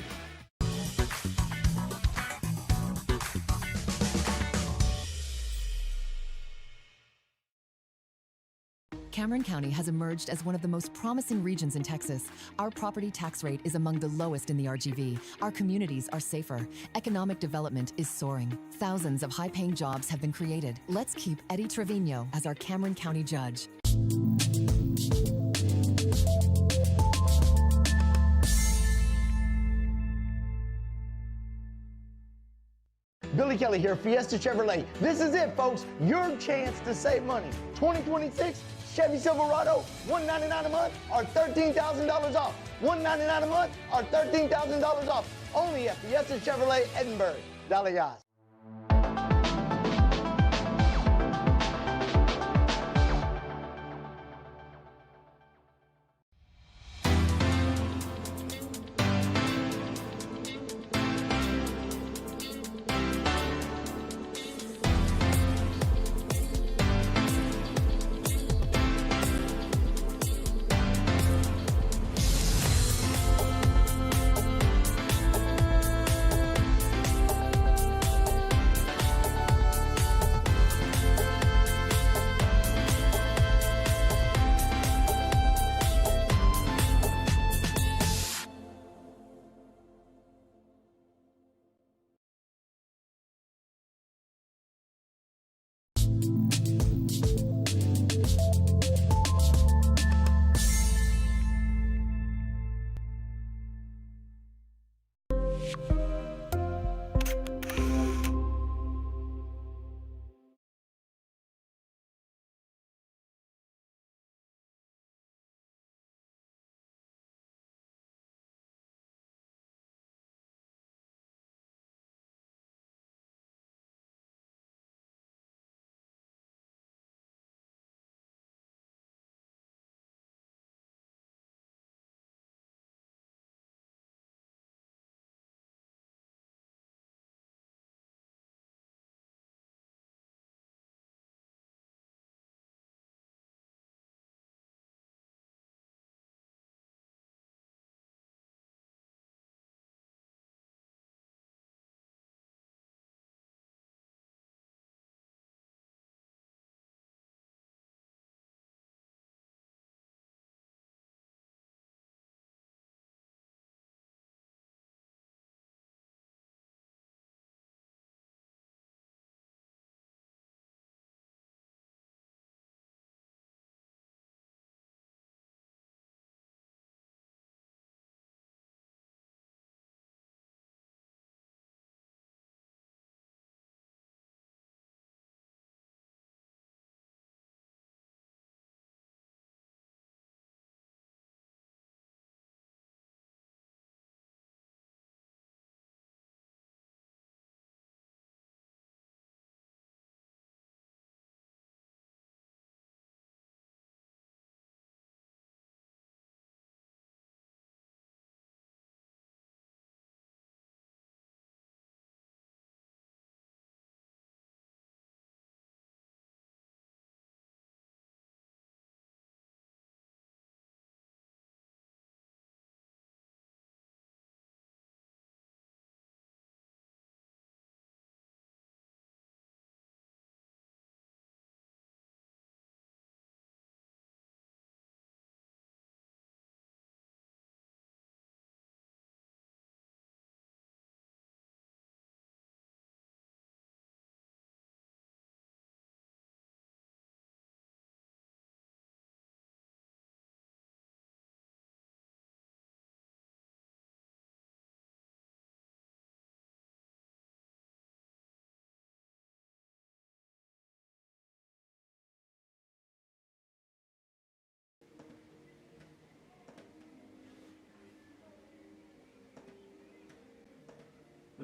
[SPEAKER 23] Cameron County has emerged as one of the most promising regions in Texas. Our property tax rate is among the lowest in the RGV. Our communities are safer. Economic development is soaring. Thousands of high-paying jobs have been created. Let's keep Eddie Trevino as our Cameron County judge.
[SPEAKER 24] Billy Kelly here, Fiesta Chevrolet. This is it, folks. Your chance to save money. 2026 Chevy Silverado, $199 a month or $13,000 off. $199 a month or $13,000 off. Only at Fiesta Chevrolet Edinburgh. Dale gas.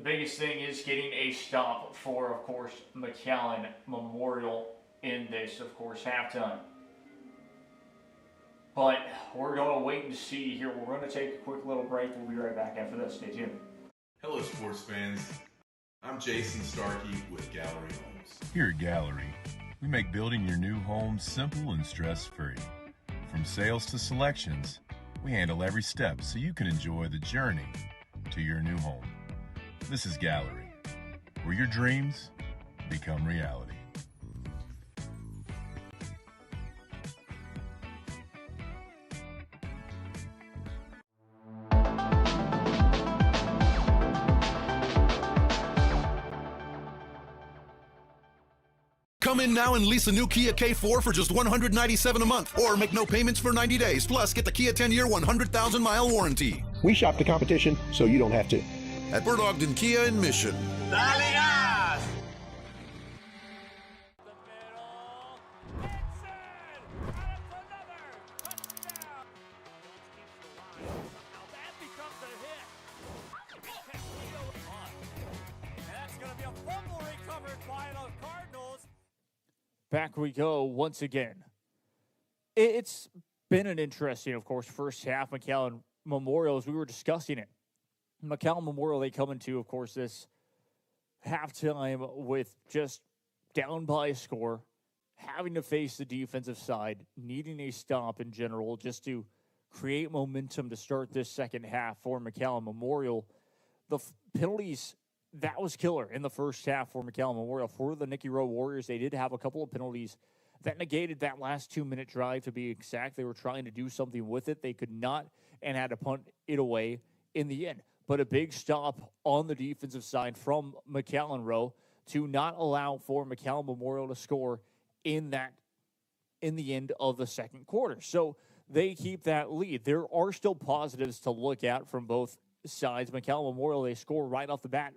[SPEAKER 1] The biggest thing is getting a stop for, of course, McAllen Memorial in this, of course, halftime. But we're going to wait and see here. We're going to take a quick little break. We'll be right back after this. Stay tuned.
[SPEAKER 11] Hello, sports fans. I'm Jason Starkey with Gallery Homes.
[SPEAKER 12] Here at Gallery, we make building your new home simple and stress-free. From sales to selections, we handle every step so you can enjoy the journey to your new home. This is Gallery, where your dreams become reality.
[SPEAKER 6] Come in now and lease a new Kia K4 for just $197 a month, or make no payments for 90 days. Plus, get the Kia 10-year, 100,000-mile warranty.
[SPEAKER 4] We shop the competition so you don't have to.
[SPEAKER 6] At Bert Ogden Kia in Mission.
[SPEAKER 1] Back we go once again. It's been an interesting, of course, first half. McAllen Memorial, as we were discussing it. McAllen Memorial, they come into, of course, this halftime with just down by a score, having to face the defensive side, needing a stop in general just to create momentum to start this second half for McAllen Memorial. The penalties, that was killer in the first half for McAllen Memorial. For the Nikki Rowe Warriors, they did have a couple of penalties that negated that last 2-minute drive, to be exact. They were trying to do something with it. They could not and had to punt it away in the end. But a big stop on the defensive side from McAllen Rowe to not allow for McAllen Memorial to score in the end of the second quarter. So they keep that lead. There are still positives to look at from both sides. McAllen Memorial, they score right off the bat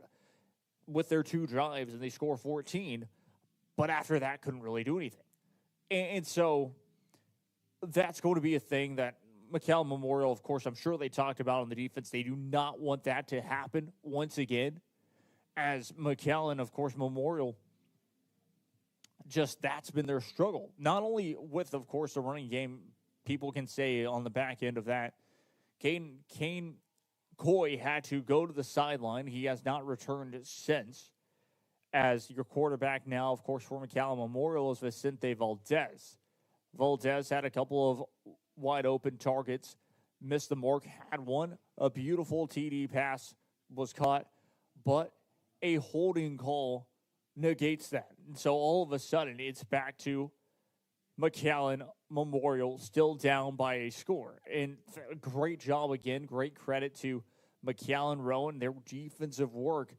[SPEAKER 1] with their 2 drives, and they score 14. But after that, couldn't really do anything. And so that's going to be a thing that McAllen Memorial, of course, I'm sure they talked about on the defense. They do not want that to happen once again. As McAllen, of course, Memorial, just that's been their struggle. Not only with, of course, the running game, people can say on the back end of that, Kane Coy had to go to the sideline. He has not returned since. As your quarterback now, of course, for McAllen Memorial is Vicente Valdez. Valdez had a couple of wide open targets, missed the mark, had one. A beautiful TD pass was caught, but a holding call negates that. And so all of a sudden, it's back to McAllen Memorial still down by a score. And great job again. Great credit to McAllen Rowan, their defensive work.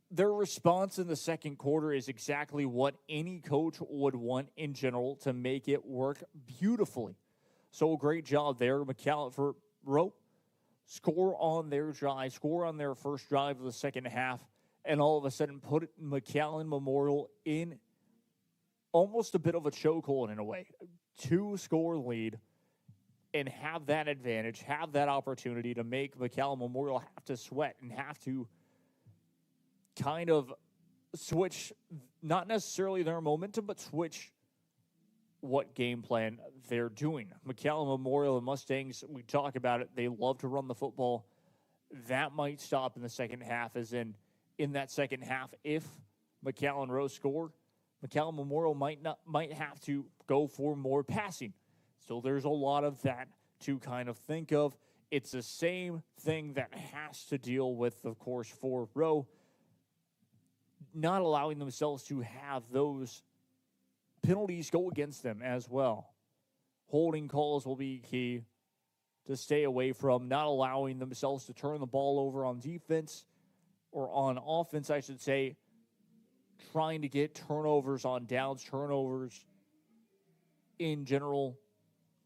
[SPEAKER 1] Their response in the second quarter is exactly what any coach would want in general to make it work beautifully. So a great job there, McAllen for Rowe. Score on their drive, score on their first drive of the second half, and all of a sudden put McAllen Memorial in almost a bit of a chokehold in a way. 2-score lead, and have that advantage, have that opportunity to make McAllen Memorial have to sweat and have to kind of switch, not necessarily their momentum, but switch what game plan they're doing. McAllen Memorial and Mustangs, we talk about it, they love to run the football. That might stop in the second half, as in that second half, if McAllen Rowe score, McAllen Memorial might have to go for more passing. So there's a lot of that to kind of think of. It's the same thing that has to deal with, of course, for Rowe, not allowing themselves to have those penalties go against them as well. Holding calls will be key to stay away from, not allowing themselves to turn the ball over on defense, or on offense, I should say, trying to get turnovers on downs, turnovers in general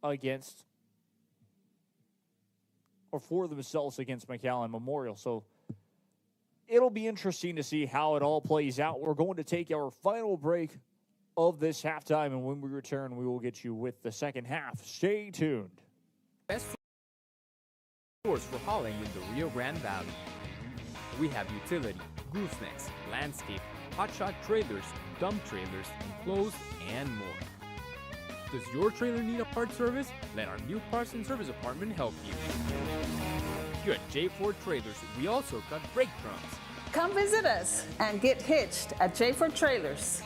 [SPEAKER 1] against or for themselves against McAllen Memorial. So it'll be interesting to see how it all plays out. We're going to take our final break of this halftime, and when we return, we will get you with the second half. Stay tuned.
[SPEAKER 8] Best stores for hauling in the Rio Grande Valley.
[SPEAKER 5] we have utility, goosenecks, landscape, hotshot trailers, dump trailers, enclosed, and more. Does your trailer need a part service? Let our new parts and service department help you. Here at J4 Trailers, we also cut brake drums.
[SPEAKER 8] Come visit us and get hitched at J4 Trailers.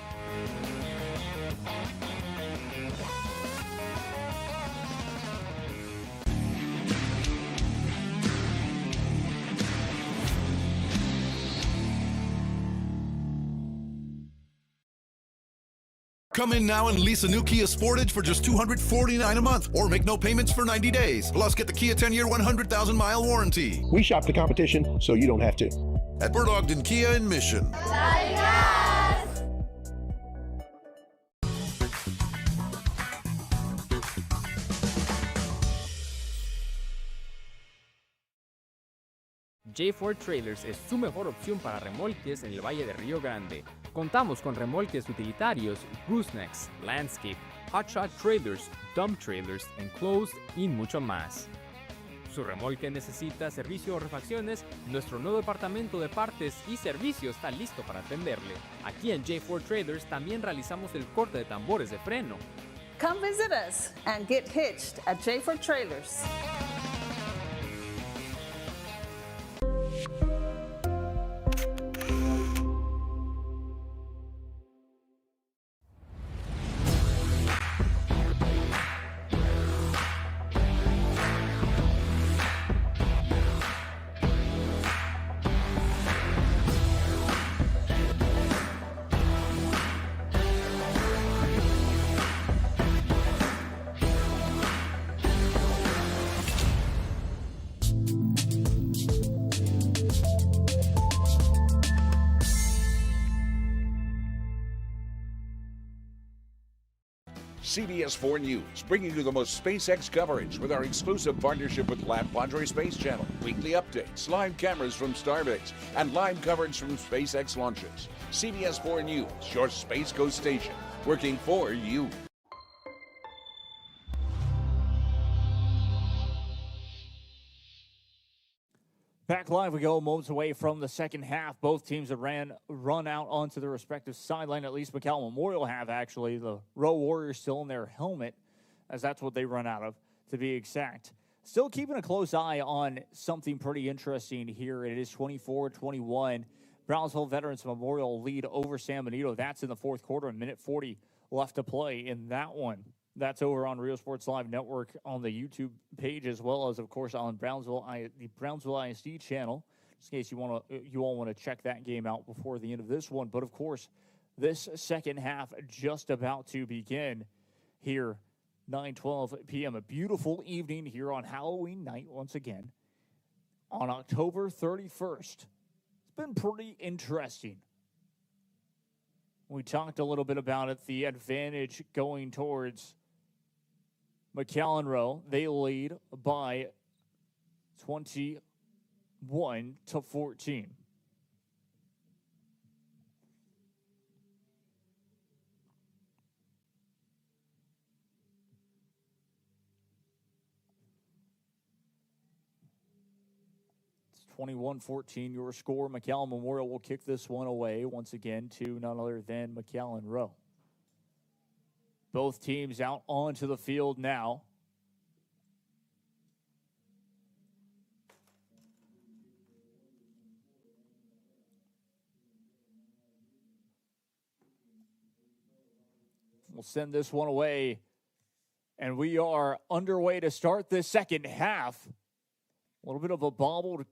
[SPEAKER 6] Come in now and lease a new Kia Sportage for just $249 a month, or make no payments for 90 days. Plus, get the Kia 10-year, 100,000-mile warranty.
[SPEAKER 4] We shop the competition so you don't have to.
[SPEAKER 6] At Bert Ogden Kia in Mission.
[SPEAKER 5] J4 Trailers es su mejor opción para remolques en el Valle de Río Grande. Contamos con remolques utilitarios, goosenecks, landscape, hotshot trailers, dump trailers, enclosed y mucho más. Su remolque necesita servicio o refacciones, nuestro nuevo departamento de partes y servicio está listo para atenderle. Aquí en J4 Trailers también realizamos el corte de tambores de freno.
[SPEAKER 8] Come visit us and get hitched at J4 Trailers.
[SPEAKER 9] CBS 4 News, bringing you the most SpaceX coverage with our exclusive partnership with Lat Padre Space Channel. Weekly updates, live cameras from Starbase, and live coverage from SpaceX launches. CBS 4 News, your Space Coast station, working for you.
[SPEAKER 1] Back live we go, moments away from the second half. Both teams have run out onto their respective sideline. At least McAllen Memorial have, actually. The Rowe Warriors still in their helmet, as that's what they run out of, to be exact. Still keeping a close eye on something pretty interesting here. It is 24-21. Brownsville Veterans Memorial lead over San Benito. That's in the fourth quarter, a minute 40 left to play in that one. That's over on Rio Sports Live Network on the YouTube page, as well as, of course, on the Brownsville ISD channel, just in case you all want to check that game out before the end of this one. But, of course, this second half just about to begin here, 9:12 p.m. A beautiful evening here on Halloween night once again on October 31st. It's been pretty interesting. We talked a little bit about it, the advantage going towards McAllen Rowe. They lead by 21-14. It's 21-14 your score. McAllen Memorial will kick this one away once again to none other than McAllen Rowe. Both teams out onto the field now. We'll send this one away. And we are underway to start this second half. A little bit of a bobbled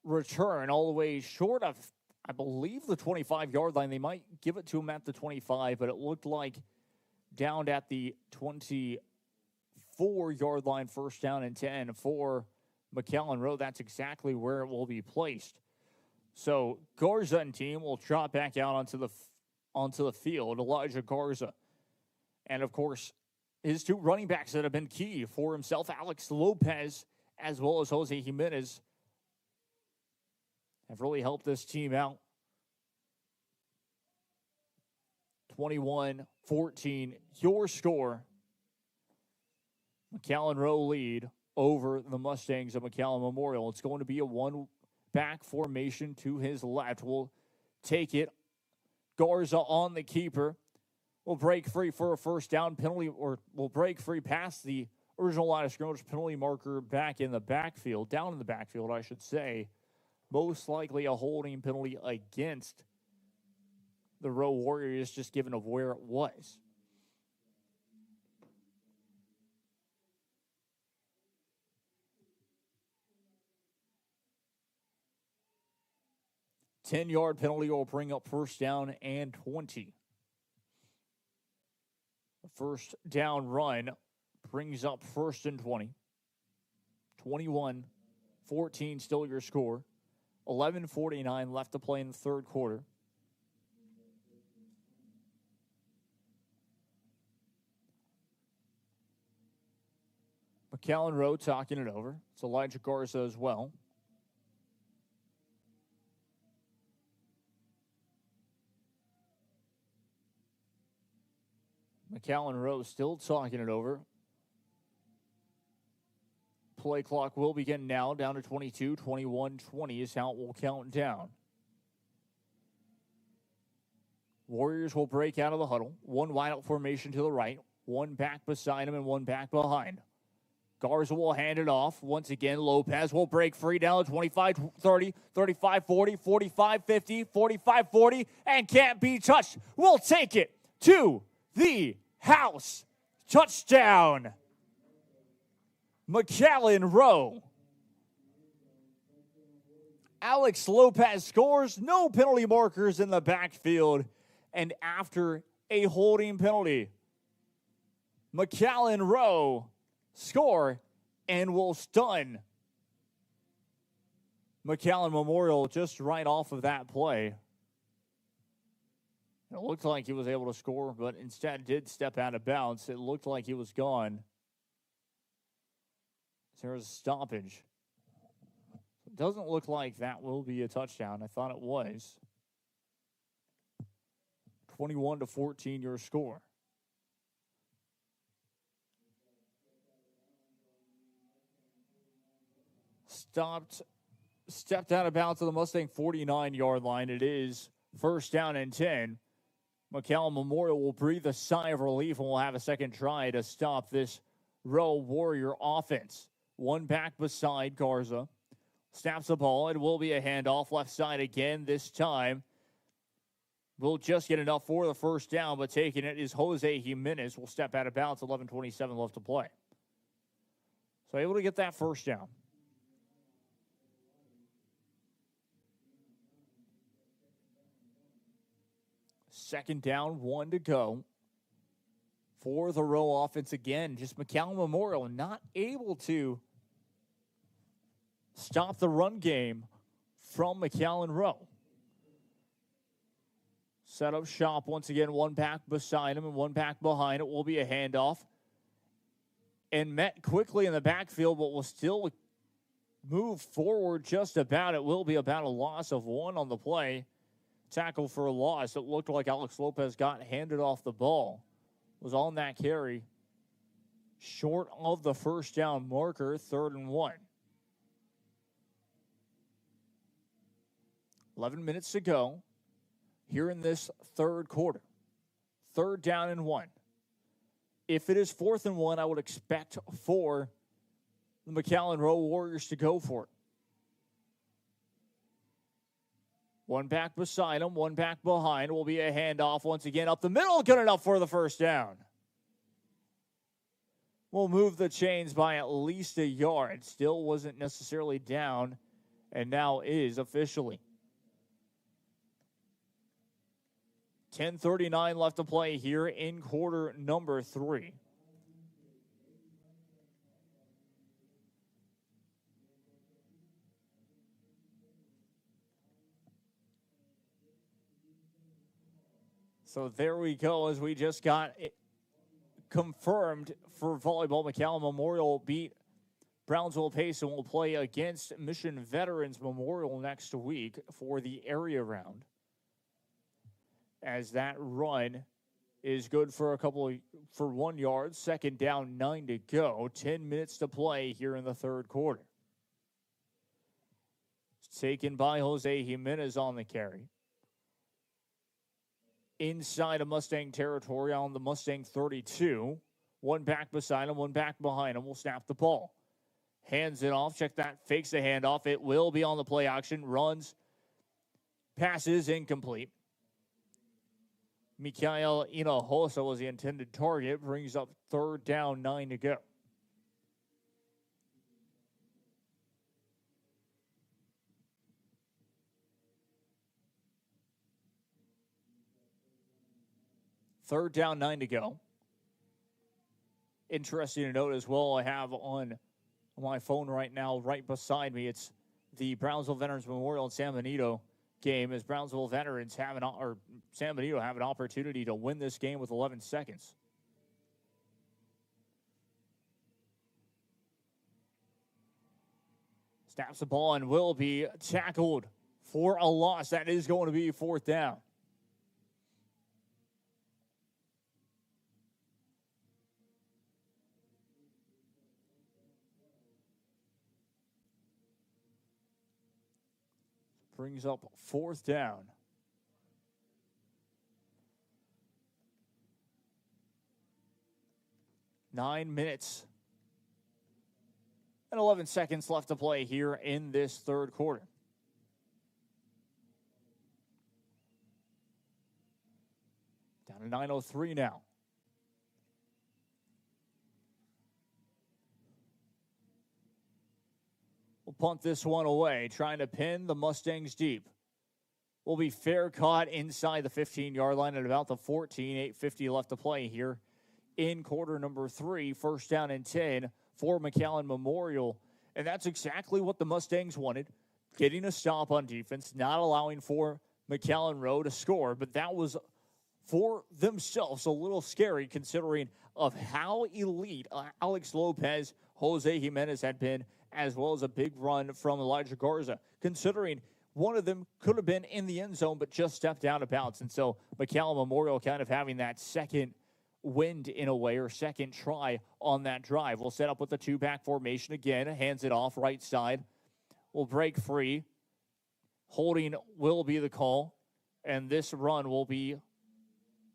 [SPEAKER 1] return all the way short of, I believe, the 25-yard line. They might give it to him at the 25, but it looked like down at the 24-yard line, first down and 10 for McAllen Rowe. That's exactly where it will be placed. So Garza and team will trot back out onto the field. Elijah Garza. And, of course, his two running backs that have been key for himself, Alex Lopez as well as Jose Jimenez, have really helped this team out. 21-14, your score. McAllen Rowe lead over the Mustangs of McAllen Memorial. It's going to be a back formation to his left. Will take it. Garza on the keeper. Will break free for a first down penalty, or will break free past the original line of scrimmage penalty marker back in the backfield, down in the backfield, I should say. Most likely a holding penalty against the Rowe Warriors, just given of where it was. A 10-yard penalty will bring up first down and 20. The first down run brings up first and 20. 21-14 still your score. 11:49 left to play in the third quarter. McAllen Rowe talking it over. It's Elijah Garza as well. McAllen Rowe still talking it over. Play clock will begin now, down to 22, 21, 20 is how it will count down. Warriors will break out of the huddle. One wideout formation to the right, one back beside him and one back behind. Garza will hand it off. Once again, Lopez will break free down to 25-30, 35-40, 45-50, 45-40, and can't be touched. We'll take it to the house. Touchdown. McAllen Rowe. Alex Lopez scores. No penalty markers in the backfield. And after a holding penalty, McAllen Rowe score and will stun McAllen Memorial just right off of that play. It looked like he was able to score, but instead did step out of bounds. It looked like he was gone. There's a stoppage. It doesn't look like that will be a touchdown. I thought it was. 21-14 your score. Stepped out of bounds to the Mustang 49-yard line. It is first down and 10. McAllen Memorial will breathe a sigh of relief and will have a second try to stop this Rowe Warrior offense. One back beside Garza. Snaps the ball. It will be a handoff left side again this time. Will just get enough for the first down, but taking it is Jose Jimenez. Will step out of bounds. 11:27 left to play. So able to get that first down. Second down, 1 to go for the Rowe offense again. Just McAllen Memorial not able to stop the run game from McAllen Rowe. Set up shop once again, one back beside him and one back behind. It will be a handoff. And met quickly in the backfield, but will still move forward just about. It will be about a loss of 1 on the play. Tackle for a loss. It looked like Alex Lopez got handed off the ball. Was on that carry. Short of the first down marker, 3rd and 1. 11 minutes to go here in this third quarter. 3rd down and 1. If it is 4th and 1, I would expect for the McAllen Rowe Warriors to go for it. One back beside him, one back behind. Will be a handoff once again up the middle. Good enough for the first down. We'll move the chains by at least a yard. Still wasn't necessarily down, and now is officially. 10:39 left to play here in quarter number 3. So there we go, as we just got it confirmed for volleyball. McAllen Memorial beat Brownsville Pace and will play against Mission Veterans Memorial next week for the area round. As that run is good for 1 yard. Second down, 9 to go. 10 minutes to play here in the third quarter. taken by Jose Jimenez on the carry. Inside of Mustang territory on the Mustang 32. One back beside him, one back behind him. Will snap the ball. Hands it off. Check that. Fakes the handoff. It will be on the play action. Runs. Passes incomplete. Mikael Hinojosa was the intended target. Brings up 3rd down, 9 to go. Third down, 9 to go. Interesting to note as well, I have on my phone right now, right beside me, it's the Brownsville Veterans Memorial and San Benito game, as Brownsville Veterans San Benito have an opportunity to win this game with 11 seconds. Snaps the ball and will be tackled for a loss. That is going to be 4th down. Brings up 4th down. Nine minutes and 11 seconds left to play here in this third quarter. Down to 9:03 now. We'll punt this one away, trying to pin the Mustangs deep. Will be fair caught inside the 15-yard line at about the 14, 8:50 left to play here in quarter number 3. First down and 10 for McAllen Memorial. And that's exactly what the Mustangs wanted, getting a stop on defense, not allowing for McAllen Rowe to score. But that was, for themselves, a little scary considering of how elite Alex Lopez, Jose Jimenez had been, as well as a big run from Elijah Garza, considering one of them could have been in the end zone but just stepped out of bounds. And so McAllen Memorial kind of having that second wind in a way, or second try on that drive. We'll set up with the 2-back formation again. Hands it off right side. Will break free. Holding will be the call. And this run will be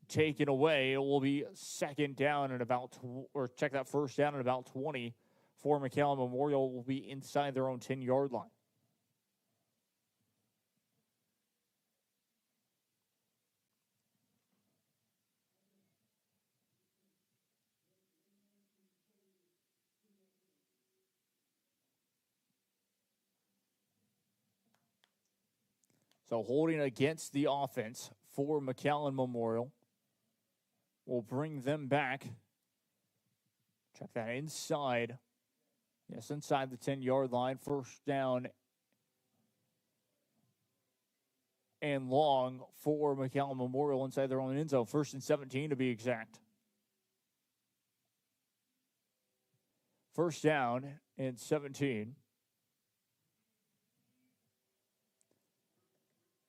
[SPEAKER 1] taken away. It will be second down and about, or check that, first down and about 20 for McAllen Memorial. Will be inside their own 10-yard line. So holding against the offense for McAllen Memorial. Will bring them back. Check that inside. Yes, inside the 10-yard line. First down and long for McAllen Memorial inside their own end zone. 1st and 17 to be exact. First down and 17.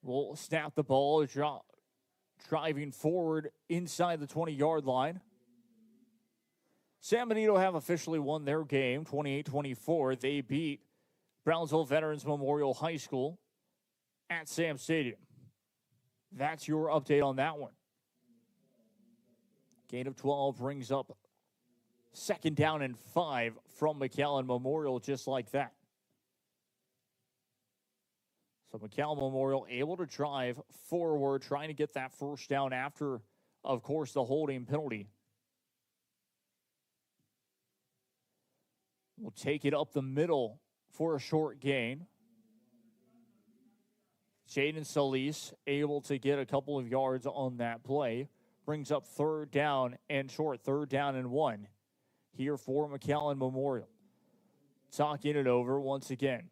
[SPEAKER 1] We'll snap the ball, driving forward inside the 20-yard line. San Benito have officially won their game, 28-24. They beat Brownsville Veterans Memorial High School at Sam Stadium. That's your update on that one. Gain of 12 brings up second down and 5 from McAllen Memorial, just like that. So McAllen Memorial able to drive forward, trying to get that first down after, of course, the holding penalty. We'll take it up the middle for a short gain. Jaden Solis able to get a couple of yards on that play. Brings up third down and short, 3rd down and 1 here for McAllen Memorial. Talking it over once again.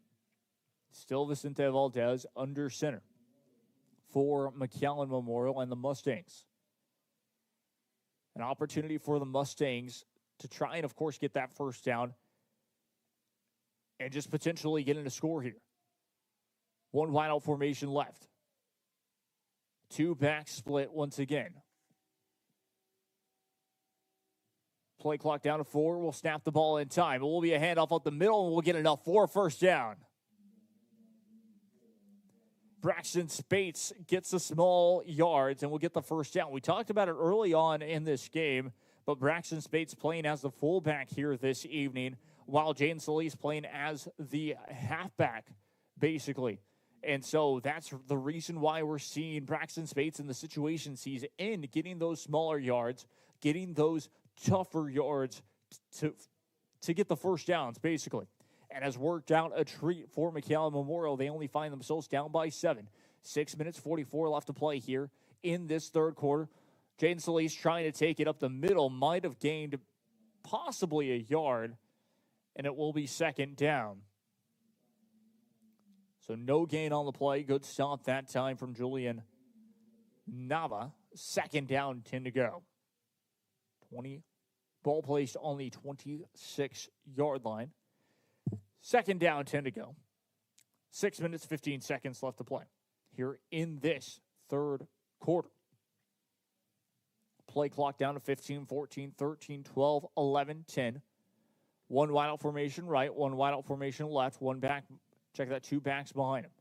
[SPEAKER 1] Still Vicente Valdez under center for McAllen Memorial and the Mustangs. An opportunity for the Mustangs to try and, of course, get that first down and just potentially get in a score here. One wideout formation left. 2-back split once again. Play clock down to 4. We'll snap the ball in time. It will be a handoff up the middle, and we'll get enough for a first down. Braxton Spates gets the small yards and will get the first down. We talked about it early on in this game, but Braxton Spates playing as the fullback here this evening, while Jaden Solis playing as the halfback, basically. And so that's the reason why we're seeing Braxton Spates in the situations he's in, getting those smaller yards, getting those tougher yards to get the first downs, basically. And has worked out a treat for McAllen Memorial. They only find themselves down by 7. 6 minutes, 44 left to play here in this third quarter. Jaden Solis trying to take it up the middle, might have gained possibly a yard, and it will be second down. So no gain on the play. Good stop that time from Julian Nava. Second down, 10 to go. 20. Ball placed on the 26-yard line. Second down, 10 to go. 6 minutes, 15 seconds left to play here in this third quarter. Play clock down to 15, 14, 13, 12, 11, 10. One wideout formation right, one wideout formation left, one back. Check that, 2 backs behind him.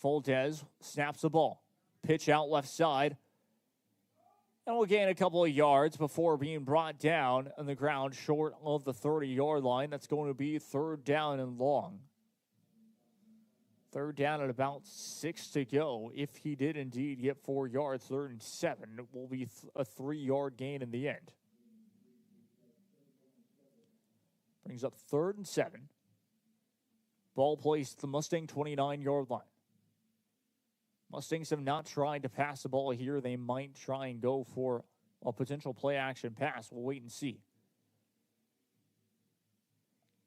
[SPEAKER 1] Fuldez snaps the ball. Pitch out left side. And we'll gain a couple of yards before being brought down on the ground short of the 30-yard line. That's going to be third down and long. Third down at about 6 to go. If he did indeed get 4 yards, 3rd and 7, it will be a 3-yard gain in the end. Brings up 3rd and 7. Ball placed at the Mustang 29-yard line. Mustangs have not tried to pass the ball here. They might try and go for a potential play-action pass. We'll wait and see.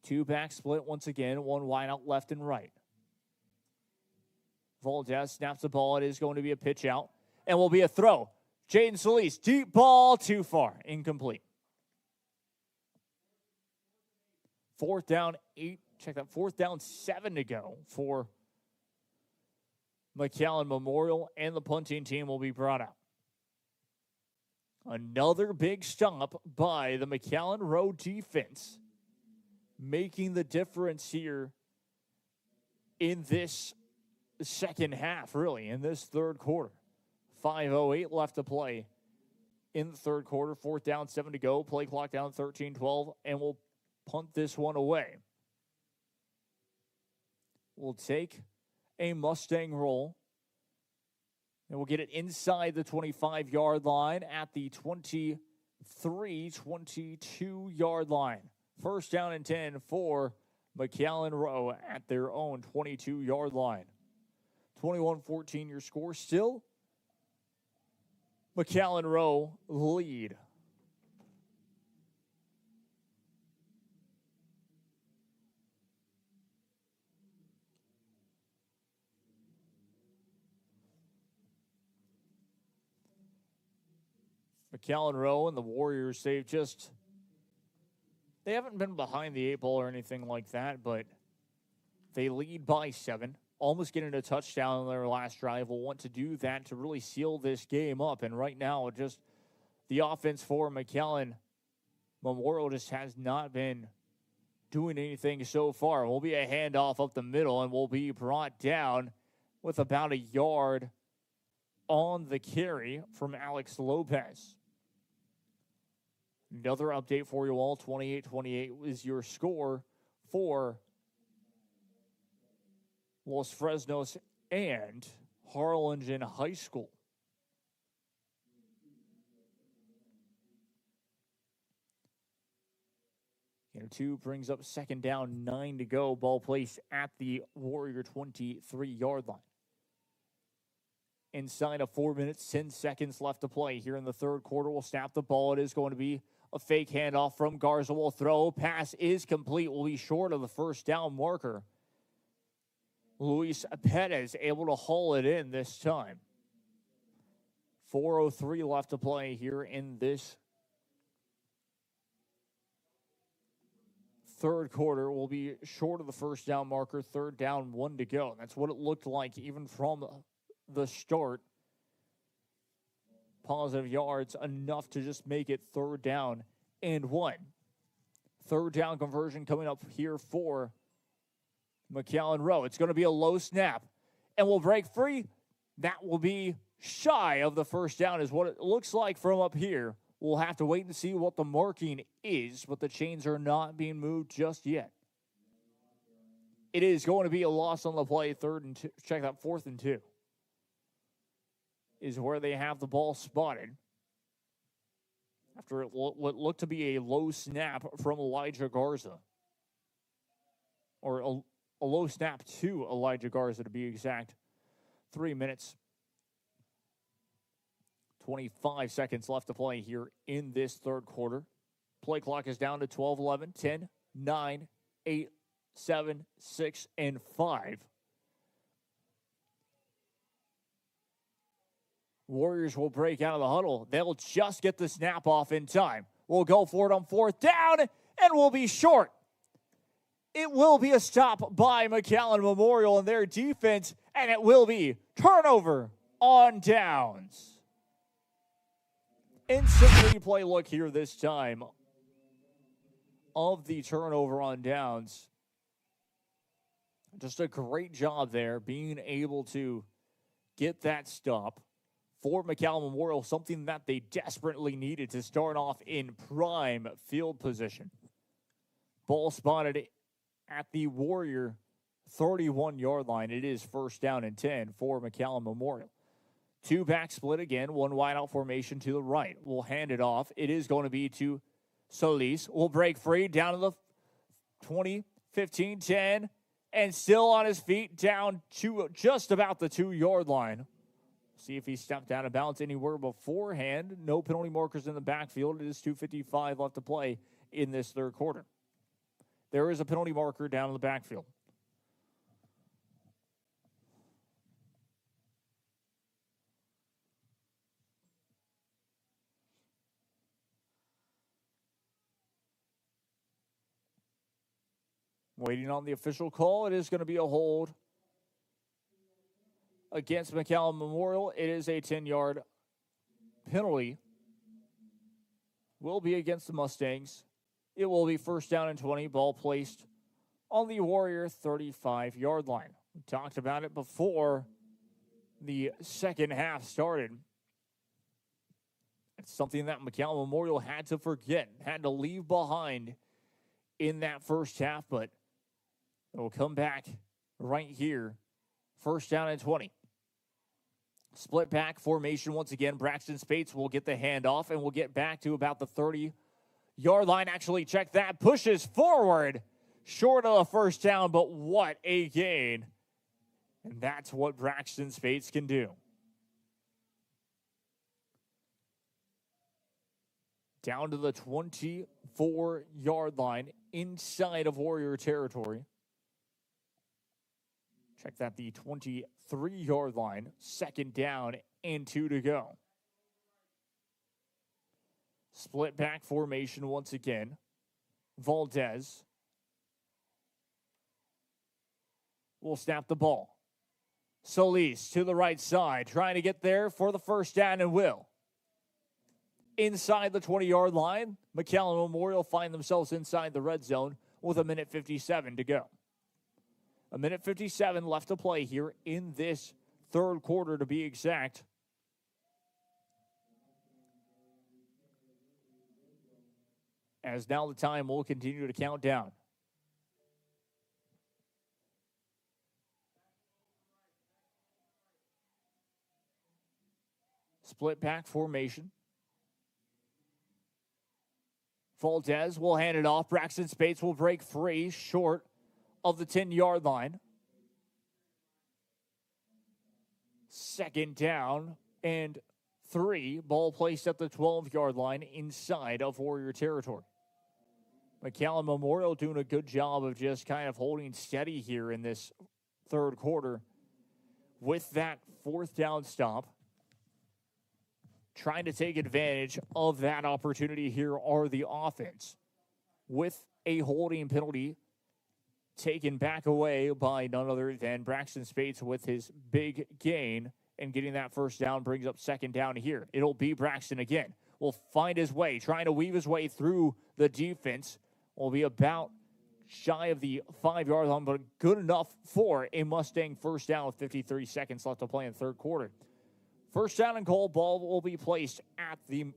[SPEAKER 1] 2 back split once again. 1 wide out left and right. Valdez snaps the ball. It is going to be a pitch out. And will be a throw. Jaden Solis, deep ball, too far. Incomplete. 4th down, 8. Check that. 4th down, 7 to go for McAllen Memorial, and the punting team will be brought out. Another big stop by the McAllen Rowe defense, making the difference here in this second half, really, in this third quarter. 5:08 left to play in the third quarter. 4th down, 7 to go. Play clock down 13-12, and we'll punt this one away. We'll take a Mustang roll. And we'll get it inside the 25-yard line at the 22-yard line. First down and 10 for McAllen Rowe at their own 22-yard line. 21-14 your score. Still, McAllen Rowe lead. McAllen Rowe and the Warriors, they haven't been behind the 8 ball or anything like that, but they lead by 7, almost getting a touchdown on their last drive. Will want to do that to really seal this game up. And right now, just the offense for McAllen Memorial just has not been doing anything so far. Will be a handoff up the middle and will be brought down with about a yard on the carry from Alex Lopez. Another update for you all, 28-28 is your score for Los Fresnos and Harlingen High School. Gain 2 brings up second down, 9 to go. Ball placed at the Warrior 23-yard line. Inside of 4 minutes, 10 seconds left to play here in the third quarter. We'll snap the ball. It is going to be a fake handoff from Garza. Will throw. Pass is complete. Will be short of the first down marker. Luis Perez able to haul it in this time. 4:03 left to play here in this third quarter. Will be short of the first down marker. 3rd down, 1 to go. That's what it looked like even from the start. Positive yards enough to just make it 3rd down and 1. 3rd down conversion coming up here for McAllen Rowe. It's going to be a low snap and will break free. That will be shy of the first down is what it looks like from up here. We'll have to wait and see what the marking is, but the chains are not being moved just yet. It is going to be a loss on the play, 4th and 2 is where they have the ball spotted. After what looked to be a low snap from Elijah Garza. Or a low snap to Elijah Garza, to be exact. 3 minutes, 25 seconds left to play here in this third quarter. Play clock is down to 12, 11, 10, 9, 8, 7, 6, and 5. Warriors will break out of the huddle. They'll just get the snap off in time. We'll go for it on 4th down, and we'll be short. It will be a stop by McAllen Memorial and their defense, and it will be turnover on downs. Instant replay look here this time of the turnover on downs. Just a great job there, being able to get that stop for McAllen Memorial, something that they desperately needed to start off in prime field position. Ball spotted at the Warrior 31-yard line. It is 1st down and 10 for McAllen Memorial. 2-back split again, 1 wide out formation to the right. We'll hand it off. It is going to be to Solis. We'll break free down to the 20, 15, 10, and still on his feet down to just about the 2-yard line. See if he stepped out of bounds anywhere beforehand. No penalty markers in the backfield. It is 2:55 left to play in this third quarter. There is a penalty marker down in the backfield. Waiting on the official call. It is going to be a hold against McAllen Memorial. It is a 10-yard penalty. Will be against the Mustangs. It will be 1st down and 20. Ball placed on the Warrior 35-yard line. We talked about it before the second half started. It's something that McAllen Memorial had to forget, had to leave behind in that first half, but it will come back right here. 1st down and 20. Split back formation once again. Braxton Spates will get the handoff and we'll get back to about the 30-yard line. Actually, check that. Pushes forward. Short of the 1st down, but what a gain. And that's what Braxton Spates can do. Down to the 24-yard line inside of Warrior territory. Check that, the 23-yard line. 2nd down and 2 to go. Split back formation once again. Valdez will snap the ball. Solis to the right side, trying to get there for the 1st down and will. Inside the 20-yard line, McAllen Memorial find themselves inside the red zone with 1:57 to go. 1:57 left to play here in this third quarter, to be exact. As now the time will continue to count down. Split back formation. Valdez will hand it off. Braxton Spates will break free, short of the 10-yard line. 2nd down and 3. Ball placed at the 12-yard line inside of Warrior territory. McAllen Memorial doing a good job of just kind of holding steady here in this third quarter with that 4th down stop. Trying to take advantage of that opportunity here are the offense, with a holding penalty taken back away by none other than Braxton Spates with his big gain, and getting that 1st down brings up 2nd down here. It'll be Braxton again. Will find his way, trying to weave his way through the defense. Will be about shy of the 5-yard line, but good enough for a Mustang first down with 53 seconds left to play in the third quarter. First down and goal, ball will be placed at the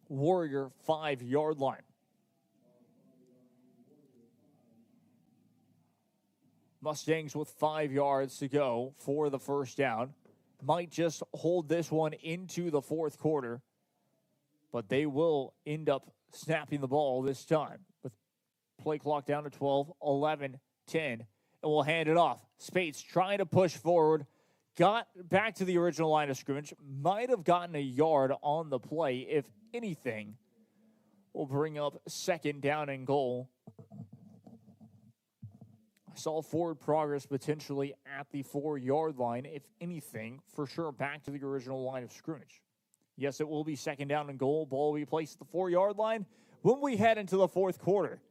[SPEAKER 1] Warrior 5-yard line. Mustangs with 5 yards to go for the first down. Might just hold this one into the fourth quarter, but they will end up snapping the ball this time with play clock down to 12, 11, 10, and we'll hand it off. Spates trying to push forward, got back to the original line of scrimmage, might have gotten a yard on the play, if anything. Will bring up second down and goal. Saw forward progress potentially at the 4-yard line, if anything, for sure back to the original line of scrimmage. Yes, it will be second down and goal. Ball will be placed at the 4-yard line when we head into the fourth quarter.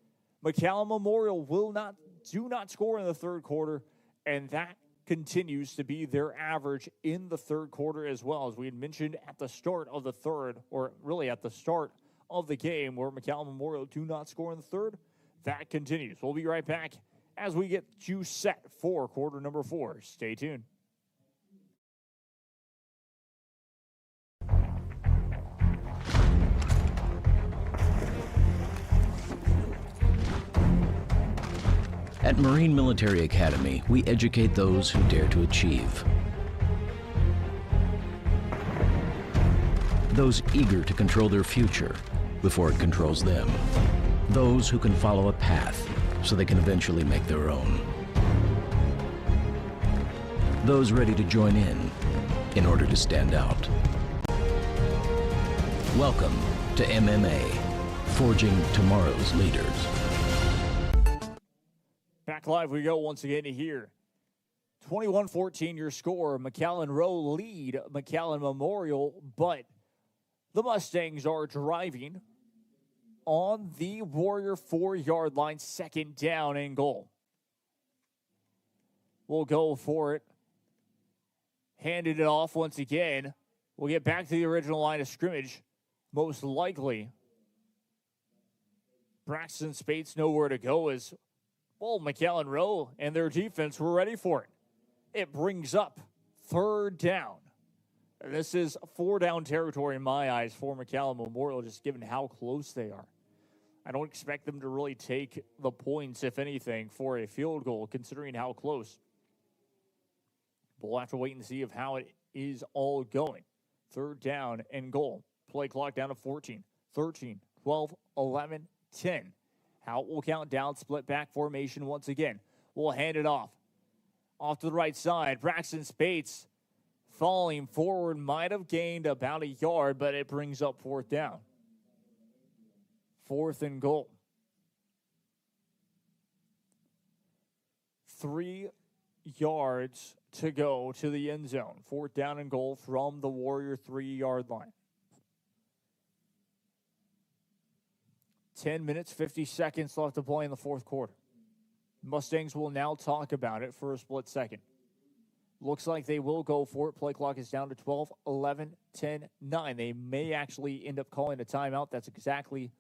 [SPEAKER 1] McAllen Memorial do not score in the third quarter, and that continues to be their average in the third quarter as well, as we had mentioned at the start of the third, or really at the start of the game where McAllen Memorial do not score in the third. That continues. We'll be right back as we get you set for quarter number 4. Stay tuned.
[SPEAKER 13] At Marine Military Academy, we educate those who dare to achieve. Those eager to control their future before it controls them. Those who can follow a path so they can eventually make their own. Those ready to join in order to stand out. Welcome to MMA, forging tomorrow's leaders.
[SPEAKER 1] Back live we go once again here. 21-14 your score. McAllen Rowe lead McAllen Memorial, but the Mustangs are driving on the Warrior 4-yard line, second down and goal. We'll go for it. Handed it off once again. We'll get back to the original line of scrimmage. Most likely, Braxton Spates nowhere to go as, well, McAllen Rowe and their defense were ready for it. It brings up third down. This is 4-down territory in my eyes for McAllen Memorial, just given how close they are. I don't expect them to really take the points, if anything, for a field goal, considering how close. But we'll have to wait and see of how it is all going. Third down and goal. Play clock down to 14, 13, 12, 11, 10. How it will count down, split back formation once again. We'll hand it off. Off to the right side. Braxton Spates falling forward, might have gained about a yard, but it brings up fourth down. Fourth and goal. 3 yards to go to the end zone. Fourth down and goal from the Warrior 3-yard line. 10 minutes, 50 seconds left to play in the fourth quarter. Mustangs will now talk about it for a split second. Looks like they will go for it. Play clock is down to 12, 11, 10, 9. They may actually end up calling a timeout. That's exactly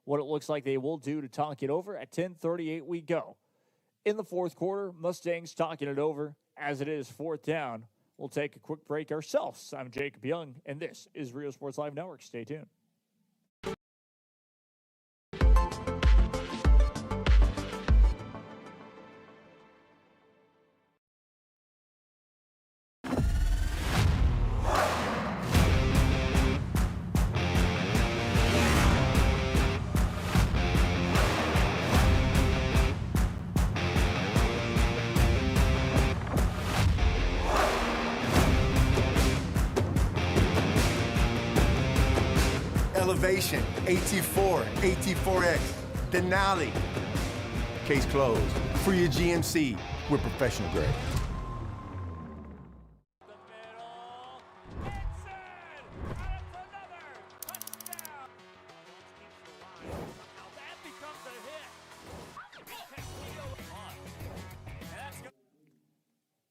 [SPEAKER 1] what it looks like they will do to talk it over. At 10:38 we go. In the fourth quarter, Mustangs talking it over as it is fourth down. We'll take a quick break ourselves. I'm Jacob Young, and this is Rio Sports Live Network. Stay tuned.
[SPEAKER 24] Elevation, AT4, AT4X, Denali. Case closed. For your GMC, we're professional grade.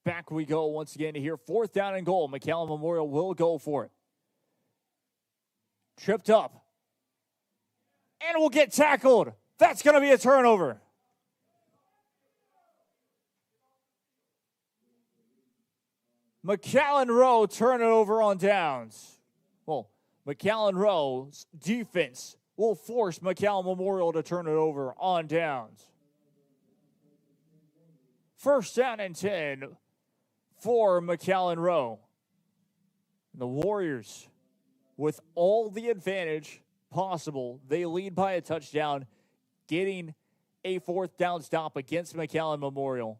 [SPEAKER 1] Back we go once again to here. Fourth down and goal. McAllen Memorial will go for it. Tripped up. And will get tackled. That's going to be a turnover. McAllen Rowe turn it over on downs. Well, McAllen Rowe's defense will force McAllen Memorial to turn it over on downs. First down and 10 for McAllen Rowe. The Warriors, with all the advantage possible, they lead by a touchdown, getting a fourth down stop against McAllen Memorial.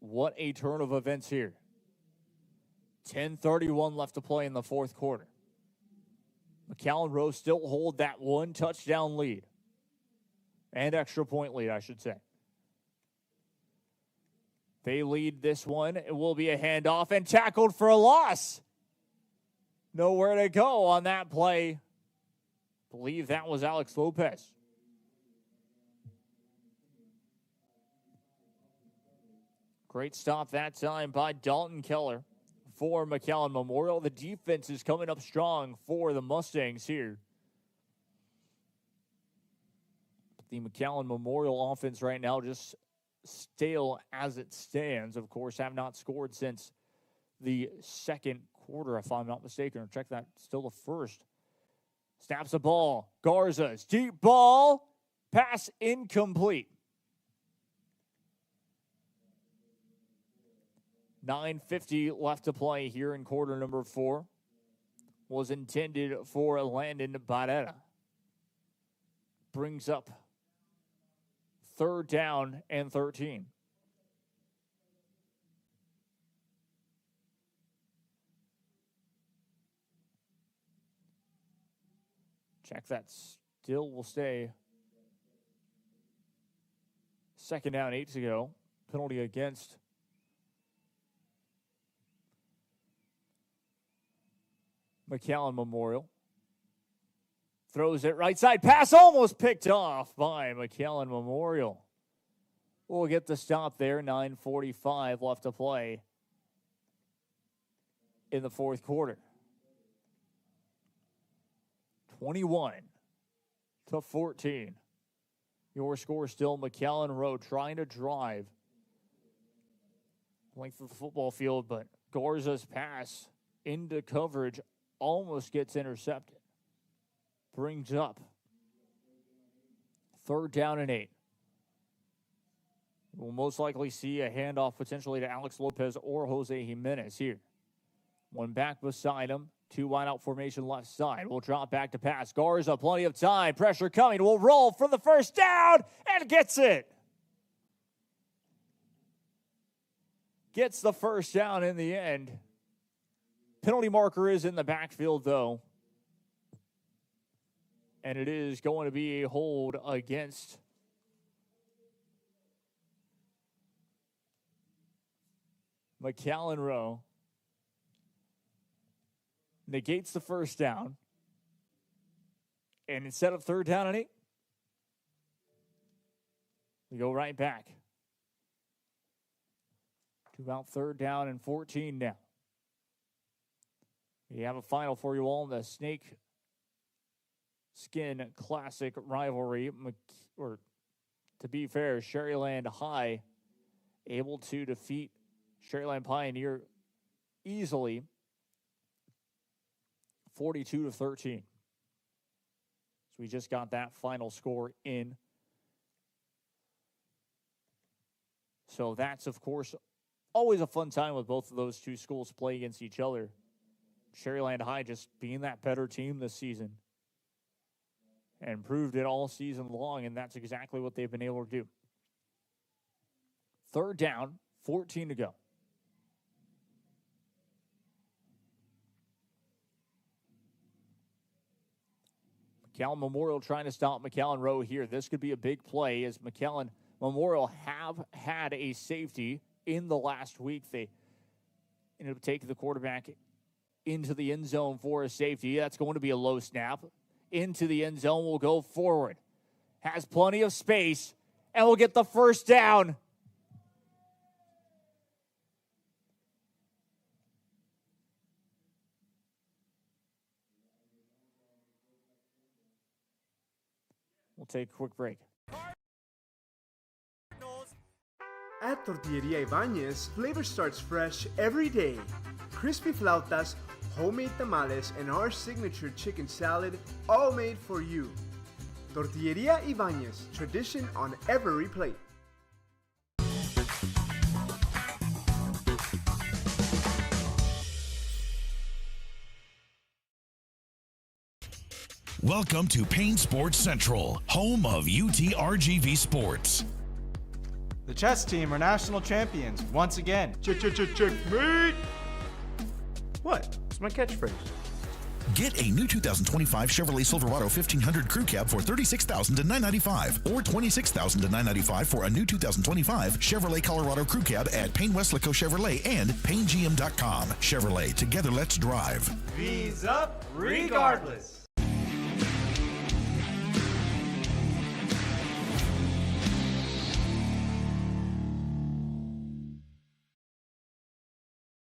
[SPEAKER 1] What a turn of events here. 10:31 left to play in the fourth quarter. McAllen Rowe still hold that one touchdown lead. And extra point lead, I should say. They lead this one. It will be a handoff and tackled for a loss. Nowhere to go on that play. I believe that was Alex Lopez. Great stop that time by Dalton Keller for McAllen Memorial. The defense is coming up strong for the Mustangs here. The McAllen Memorial offense right now just stale as it stands. Of course, have not scored since the second quarter, if I'm not mistaken. Check that, still the first. Snaps the ball. Garza's deep ball. Pass incomplete. 9:50 left to play here in quarter number 4. Was intended for Landon Barrera. Brings up third down and 13. Check that, still will stay. Second down, 8 to go. Penalty against McAllen Memorial. Throws it right side. Pass almost picked off by McAllen Memorial. We'll get the stop there. 9:45 left to play in the fourth quarter. 21-14. Your score still McAllen Rowe trying to drive length of the football field, but Garza's pass into coverage almost gets intercepted. Brings up third down and 8. We'll most likely see a handoff potentially to Alex Lopez or Jose Jimenez here. One back beside him. 2 wide out formation left side. We'll drop back to pass. Garza, plenty of time. Pressure coming. Will roll for the first down and gets it. Gets the first down in the end. Penalty marker is in the backfield, though. And it is going to be a hold against McAllen Rowe. Negates the first down. And instead of third down and 8, we go right back to about third down and 14 now. We have a final for you all in the Snake Skin Classic rivalry. Or to be fair, Sherryland High able to defeat Sherryland Pioneer easily, 42-13. So we just got that final score in. So that's, of course, always a fun time with both of those two schools play against each other. Sherryland High just being that better team this season and proved it all season long, and that's exactly what they've been able to do. Third down, 14 to go. McAllen Memorial trying to stop McAllen Rowe here. This could be a big play as McAllen Memorial have had a safety in the last week. They ended up taking the quarterback into the end zone for a safety. That's going to be a low snap. Into the end zone will go forward. Has plenty of space and will get the first down. We'll take a quick break.
[SPEAKER 2] At Tortilleria Ibañez, flavor starts fresh every day. Crispy flautas, homemade tamales, and our signature chicken salad, all made for you. Tortilleria Ibañez, tradition on every plate.
[SPEAKER 6] Welcome to Payne Sports Central, home of UTRGV Sports.
[SPEAKER 14] The chess team are national champions once again. Checkmate! What? It's my catchphrase.
[SPEAKER 6] Get a new 2025 Chevrolet Silverado 1500 Crew Cab for $36,000 to $995, or $26,000 to $995 for a new 2025 Chevrolet Colorado Crew Cab at Payne Westlaco Chevrolet and PayneGM.com. Chevrolet, together let's drive.
[SPEAKER 14] V's up regardless.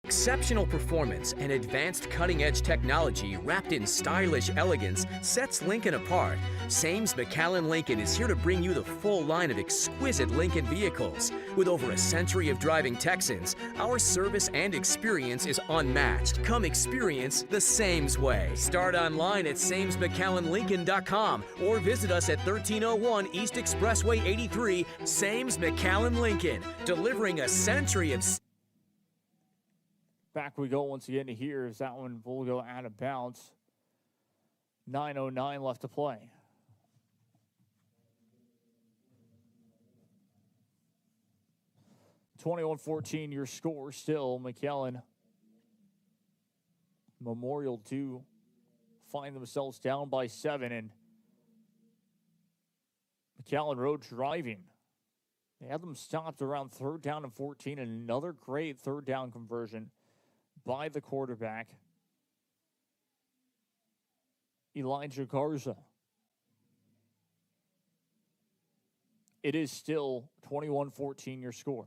[SPEAKER 15] Exceptional performance and advanced cutting-edge technology wrapped in stylish elegance sets Lincoln apart. Sames McAllen Lincoln is here to bring you the full line of exquisite Lincoln vehicles. With over a century of driving Texans, our service and experience is unmatched. Come experience the Sames way. Start online at SamesMcAllenLincoln.com or visit us at 1301 East Expressway 83, Sames McAllen Lincoln, delivering a century of...
[SPEAKER 1] Back we go once again to here as that one will go out of bounds. 9:09 left to play. (21-14) your score still. McAllen Memorial 2 find themselves down by 7, and McAllen Rowe driving. They had them stopped around 3rd down and 14, and another great 3rd down conversion by the quarterback, Elijah Garza. It is still 21-14 your score.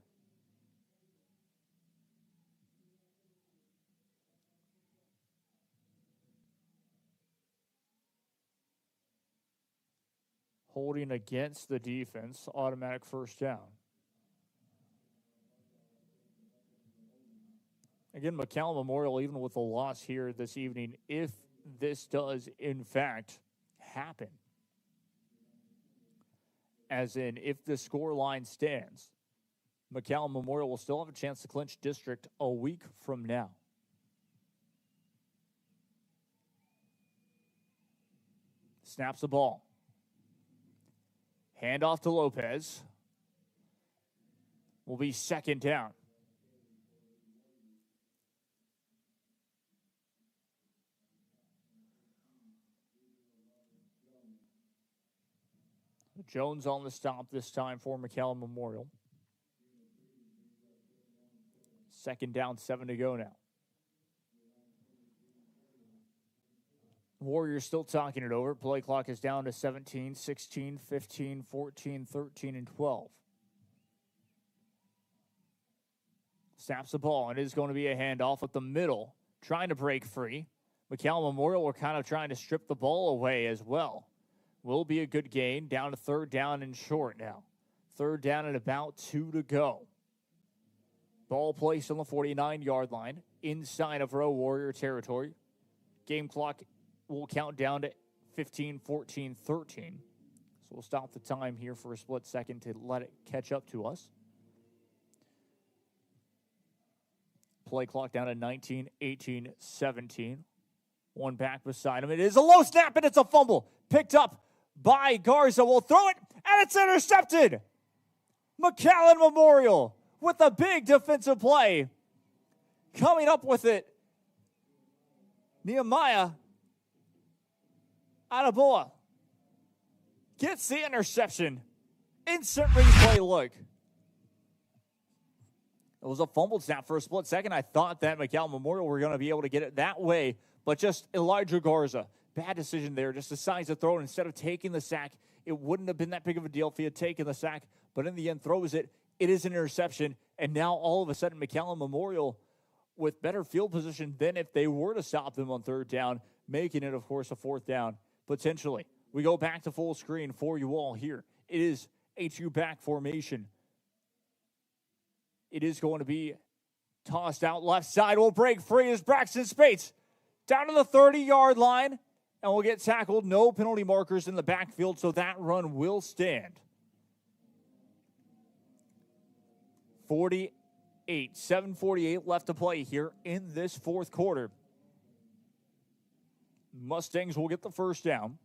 [SPEAKER 1] Holding against the defense, automatic 1st down. Again, McAllen Memorial, even with a loss here this evening, if this does, in fact, happen, as in if the score line stands, McAllen Memorial will still have a chance to clinch district a week from now. Snaps the ball. Handoff to Lopez. Will be 2nd down. Jones on the stop this time for McAllen Memorial. 2nd down, 7 to go now. Warriors still talking it over. Play clock is down to 17, 16, 15, 14, 13, and 12. Snaps the ball, and it is going to be a handoff at the middle. Trying to break free. McAllen Memorial were kind of trying to strip the ball away as well. Will be a good gain, down to 3rd down and short now. 3rd down and about 2 to go. Ball placed on the 49-yard line, inside of Rowe Warrior territory. Game clock will count down to 15, 14, 13. So we'll stop the time here for a split second to let it catch up to us. Play clock down to 19, 18, 17. One back beside him. It is a low snap, and it's a fumble. Picked up by Garza. Will throw it, and it's intercepted. McAllen Memorial with a big defensive play. Coming up with it, Nehemiah Adaboa gets the interception. Instant replay look. It was a fumbled snap for a split second. I thought that McAllen Memorial were going to be able to get it that way, but just Elijah Garza. Bad decision there. Just decides to throw it instead of taking the sack. It wouldn't have been that big of a deal if he had taken the sack, but in the end throws it. It is an interception, and now all of a sudden McAllen Memorial with better field position than if they were to stop them on 3rd down, making it, of course, a 4th down potentially. We go back to full screen for you all here. It is HU back formation. It is going to be tossed out left side. Will break free as Braxton Spates down to the 30-yard line and will get tackled. No penalty markers in the backfield, so that run will stand. 7:48 left to play here in this fourth quarter. Mustangs will get the first down.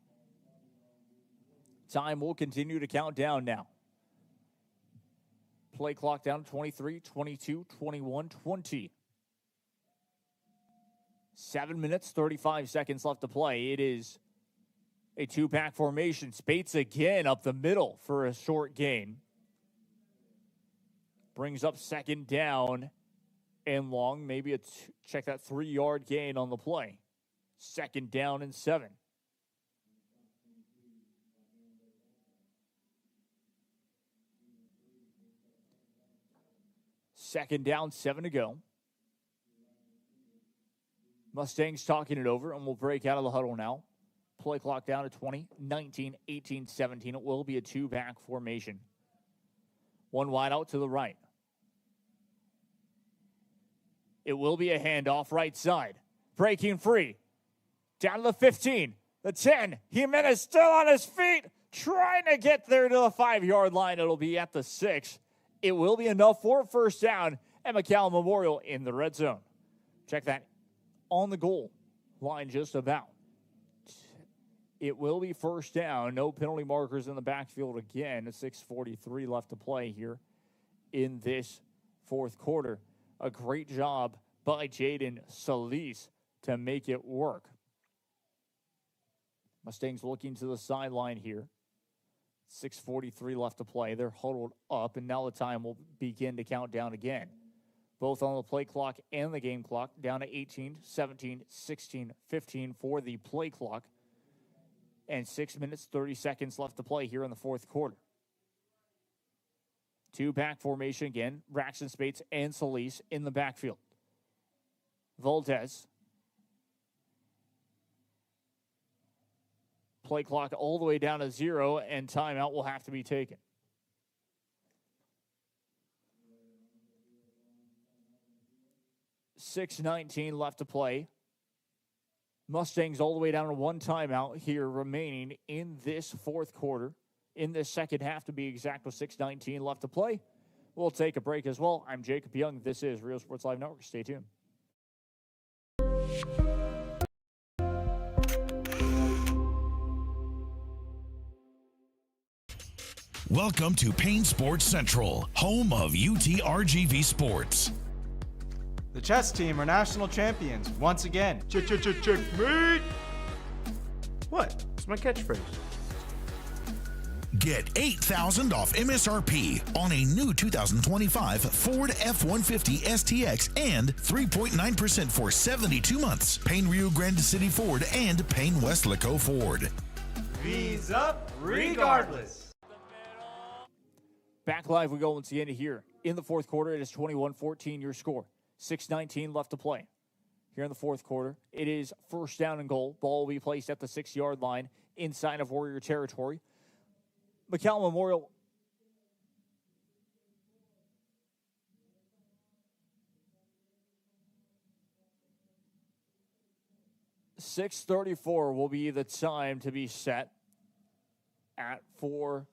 [SPEAKER 1] Time will continue to count down now. Play clock down to 23, 22, 21, 20. 7 minutes, 35 seconds left to play. It is a two-back formation. Spates again up the middle for a short gain. Brings up second down and long. Maybe check that 3-yard gain on the play. Second down and 7. Second down, 7 to go. Mustangs talking it over, and we'll break out of the huddle now. Play clock down to 20, 19, 18, 17. It will be a two-back formation. One wide out to the right. It will be a handoff right side. Breaking free. Down to the 15, the 10. Jimenez still on his feet, trying to get there to the 5-yard line. It'll be at the 6. It will be enough for a first down at McAllen Memorial in the red zone. Check that on the goal line just about. It will be first down. No penalty markers in the backfield again. 6:43 left to play here in this fourth quarter. A great job by Jaden Solis to make it work. Mustangs looking to the sideline here. 6:43 left to play. They're huddled up, and now the time will begin to count down again. Both on the play clock and the game clock, down to 18, 17, 16, 15 for the play clock. And 6 minutes, 30 seconds left to play here in the fourth quarter. Two-back formation again. Braxton Spates and Solis in the backfield. Valdez. Play clock all the way down to 0, and timeout will have to be taken. $6:19 left to play. Mustangs all the way down to one timeout here remaining in this fourth quarter. In this second half, to be exact, with 6:19 left to play. We'll take a break as well. I'm Jacob Young. This is Real Sports Live Network. Stay tuned.
[SPEAKER 6] Welcome to Payne Sports Central, home of UTRGV Sports.
[SPEAKER 14] The chess team are national champions once again. Checkmate! What? It's my catchphrase.
[SPEAKER 6] Get $8,000 off MSRP on a new 2025 Ford F-150 STX and 3.9% for 72 months. Payne Rio Grande City Ford and Payne Weslaco Ford.
[SPEAKER 14] V's up regardless.
[SPEAKER 1] Back live we go once again here. In the fourth quarter, it is 21-14 your score. 6:19 left to play. Here in the fourth quarter, it is first down and goal. Ball will be placed at the 6-yard line inside of Warrior territory. McAllen Memorial .634 will be the time to be set for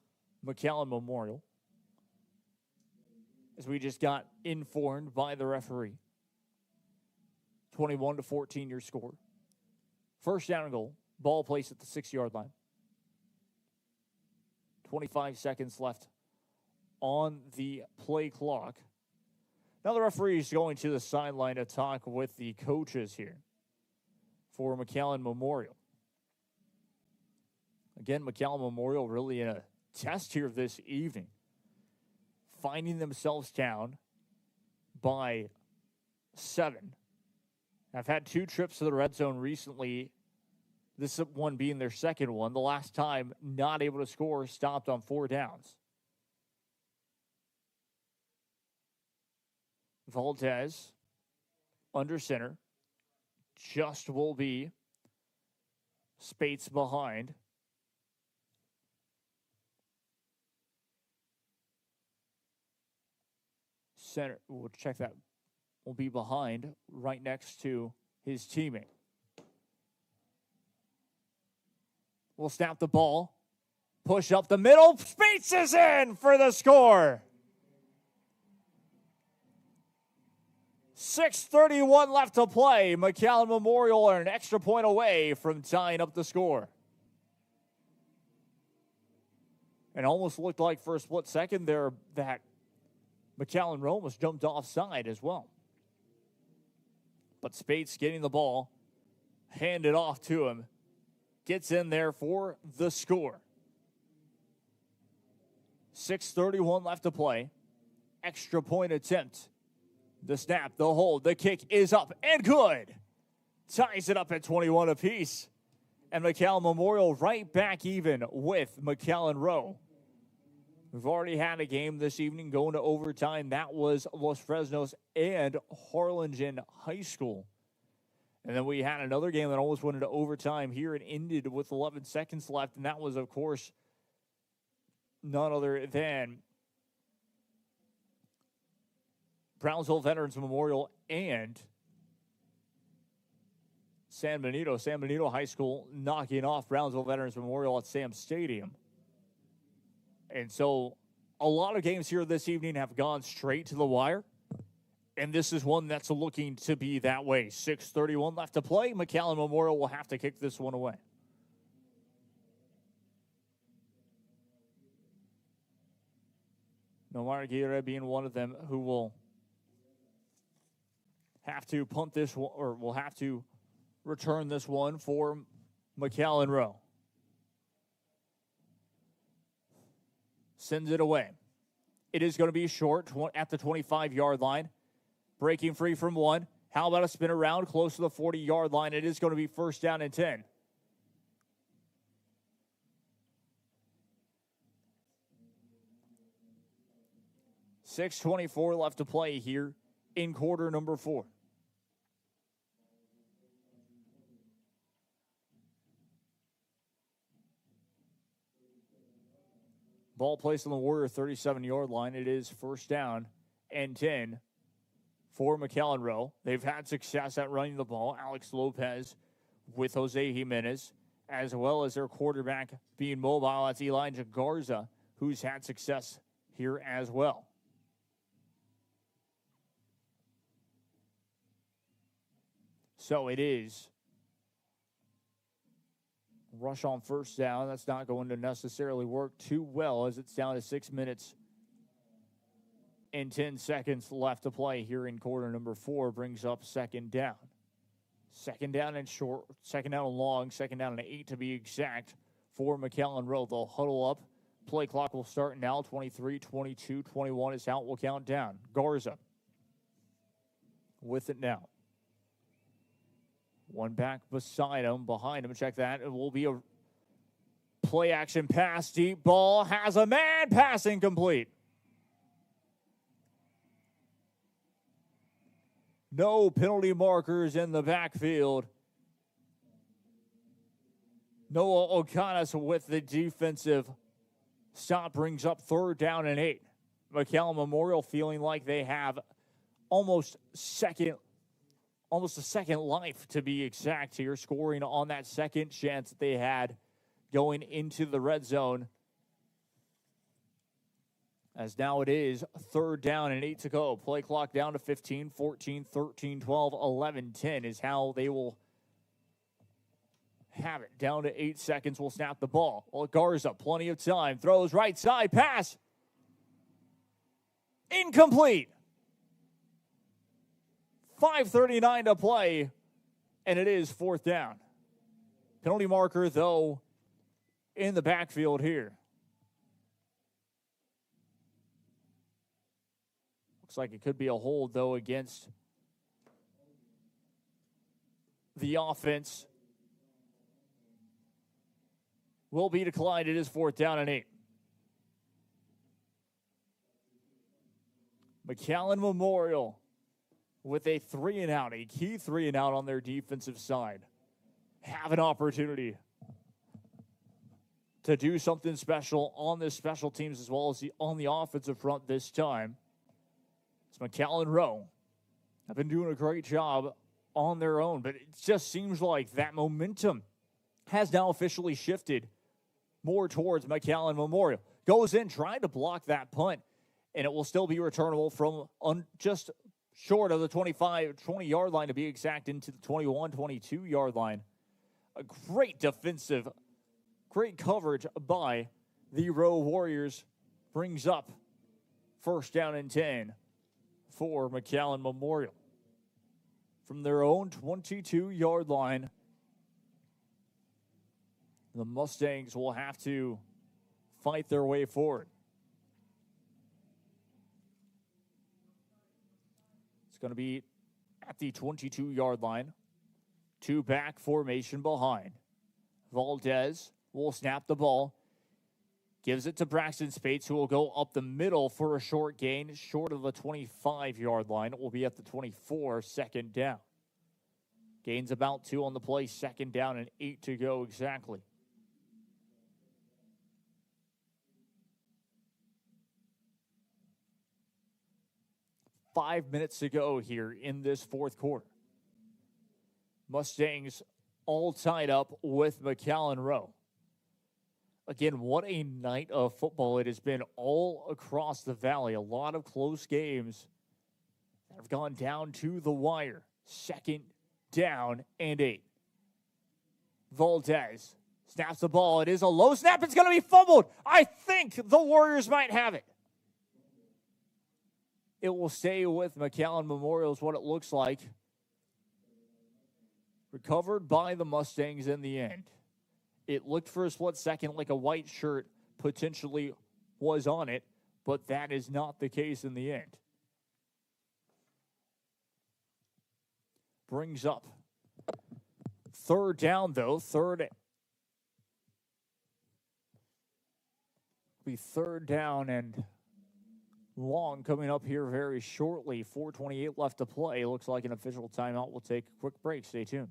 [SPEAKER 1] McAllen Memorial, as we just got informed by the referee. 21-14 your score. First down and goal. Ball placed at the 6-yard line. 25 seconds left on the play clock. Now the referee is going to the sideline to talk with the coaches here for McAllen Memorial. Again, McAllen Memorial really in a test here this evening, finding themselves down by 7. I've had 2 trips to the red zone recently, this one being their second one. The last time not able to score, stopped on 4 downs. Valdez under center. Just will be Spates behind. center. We'll check that. Will be behind, right next to his teammate. Will snap the ball. Push up the middle. Spates is in for the score. 6:31 left to play. McAllen Memorial are an extra point away from tying up the score. And almost looked like for a split second there that McAllen Rowe was jumped offside as well. But Spates getting the ball, handed off to him, gets in there for the score. 6:31 left to play. Extra point attempt. The snap, the hold, the kick is up and good. Ties it up at 21 apiece. And McAllen Memorial right back even with McAllen Rowe. We've already had a game this evening going to overtime. That was Los Fresnos and Harlingen High School. And then we had another game that almost went into overtime here and ended with 11 seconds left. And that was, of course, none other than Brownsville Veterans Memorial and San Benito. San Benito High School knocking off Brownsville Veterans Memorial at Sam Stadium. And so a lot of games here this evening have gone straight to the wire. And this is one that's looking to be that way. 6:31 left to play. McAllen Memorial will have to kick this one away. Nomar Aguirre being one of them who will have to punt this one, or will have to return this one for McAllen Rowe. Sends it away. It is going to be short at the 25-yard line. Breaking free from one. How about a spin around close to the 40-yard line? It is going to be first down and 10. $6:24 left to play here in quarter number 4. Ball placed on the Warrior 37-yard line. It is first down and 10 for McAllen Rowe. They've had success at running the ball. Alex Lopez with Jose Jimenez, as well as their quarterback being mobile. That's Elijah Garza, who's had success here as well. So it is rush on first down. That's not going to necessarily work too well as it's down to 6 minutes and 10 seconds left to play here in quarter number 4. Brings up second down. Second down and short, second down and long, second down and 8 to be exact for McAllen Rowe. They'll huddle up. Play clock will start now. 23, 22, 21 is out. We'll count down. Garza with it now. One back beside him, behind him. Check that. It will be a play action pass. Deep ball has a man. Pass incomplete. No penalty markers in the backfield. Noah O'Connor with the defensive stop brings up third down and 8. McAllen Memorial feeling like they have almost a second life to be exact here, scoring on that second chance that they had going into the red zone. As now it is third down and 8 to go. Play clock down to 15, 14, 13, 12, 11, 10 is how they will have it. Down to 8 seconds. We'll snap the ball. Well, Garza, plenty of time. Throws right side. Pass. Incomplete. 5:39 to play, and it is fourth down. Penalty marker, though, in the backfield here. Looks like it could be a hold, though, against the offense. Will be declined. It is fourth down and 8. McAllen Memorial with a 3-and-out, a key 3-and-out on their defensive side. Have an opportunity to do something special on this special teams as well as on the offensive front this time. It's McAllen Rowe. Have been doing a great job on their own, but it just seems like that momentum has now officially shifted more towards McAllen Memorial. Goes in, trying to block that punt, and it will still be returnable from just short of the 20-yard line to be exact, into the 22-yard line. A great defensive, great coverage by the Rowe Warriors brings up first down and 10 for McAllen Memorial. From their own 22-yard line, the Mustangs will have to fight their way forward. It's going to be at the 22-yard line. Two-back formation behind. Valdez will snap the ball. Gives it to Braxton Spates, who will go up the middle for a short gain, short of the 25-yard line. It will be at the 24, second down. Gains about 2 on the play, second down and 8 to go exactly. Five minutes to go here in this fourth quarter. Mustangs all tied up with McAllen Rowe. Again, what a night of football it has been all across the valley. A lot of close games that have gone down to the wire. Second down and 8. Valdez snaps the ball. It is a low snap. It's going to be fumbled. I think the Warriors might have it. It will stay with McAllen Memorial is what it looks like. Recovered by the Mustangs in the end. It looked for a split second like a white shirt potentially was on it, but that is not the case in the end. Brings up third down, though. Third down and long coming up here very shortly. 4:28 left to play. Looks like an official timeout. We'll take a quick break. Stay tuned.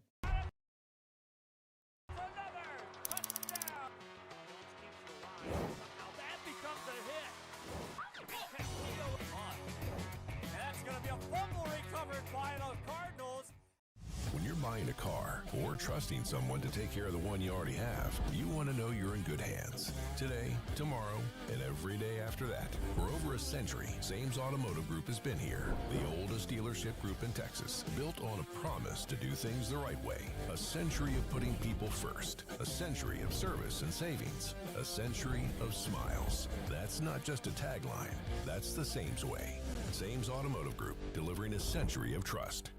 [SPEAKER 6] When you're buying a car or trusting someone to take care of the one you already have, you want to know you're in good hands. Today, tomorrow, and every day after that. For over a century, Sames Automotive Group has been here. The oldest dealership group in Texas, built on a promise to do things the right way. A century of putting people first. A century of service and savings. A century of smiles. That's not just a tagline. That's the Sames way. Sames Automotive Group, delivering a century of trust.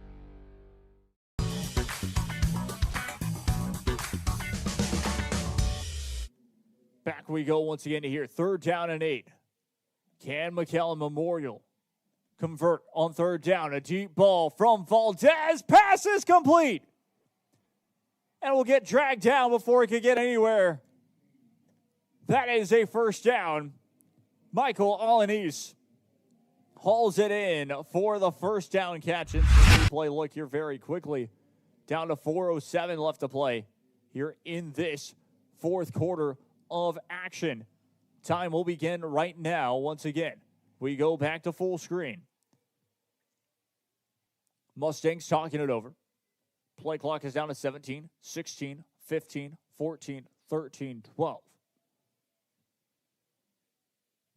[SPEAKER 1] Back we go once again to here. Third down and 8. Can McAllen Memorial convert on third down? A deep ball from Valdez. Pass is complete. And will get dragged down before it can get anywhere. That is a first down. Michael Alanis hauls it in for the first down catch. And play look here very quickly. Down to 4:07 left to play here in this fourth quarter of action. Time will begin right now. Once again, we go back to full screen. Mustangs talking it over. Play clock is down to 17, 16, 15, 14, 13, 12.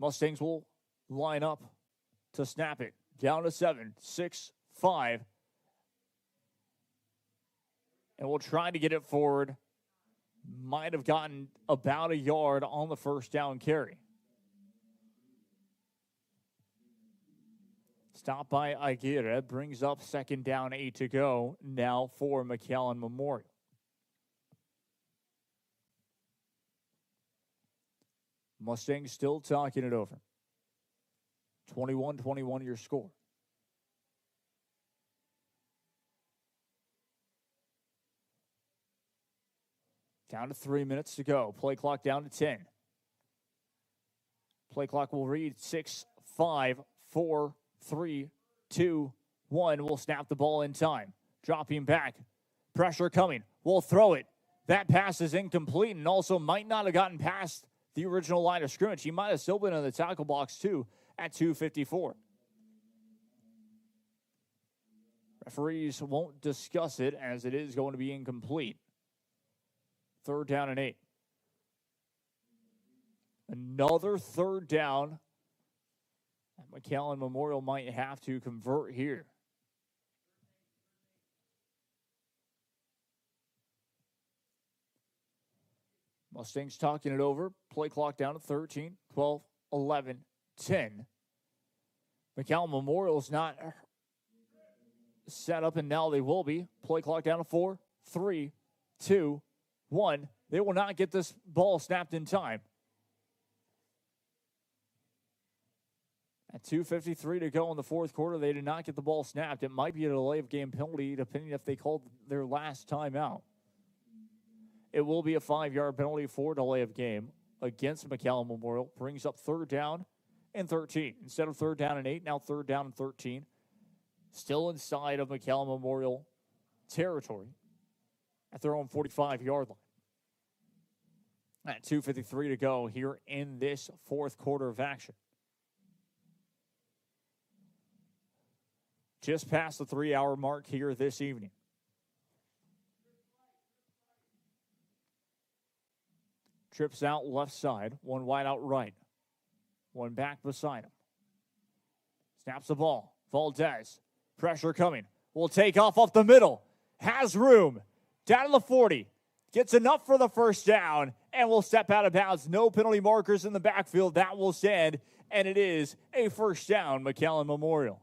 [SPEAKER 1] Mustangs will line up to snap it. Down to 7, 6, 5. And we'll try to get it forward. Might have gotten about a yard on the first down carry. Stop by Aguirre. Brings up second down, 8 to go. Now for McAllen Memorial. Mustangs still talking it over. 21-21 your score. Down to 3 minutes to go. Play clock down to 10. Play clock will read 6, 5, 4, 3, 2, 1. We'll snap the ball in time. Dropping back. Pressure coming. We'll throw it. That pass is incomplete and also might not have gotten past the original line of scrimmage. He might have still been in the tackle box too at 2:54. Referees won't discuss it as it is going to be incomplete. 3rd down and 8. Another 3rd down. McAllen Memorial might have to convert here. Mustangs talking it over. Play clock down to 13, 12, 11, 10. McAllen Memorial's not set up, and now they will be. Play clock down to 4, 3, 2, 1. They will not get this ball snapped in time. At 2:53 to go in the 4th quarter, they did not get the ball snapped. It might be a delay of game penalty, depending if they called their last timeout. It will be a 5-yard penalty for delay of game against McAllen Memorial. Brings up 3rd down and 13. Instead of 3rd down and 8, now 3rd down and 13. Still inside of McAllen Memorial territory at their own 45-yard line. At 2:53 to go here in this 4th quarter of action. Just past the 3-hour mark here this evening. Trips out left side, one wide out right. One back beside him. Snaps the ball. Valdez. Pressure coming. Will take off the middle. Has room. Down to the 40. Gets enough for the 1st down and will step out of bounds. No penalty markers in the backfield. That will stand, and it is a 1st down, McAllen Memorial.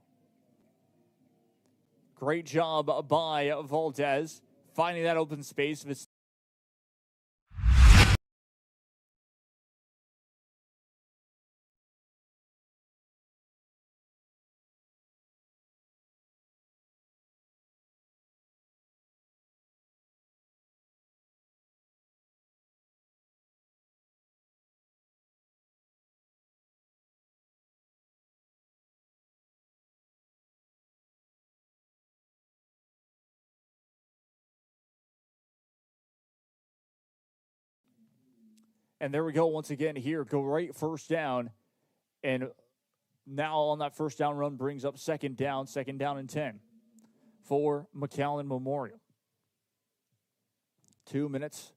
[SPEAKER 1] Great job by Valdez finding that open space. And there we go once again here. Great 1st down. And now on that 1st down run brings up 2nd down and 10 for McAllen Memorial. 2 minutes.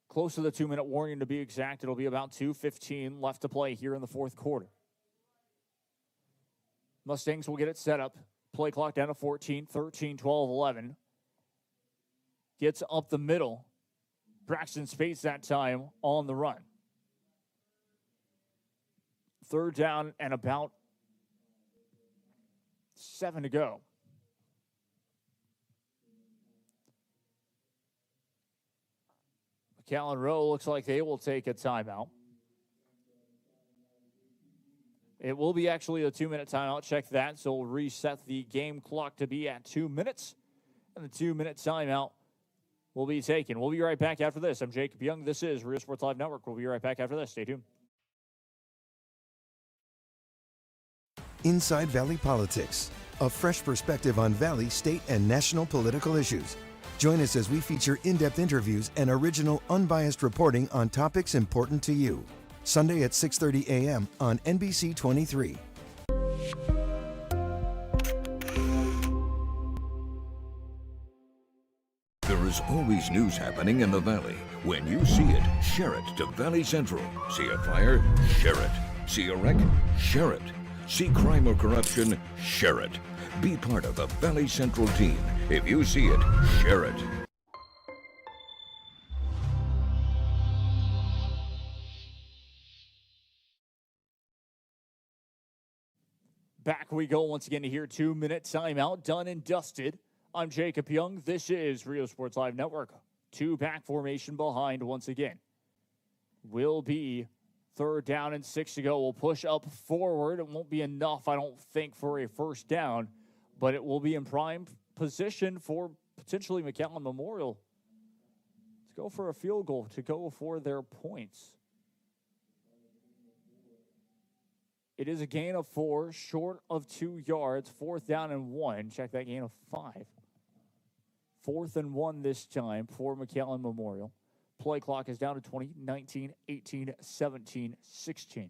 [SPEAKER 1] Close to the 2-minute warning to be exact. It'll be about 2:15 left to play here in the 4th quarter. Mustangs will get it set up. Play clock down to 14, 13, 12, 11. Gets up the middle. Braxton Spates that time on the run. 3rd down and about 7 to go. McAllen Rowe looks like they will take a timeout. It will be actually a 2-minute timeout. Check that. So we'll reset the game clock to be at 2 minutes. And the 2-minute timeout will be taken. We'll be right back after this. I'm Jacob Young. This is Rio Sports Live Network. We'll be right back after this. Stay tuned.
[SPEAKER 7] Inside Valley Politics, a fresh perspective on Valley, state, and national political issues. Join us as we feature in-depth interviews and original, unbiased reporting on topics important to you. Sunday at 6:30 a.m. on NBC 23.
[SPEAKER 10] There is always news happening in the Valley. When you see it, share it to Valley Central. See a fire? Share it. See a wreck? Share it. See crime or corruption? Share it. Be part of the Valley Central team. If you see it, share it.
[SPEAKER 1] Back we go once again to here. 2-minute timeout, done and dusted. I'm Jacob Young. This is Rio Sports Live Network. 2-back formation behind once again. Will be 3rd down and 6 to go. We'll push up forward. It won't be enough, I don't think, for a 1st down, but it will be in prime position for potentially McAllen Memorial to go for a field goal, to go for their points. It is a gain of 4, short of 2 yards, 4th down and 1. Check that gain of 5. 4th and 1 this time for McAllen Memorial. Play clock is down to 20, 19, 18, 17, 16.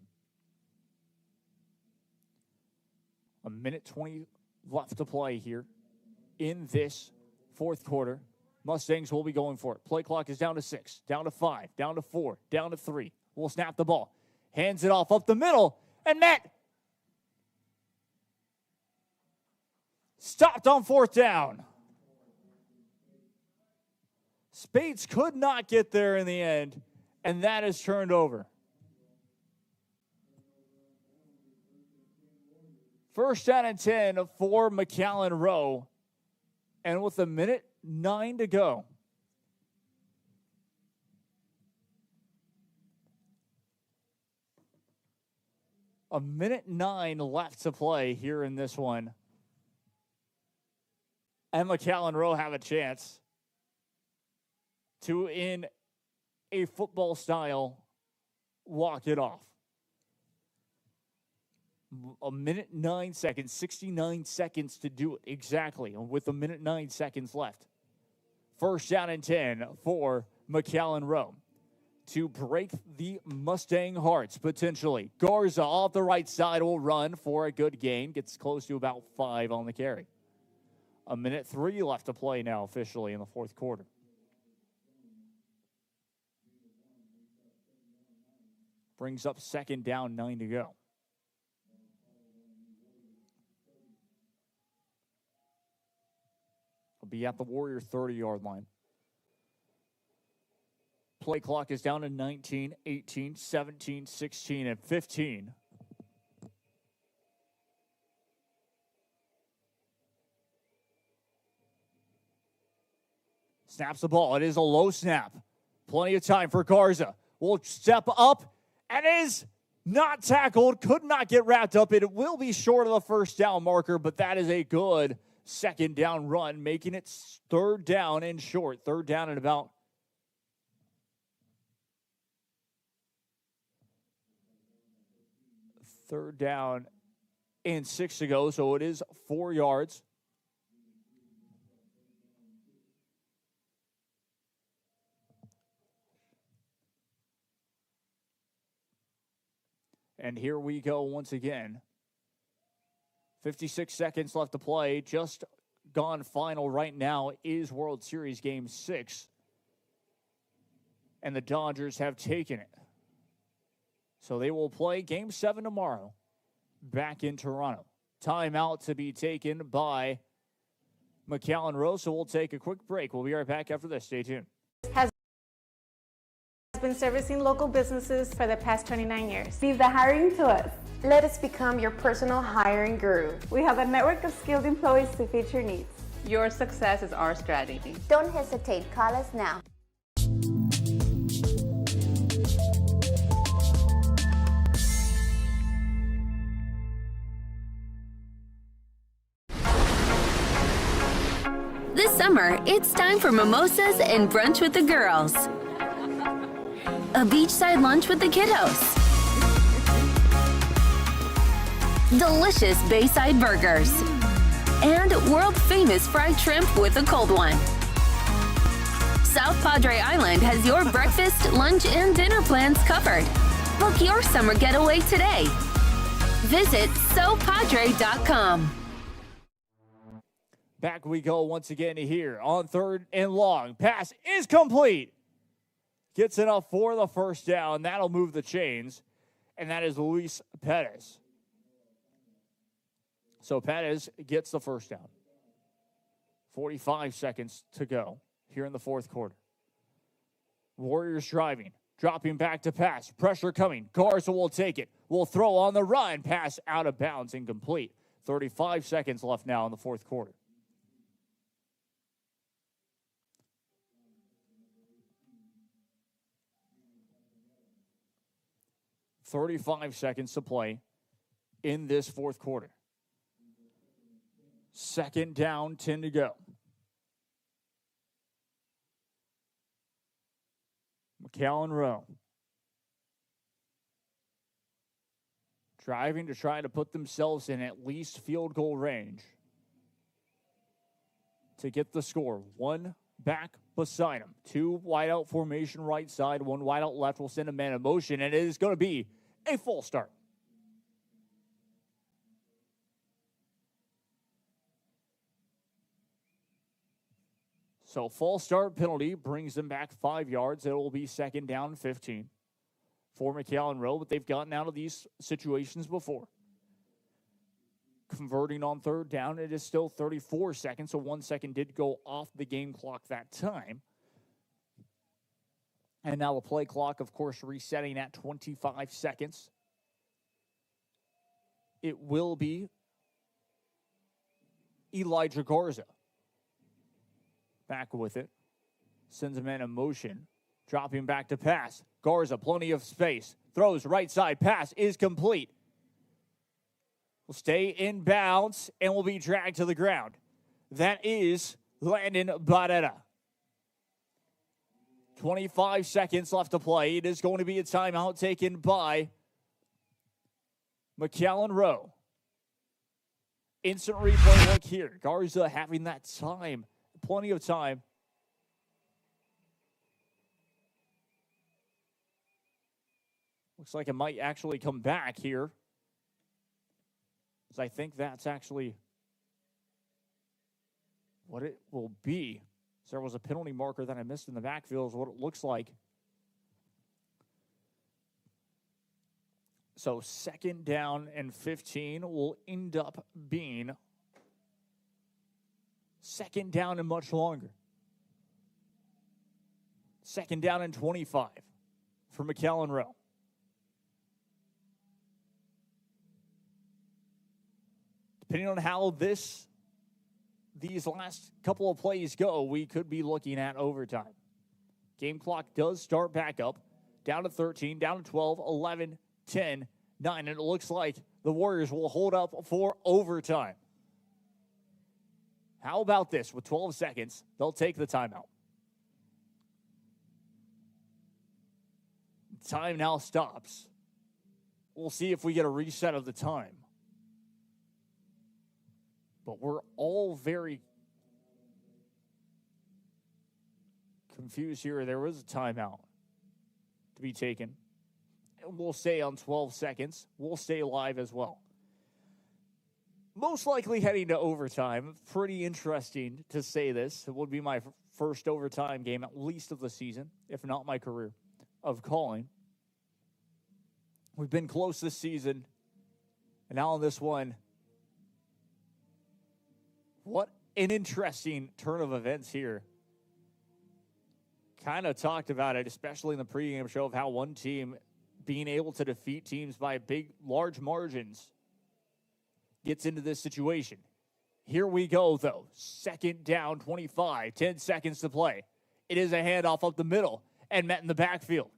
[SPEAKER 1] A minute 20 left to play here in this fourth quarter. Mustangs will be going for it. Play clock is down to 6, down to 5, down to 4, down to 3. We'll snap the ball. Hands it off up the middle, and Matt stopped on fourth down. Spates could not get there in the end, and that is turned over. First down and 10 for McAllen Rowe, and with 1:09 to go. A 1:09 left to play here in this one. And McAllen Rowe have a chance to, in a football style, walk it off. 1:09, 69 seconds to do it exactly, with 1:09 left. First down and 10 for McAllen Rowe to break the Mustang hearts, potentially. Garza off the right side will run for a good gain. Gets close to about 5 on the carry. 1:03 left to play now officially in the fourth quarter. Brings up second down, 9 to go. Will be at the Warrior 30-yard line. Play clock is down to 19, 18, 17, 16, and 15. Snaps the ball. It is a low snap. Plenty of time for Garza. Will step up and is not tackled. Could not get wrapped up. It will be short of the first down marker, but that is a good second down run, making it third down and short. Third down and about third down and 6 to go, so it is 4 yards. And here we go once again. 56 seconds left to play. Just gone final right now is World Series Game 6. And the Dodgers have taken it. So they will play Game 7 tomorrow back in Toronto. Timeout to be taken by McAllen Rowe. So we'll take a quick break. We'll be right back after this. Stay tuned.
[SPEAKER 17] Has been servicing local businesses for the past 29 years.
[SPEAKER 16] Leave the hiring to us. Let us become your personal hiring guru.
[SPEAKER 17] We have a network of skilled employees to fit your needs.
[SPEAKER 8] Your success is our strategy.
[SPEAKER 16] Don't hesitate. Call us now.
[SPEAKER 18] This summer, it's time for mimosas and brunch with the girls. A beachside lunch with the kiddos. Delicious Bayside burgers. And world-famous fried shrimp with a cold one. South Padre Island has your breakfast, lunch, and dinner plans covered. Book your summer getaway today. Visit SoPadre.com.
[SPEAKER 1] Back we go once again here on third and long. Pass is complete. Gets enough for the first down. That'll move the chains. And that is Luis Perez. So Perez gets the first down. 45 seconds to go here in the fourth quarter. Warriors driving. Dropping back to pass. Pressure coming. Garza will take it. Will throw on the run. Pass out of bounds. Incomplete. 35 seconds left now in the fourth quarter. .35 seconds to play in this fourth quarter. Second down, 10 to go. McAllen Rowe. Driving to try to put themselves in at least field goal range to get the score. One back beside him. Two wide out formation right side. One wide out left will send a man in motion, and it is going to be a full start. So false start penalty brings them back 5 yards. It will be 2nd down and 15 for McAllen Rowe, but they've gotten out of these situations before. Converting on 3rd down, it is still 34 seconds, so 1 second did go off the game clock that time. And now the play clock, of course, resetting at 25 seconds. It will be Elijah Garza back with it. Sends him in motion. Dropping back to pass. Garza, plenty of space. Throws right side. Pass is complete. Will stay in bounds and will be dragged to the ground. That is Landon Barrera. 25 seconds left to play. It is going to be a timeout taken by McAllen Rowe. Instant replay look here. Garza having that time. Plenty of time. Looks like it might actually come back here. I think that's actually what it will be. So there was a penalty marker that I missed in the backfield is what it looks like. So 2nd down and 15 will end up being 2nd down and much longer. 2nd down and 25 for McAllen Rowe. Depending on how these last couple of plays go, we could be looking at overtime. Game clock does start back up. Down to 13, down to 12, 11, 10, 9. And it looks like the Warriors will hold up for overtime. How about this? With 12 seconds, they'll take the timeout. Time now stops. We'll see if we get a reset of the time. But we're all very confused here. There was a timeout to be taken. And we'll stay on 12 seconds. We'll stay live as well. Most likely heading to overtime. Pretty interesting to say this. It would be my first overtime game, at least of the season, if not my career, of calling. We've been close this season. And now on this one, what an interesting turn of events here. Kind of talked about it, especially in the pregame show, of how one team being able to defeat teams by large margins gets into this situation. Here we go, though. 2nd down, 25, 10 seconds to play. It is a handoff up the middle and met in the backfield.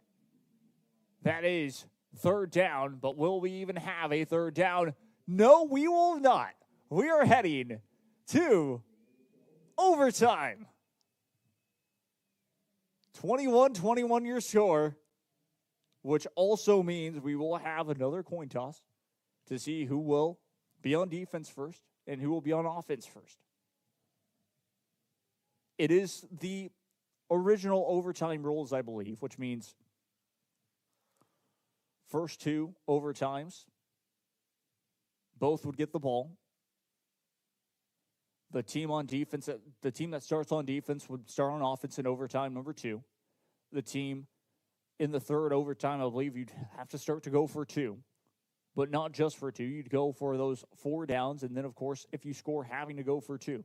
[SPEAKER 1] That is 3rd down, but will we even have a 3rd down? No, we will not. We are heading to overtime. 21-21 your score, which also means we will have another coin toss to see who will be on defense first and who will be on offense first. It is the original overtime rules, I believe, which means first 2 overtimes, both would get the ball. The team on defense, the team that starts on defense would start on offense in overtime number 2. The team in the 3rd overtime, I believe you'd have to start to go for 2. But not just for 2. You'd go for those 4 downs. And then, of course, if you score, having to go for 2.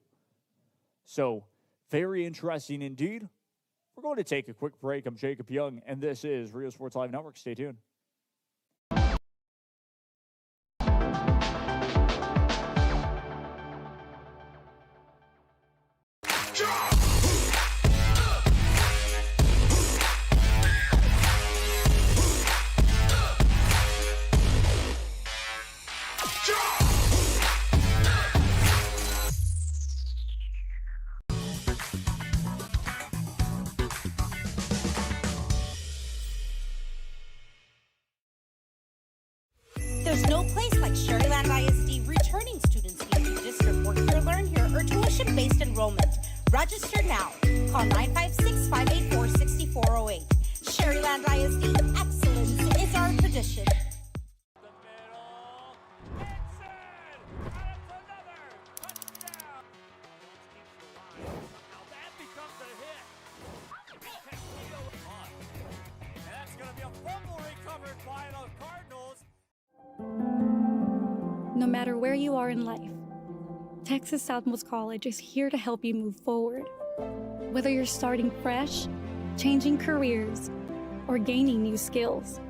[SPEAKER 1] So, very interesting indeed. We're going to take a quick break. I'm Jacob Young, and this is Rio Sports Live Network. Stay tuned.
[SPEAKER 3] There's no place like Sherryland ISD. Returning students can do district work here, learn here, or tuition-based enrollment. Register now. Call 956-584-6408. Sherryland ISD. Excellence is our tradition.
[SPEAKER 1] Now that becomes
[SPEAKER 19] no matter where you are in life, Texas Southmost College is here to help you move forward. Whether you're starting fresh, changing careers, or gaining new skills,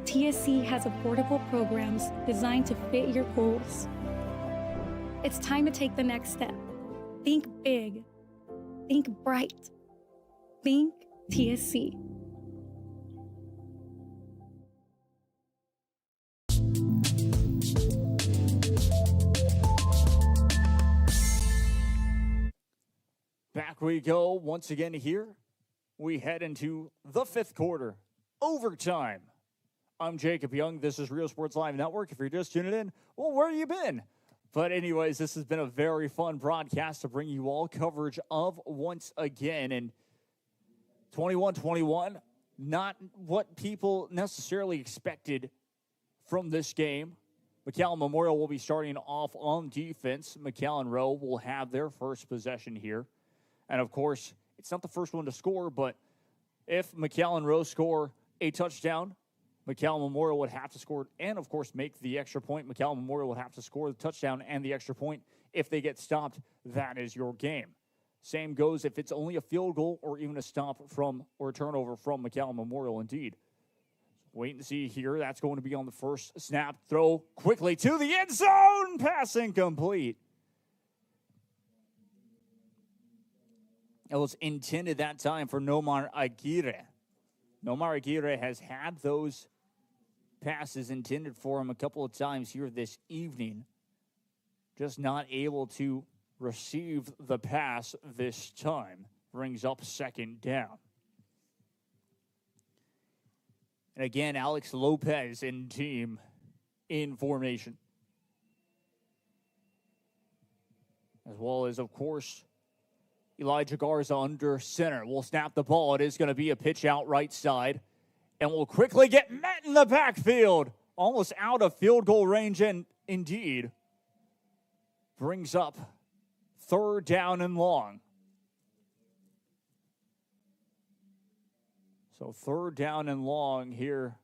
[SPEAKER 19] TSC has affordable programs designed to fit your goals. It's time to take the next step. Think big. Think bright. Think TSC.
[SPEAKER 1] Back we go once again here. We head into the fifth quarter. Overtime. I'm Jacob Young. This is Real Sports Live Network. If you're just tuning in, well, where have you been? But anyways, this has been a very fun broadcast to bring you all coverage of once again. And 21-21, not what people necessarily expected from this game. McAllen Memorial will be starting off on defense. McAllen Rowe will have their first possession here. And, of course, it's not the first one to score, but if McAllen Rowe score a touchdown, McAllen Memorial would have to score and, of course, make the extra point. McAllen Memorial would have to score the touchdown and the extra point. If they get stopped, that is your game. Same goes if it's only a field goal or even a stop from or a turnover from McAllen Memorial indeed. Wait and see here. That's going to be on the first snap. Throw quickly to the end zone. Pass incomplete. It was intended that time for Nomar Aguirre. Nomar Aguirre has had those passes intended for him a couple of times here this evening. Just not able to receive the pass this time. Brings up second down. And again, Alex Lopez and team in formation. As well as, of course, Elijah Garza under center. Will snap the ball. It is going to be a pitch out right side. And will quickly get met in the backfield. Almost out of field goal range and indeed brings up third down and long. So third down and long here.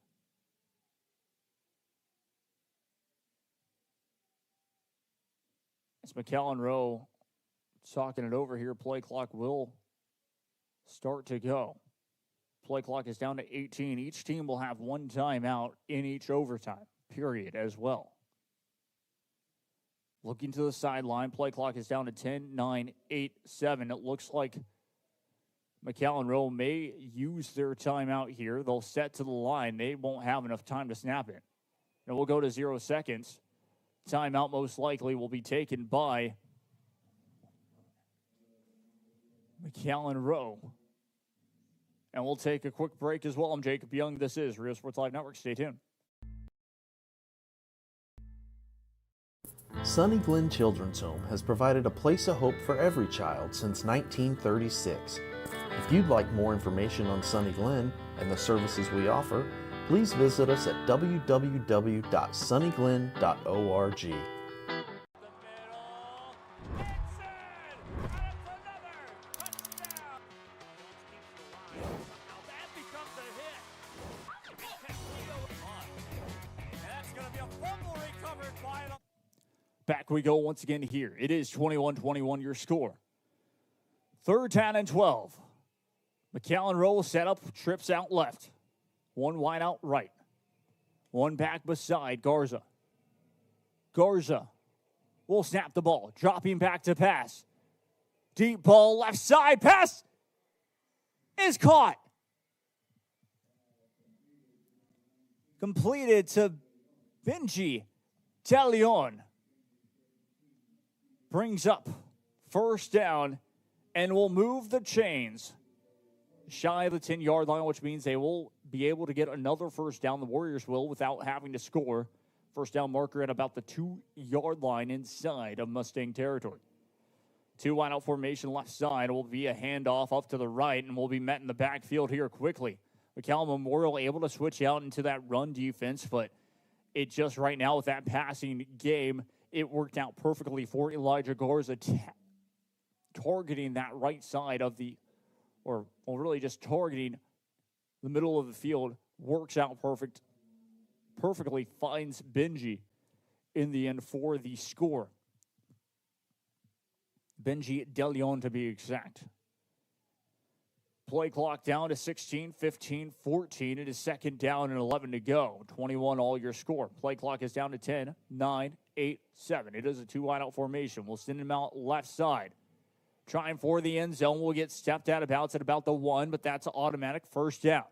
[SPEAKER 1] It's McAllen Rowe talking it over here. Play clock will start to go. Play clock is down to 18. Each team will have one timeout in each overtime period as well. Looking to the sideline, play clock is down to 10, 9, 8, 7. It looks like McAllen Rowe may use their timeout here. They'll set to the line. They won't have enough time to snap it. And we'll go to 0 seconds. Timeout most likely will be taken by McAllen Rowe. And we'll take a quick break as well. I'm Jacob Young. This is Real Sports Live Network. Stay tuned.
[SPEAKER 20] Sunny Glen Children's Home has provided a place of hope for every child since 1936. If you'd like more information on Sunny Glen and the services we offer, please visit us at www.sunnyglen.org.
[SPEAKER 1] Back we go once again here. It is 21-21 your score. Third down and 12. McAllen Rowe set up, trips out left. One wide out right. One back beside Garza. Garza will snap the ball, dropping back to pass. Deep ball left side, pass is caught. Completed to Benji Talion. Brings up first down and will move the chains shy of the 10-yard line, which means they will be able to get another first down. The Warriors will without having to score. First down marker at about the 2-yard line inside of Mustang territory. Two wide out formation left side will be a handoff up to the right and will be met in the backfield here quickly. McAllen Memorial able to switch out into that run defense, but it just right now with that passing game, it worked out perfectly for Elijah Garza targeting that right side of the, or really just targeting the middle of the field. Works out perfectly, finds Benji in the end for the score. Benji DeLeon to be exact. Play clock down to 16, 15, 14. It is second down and 11 to go. 21 all your score. Play clock is down to 10, 9, 8, 7. It is a two wide out formation. We'll send him out left side. Trying for the end zone. Will get stepped out of bounds at about the 1, but that's automatic first down.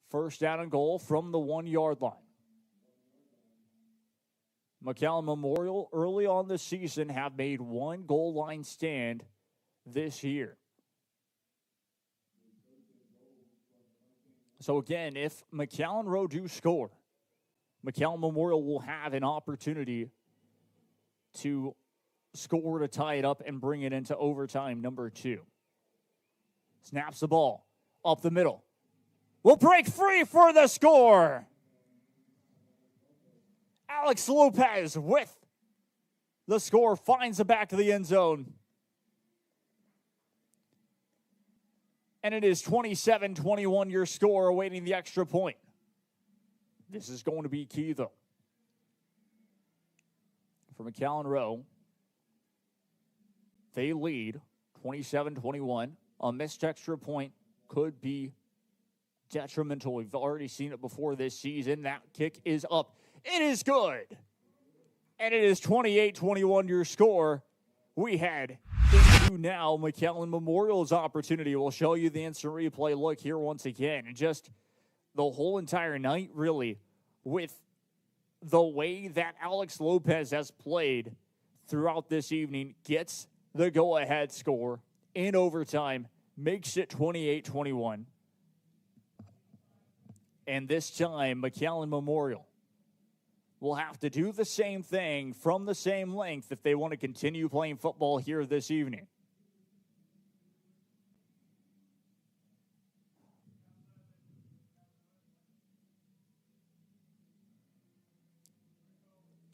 [SPEAKER 1] First down and goal from the 1-yard line. McAllen Memorial early on this season have made one goal line stand this year. So again, if McAllen Rowe do score, McAllen Memorial will have an opportunity to score to tie it up and bring it into overtime number 2. Snaps the ball up the middle. Will break free for the score. Alex Lopez with the score, finds the back of the end zone. And it is 27-21 your score, awaiting the extra point. This is going to be key, though. For McAllen Rowe, they lead 27-21. A missed extra point could be detrimental. We've already seen it before this season. That kick is up. It is good. And it is 28-21 your score. We head into now McAllen Memorial's opportunity. We'll show you the instant replay look here once again. And just the whole entire night, really, with the way that Alex Lopez has played throughout this evening, gets the go-ahead score in overtime, makes it 28-21. And this time, McAllen Memorial will have to do the same thing from the same length if they want to continue playing football here this evening.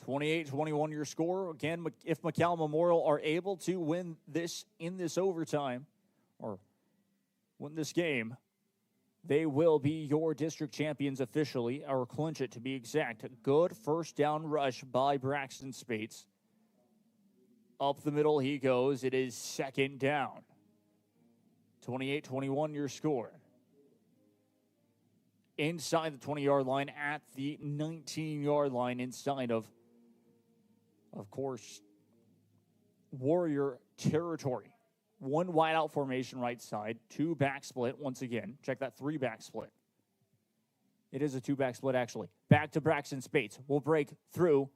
[SPEAKER 1] (28-21) your score. Again, if McAllen Memorial are able to win this in this overtime, or win this game, they will be your district champions officially, or clinch it to be exact. Good first down rush by Braxton Spates. Up the middle he goes. It is second down. 28-21 your score. Inside the 20-yard line at the 19-yard line, inside of course, Warrior territory. One wide out formation right side, 2 back split once again. Check that 3 back split. It is a 2 back split actually. Back to Braxton Spates. Will break through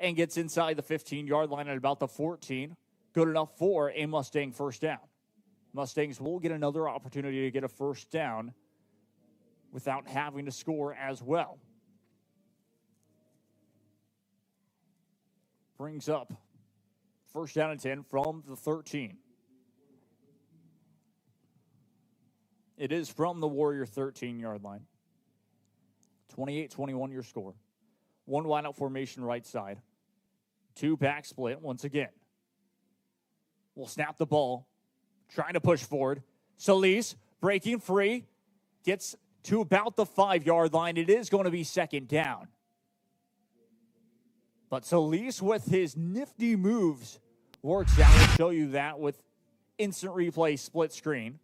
[SPEAKER 1] and gets inside the 15-yard line at about the 14. Good enough for a Mustang first down. Mustangs will get another opportunity to get a first down without having to score as well. Brings up first down and 10 from the 13. It is from the Warrior 13-yard line. 28-21 your score. 1 wide out formation right side. 2 back split once again. We'll snap the ball. Trying to push forward. Solis breaking free. Gets to about the 5-yard line. It is going to be second down. But Solis with his nifty moves works out. We'll show you that with instant replay split screen.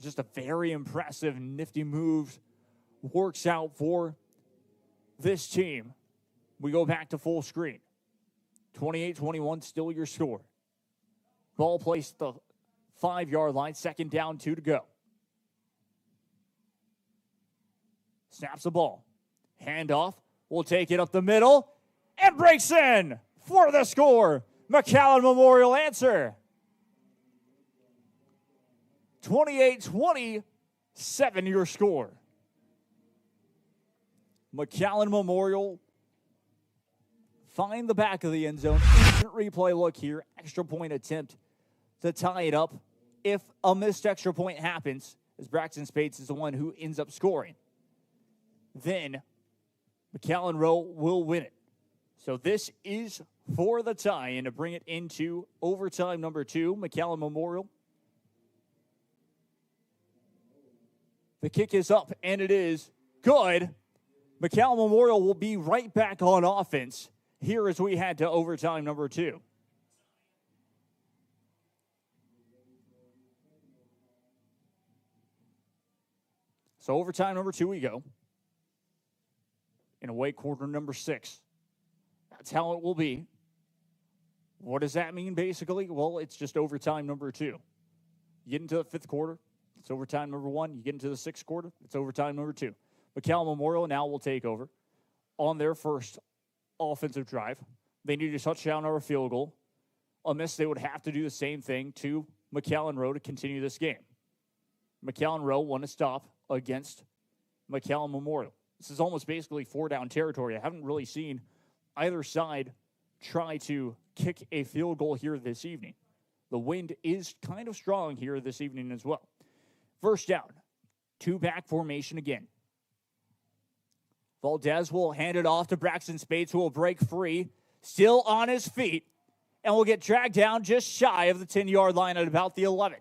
[SPEAKER 1] Just a very impressive, nifty move works out for this team. We go back to full screen. 28-21, still your score. Ball placed at the 5-yard line, second down, 2 to go. Snaps the ball. Handoff. We'll take it up the middle. And breaks in for the score. McAllen Memorial answer. 28-27 your score. McAllen Memorial find the back of the end zone. Instant replay look here. Extra point attempt to tie it up. If a missed extra point happens, as Braxton Spates is the one who ends up scoring, then McAllen Rowe will win it. So this is for the tie, and to bring it into overtime number 2, McAllen Memorial The kick is up, and it is good. McAllen Memorial will be right back on offense here as we head to overtime number 2. So overtime number 2 we go. In away quarter number 6. That's how it will be. What does that mean, basically? Well, it's just overtime number 2. You get into the 5th quarter, it's overtime number 1. You get into the 6th quarter, it's overtime number 2. McAllen Memorial now will take over on their first offensive drive. They need a touchdown or a field goal. Unless they would have to do the same thing to McAllen Rowe to continue this game. McAllen Rowe won a stop against McAllen Memorial. This is almost basically 4-down territory. I haven't really seen either side try to kick a field goal here this evening. The wind is kind of strong here this evening as well. First down, 2-back formation again. Valdez will hand it off to Braxton Spates, who will break free, still on his feet, and will get dragged down just shy of the 10-yard line at about the 11.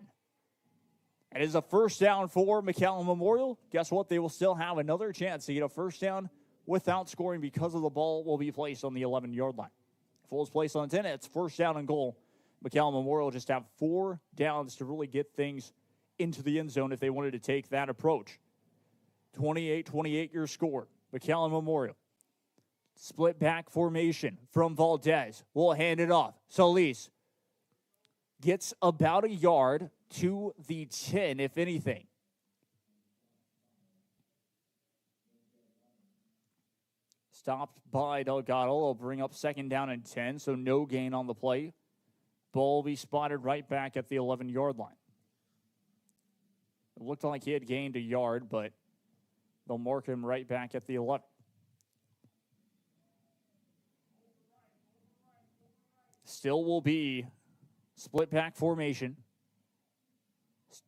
[SPEAKER 1] It is a first down for McAllen Memorial. Guess what? They will still have another chance to get a first down without scoring because of the ball will be placed on the 11-yard line. If it was placed on 10, it's first down and goal. McAllen Memorial just have 4 downs to really get things into the end zone if they wanted to take that approach. 28-28 your score. McAllen Memorial. Split back formation from Valdez. We'll hand it off. Solis gets about a yard to the 10, if anything. Stopped by Delgado. They'll bring up second down and 10, so no gain on the play. Ball will be spotted right back at the 11-yard line. It looked like he had gained a yard, but they'll mark him right back at the 11. Still will be split back formation.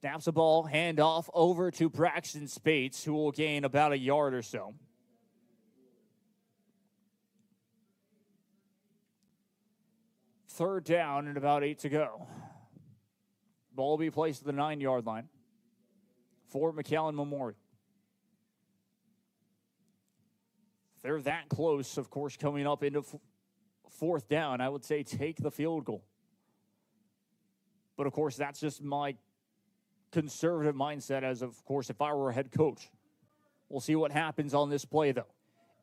[SPEAKER 1] Snaps the ball, hand off over to Braxton Spates, who will gain about a yard or so. Third down and about 8 to go. Ball will be placed at the 9-yard line for McAllen Memorial. They're that close, of course, coming up into fourth down. I would say take the field goal. But, of course, that's just my conservative mindset as, of course, if I were a head coach. We'll see what happens on this play, though.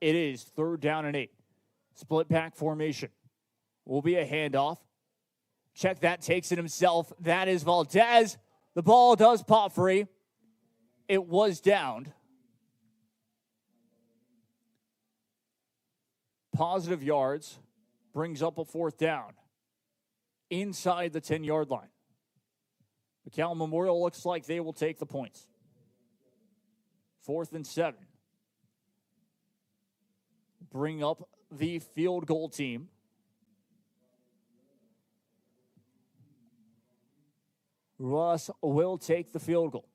[SPEAKER 1] It is third down and 8. Split back formation. Will be a handoff. Check that, takes it himself. That is Valdez. The ball does pop free. It was downed. Positive yards. Brings up a fourth down. Inside the 10-yard line. McAllen Memorial looks like they will take the points. 4th and 7. Bring up the field goal team. Russ will take the field goal.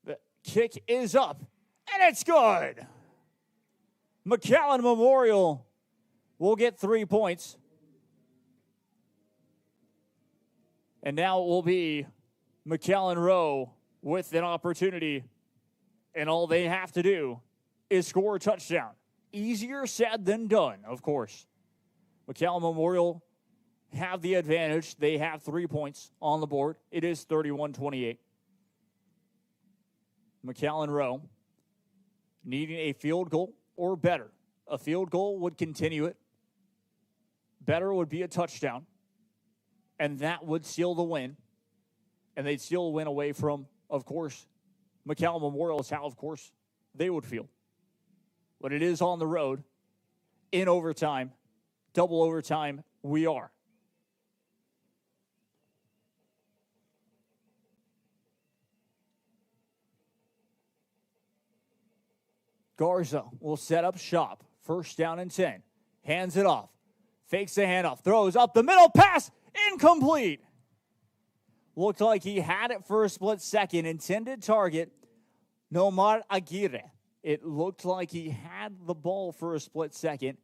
[SPEAKER 1] The kick is up, and it's good. McAllen Memorial will get 3 points. And now it will be McAllen Rowe with an opportunity, and all they have to do is score a touchdown. Easier said than done, of course. McAllen Memorial have the advantage. They have 3 points on the board. It is 31-28. McAllen Rowe needing a field goal or better. A field goal would continue it. Better would be a touchdown. And that would seal the win. And they'd still win away from, of course, McAllen Memorial is how, of course, they would feel. But it is on the road, in overtime, double overtime, we are. Garza will set up shop. First down and 10. Hands it off. Fakes the handoff. Throws up the middle. Pass. Incomplete. Looked like he had it for a split second. Intended target, Nomar Aguirre. It looked like he had the ball for a split second.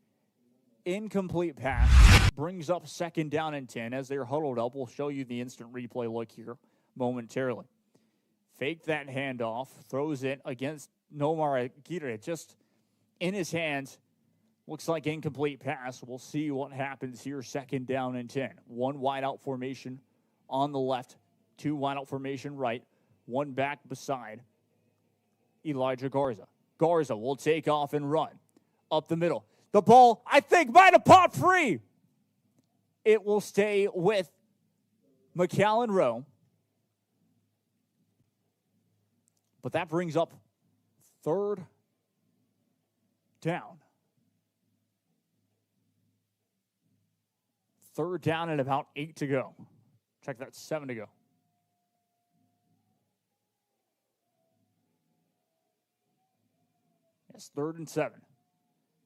[SPEAKER 1] incomplete pass brings up 2nd down and 10 as they're huddled up. We'll show you the instant replay look here momentarily. Fake that handoff, throws it against Nomar Aguirre, just in his hands. Looks like incomplete pass. We'll see what happens here. 2nd down and 10. 1 wide out formation on the left, 2 wide out formation right, 1 back beside Elijah Garza. Garza will take off and run up the middle. The ball, I think, might have popped free. It will stay with McAllen Rowe. But that brings up 3rd down. 3rd down and about 8 to go. Check that, 7 to go. Yes, 3rd and 7.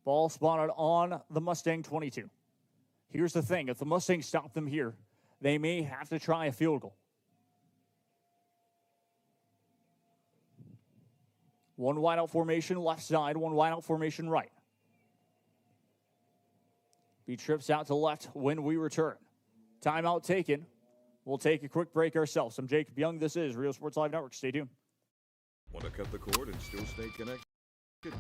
[SPEAKER 1] Ball spotted on the Mustang 22. Here's the thing. If the Mustangs stop them here, they may have to try a field goal. 1 wide out formation left side, 1 wide out formation right. He trips out to left when we return. Timeout taken. We'll take a quick break ourselves. I'm Jacob Young. This is Real Sports Live Network. Stay tuned.
[SPEAKER 10] Want to cut the cord and still stay connected?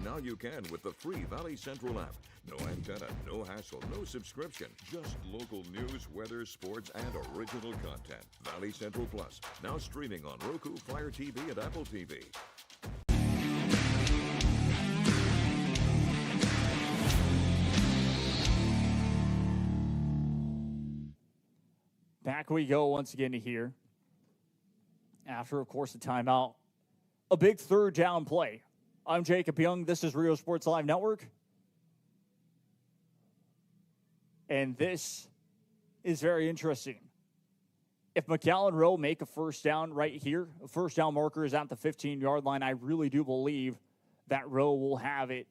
[SPEAKER 10] Now you can with the free Valley Central app. No antenna, no hassle, no subscription. Just local news, weather, sports, and original content. Valley Central Plus, now streaming on Roku, Fire TV, and Apple TV.
[SPEAKER 1] Back we go once again to here. After, of course, the timeout. A big 3rd down play. I'm Jacob Young. This is Rio Sports Live Network. And this is very interesting. If McAllen Rowe make a 1st down right here, a 1st down marker is at the 15-yard line, I really do believe that Rowe will have it.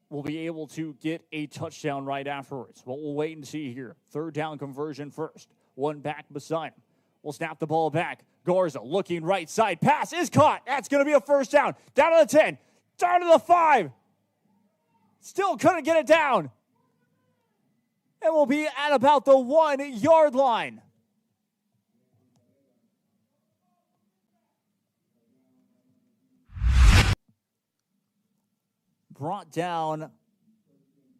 [SPEAKER 1] Will be able to get a touchdown right afterwards. But we'll wait and see here. 3rd down conversion first. 1 back beside him. We'll snap the ball back. Garza looking right side. Pass is caught. That's going to be a 1st down. Down to the 10. Down to the 5. Still couldn't get it down. And we'll be at about the 1 yard line. Brought down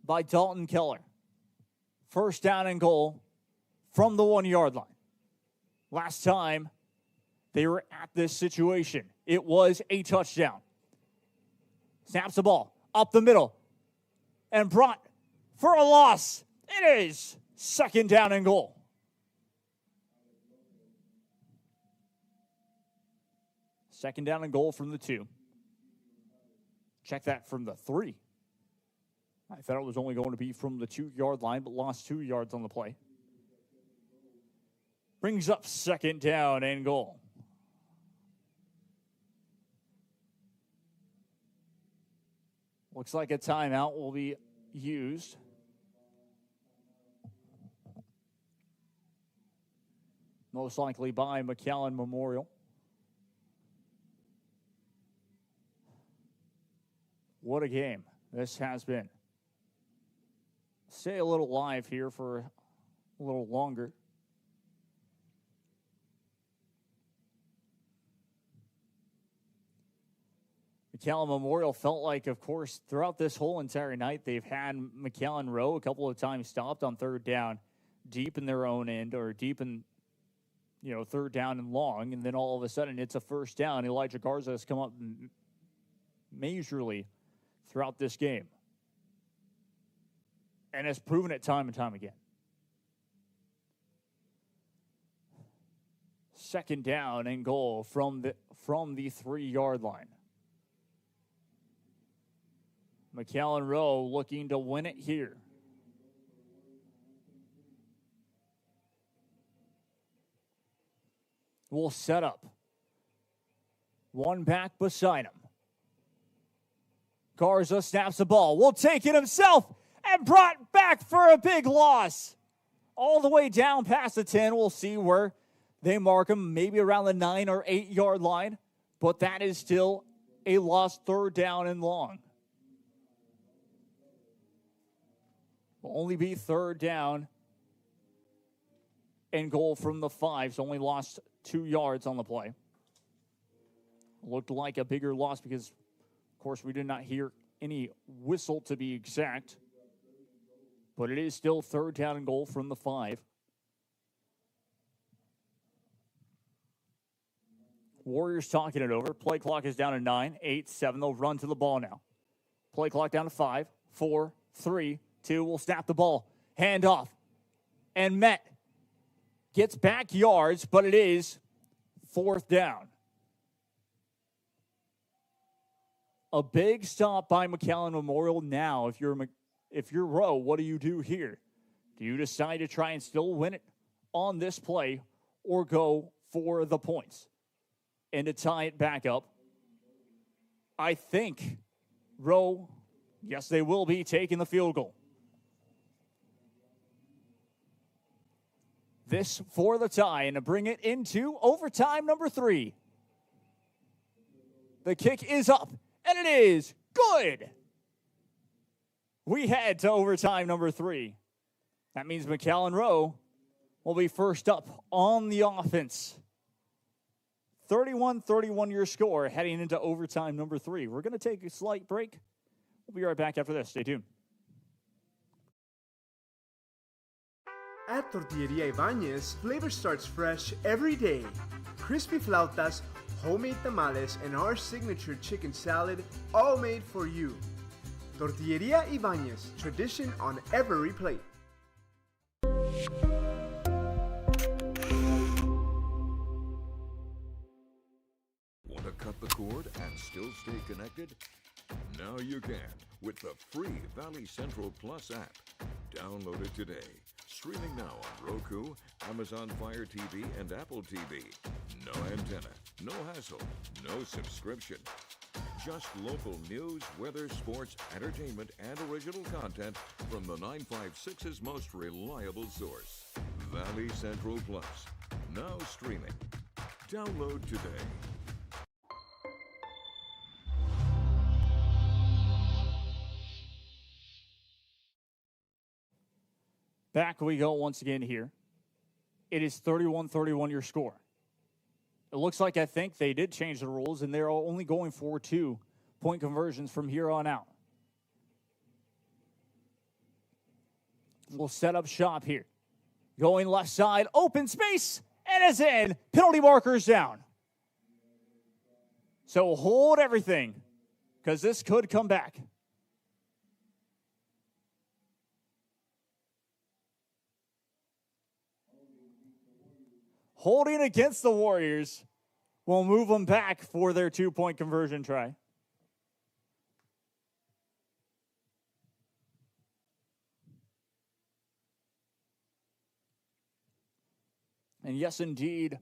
[SPEAKER 1] by Dalton Keller. 1st down and goal from the 1 yard line. Last time they were at this situation, it was a touchdown. Snaps the ball up the middle and brought for a loss. It is 2nd down and goal. Second down and goal from the 2. Check that from the 3. I thought it was only going to be from the 2 yard line, but lost 2 yards on the play. Brings up 2nd down and goal. Looks like a timeout will be used. Most likely by McAllen Memorial. What a game this has been. Stay a little live here for a little longer. McAllen Memorial felt like, of course, throughout this whole entire night, they've had McAllen Rowe a couple of times stopped on 3rd down, deep in their own end, or deep in, 3rd down and long, and then all of a sudden it's a 1st down. Elijah Garza has come up majorly throughout this game and has proven it time and time again. 2nd down and goal from the 3 yard line. McAllen Rowe looking to win it here. Will set up. 1 back beside him. Garza snaps the ball. Will take it himself and brought back for a big loss. All the way down past the 10. We'll see where they mark him, maybe around the 9 or 8 yard line. But that is still a lost 3rd down and long. Will only be third down and goal from the 5. So only lost 2 yards on the play. Looked like a bigger loss because, of course, we did not hear any whistle to be exact. But it is still third down and goal from the 5. Warriors talking it over. Play clock is down to 9, 8, 7. They'll run to the ball now. Play clock down to 5, 4, 3, 2. We'll snap the ball. Hand off. And Met gets back yards, but it is fourth down. A big stop by McAllen Memorial now. If you're Rowe, what do you do here? Do you decide to try and still win it on this play or go for the points and to tie it back up? I think Rowe, yes, they will be taking the field goal. This for the tie and to bring it into overtime number 3. The kick is up, and it is good. We head to overtime number 3. That means McAllen Rowe will be first up on the offense. 31-31 your score heading into overtime number 3. We're going to take a slight break. We'll be right back after this. Stay tuned.
[SPEAKER 2] At Tortilleria Ibañez, flavor starts fresh every day. Crispy flautas, homemade tamales, and our signature chicken salad, all made for you. Tortilleria Ibañez, tradition on every plate.
[SPEAKER 10] Want to cut the cord and still stay connected? Now you can with the free Valley Central Plus app. Download it today. Streaming now on Roku, Amazon Fire TV, and Apple TV. No antenna, no hassle, no subscription. Just local news, weather, sports, entertainment, and original content from the 956's most reliable source. Valley Central Plus. Now streaming. Download today.
[SPEAKER 1] Back we go once again here. It is 31-31 your score. It looks like I think they did change the rules, and they're only going for 2-point conversions from here on out. We'll set up shop here. Going left side, open space, and it's in. Penalty markers down. So hold everything, because this could come back. Holding against the Warriors will move them back for their 2-point conversion try. And yes, indeed,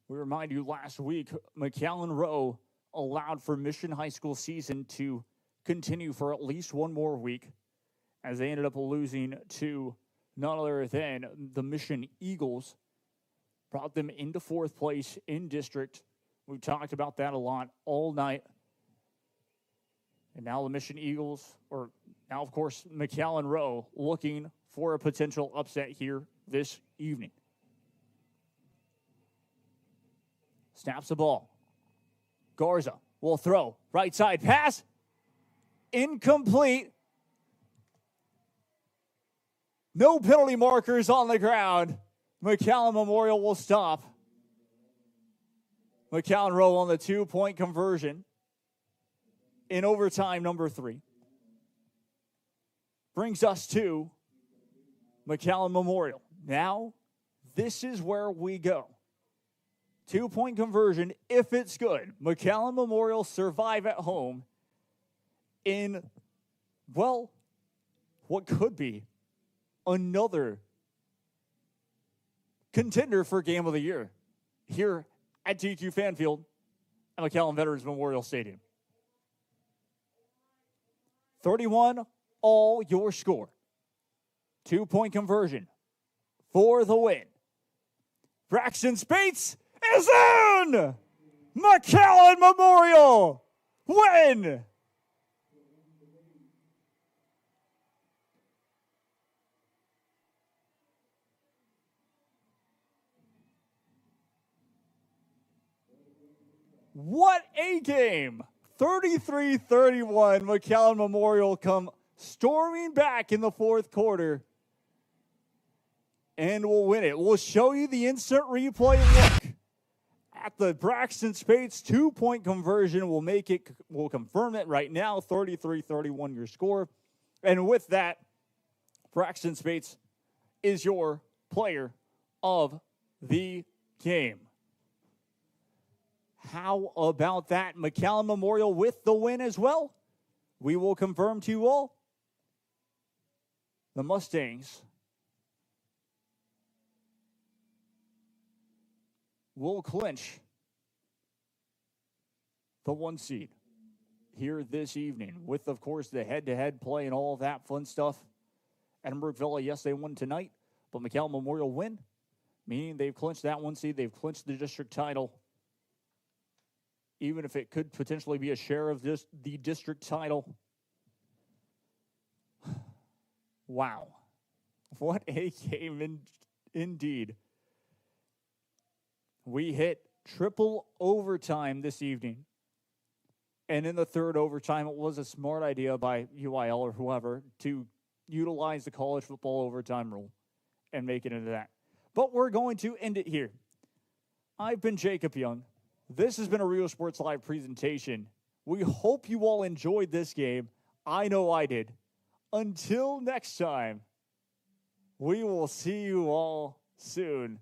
[SPEAKER 1] we remind you last week, McAllen Rowe allowed for Mission High School season to continue for at least one more week as they ended up losing to none other than the Mission Eagles. Brought them into 4th place in district. We've talked about that a lot all night. And now the Mission Eagles, or now, of course, McAllen Rowe, looking for a potential upset here this evening. Snaps the ball. Garza will throw. Right side pass. Incomplete. No penalty markers on the ground. McAllen Memorial will stop. McAllen Rowe on the 2-point conversion in overtime number 3. Brings us to McAllen Memorial. Now, this is where we go. 2-point conversion, if it's good. McAllen Memorial survive at home in, well, what could be another contender for Game of the Year here at DQ Fan Field at McAllen Veterans Memorial Stadium. 31, all your score. 2-point conversion for the win. Braxton Spates is in! McAllen Memorial win! What a game! 33-31, McAllen Memorial come storming back in the fourth quarter and will win it. We'll show you the instant replay look at the Braxton Spates 2-point conversion. We'll confirm it right now. 33-31 your score. And with that, Braxton Spates is your player of the game. How about that? McAllen Memorial with the win as well. We will confirm to you all. The Mustangs will clinch the 1 seed here this evening with, of course, the head-to-head play and all that fun stuff. Edinburgh Villa, yes, they won tonight, but McAllen Memorial win, meaning they've clinched that 1 seed. They've clinched the district title, even if it could potentially be a share of the district title. Wow. What a game indeed. We hit triple overtime this evening. And in the third overtime, it was a smart idea by UIL or whoever to utilize the college football overtime rule and make it into that. But we're going to end it here. I've been Jacob Young. This has been a Real Sports Live presentation. We hope you all enjoyed this game. I know I did. Until next time, we will see you all soon.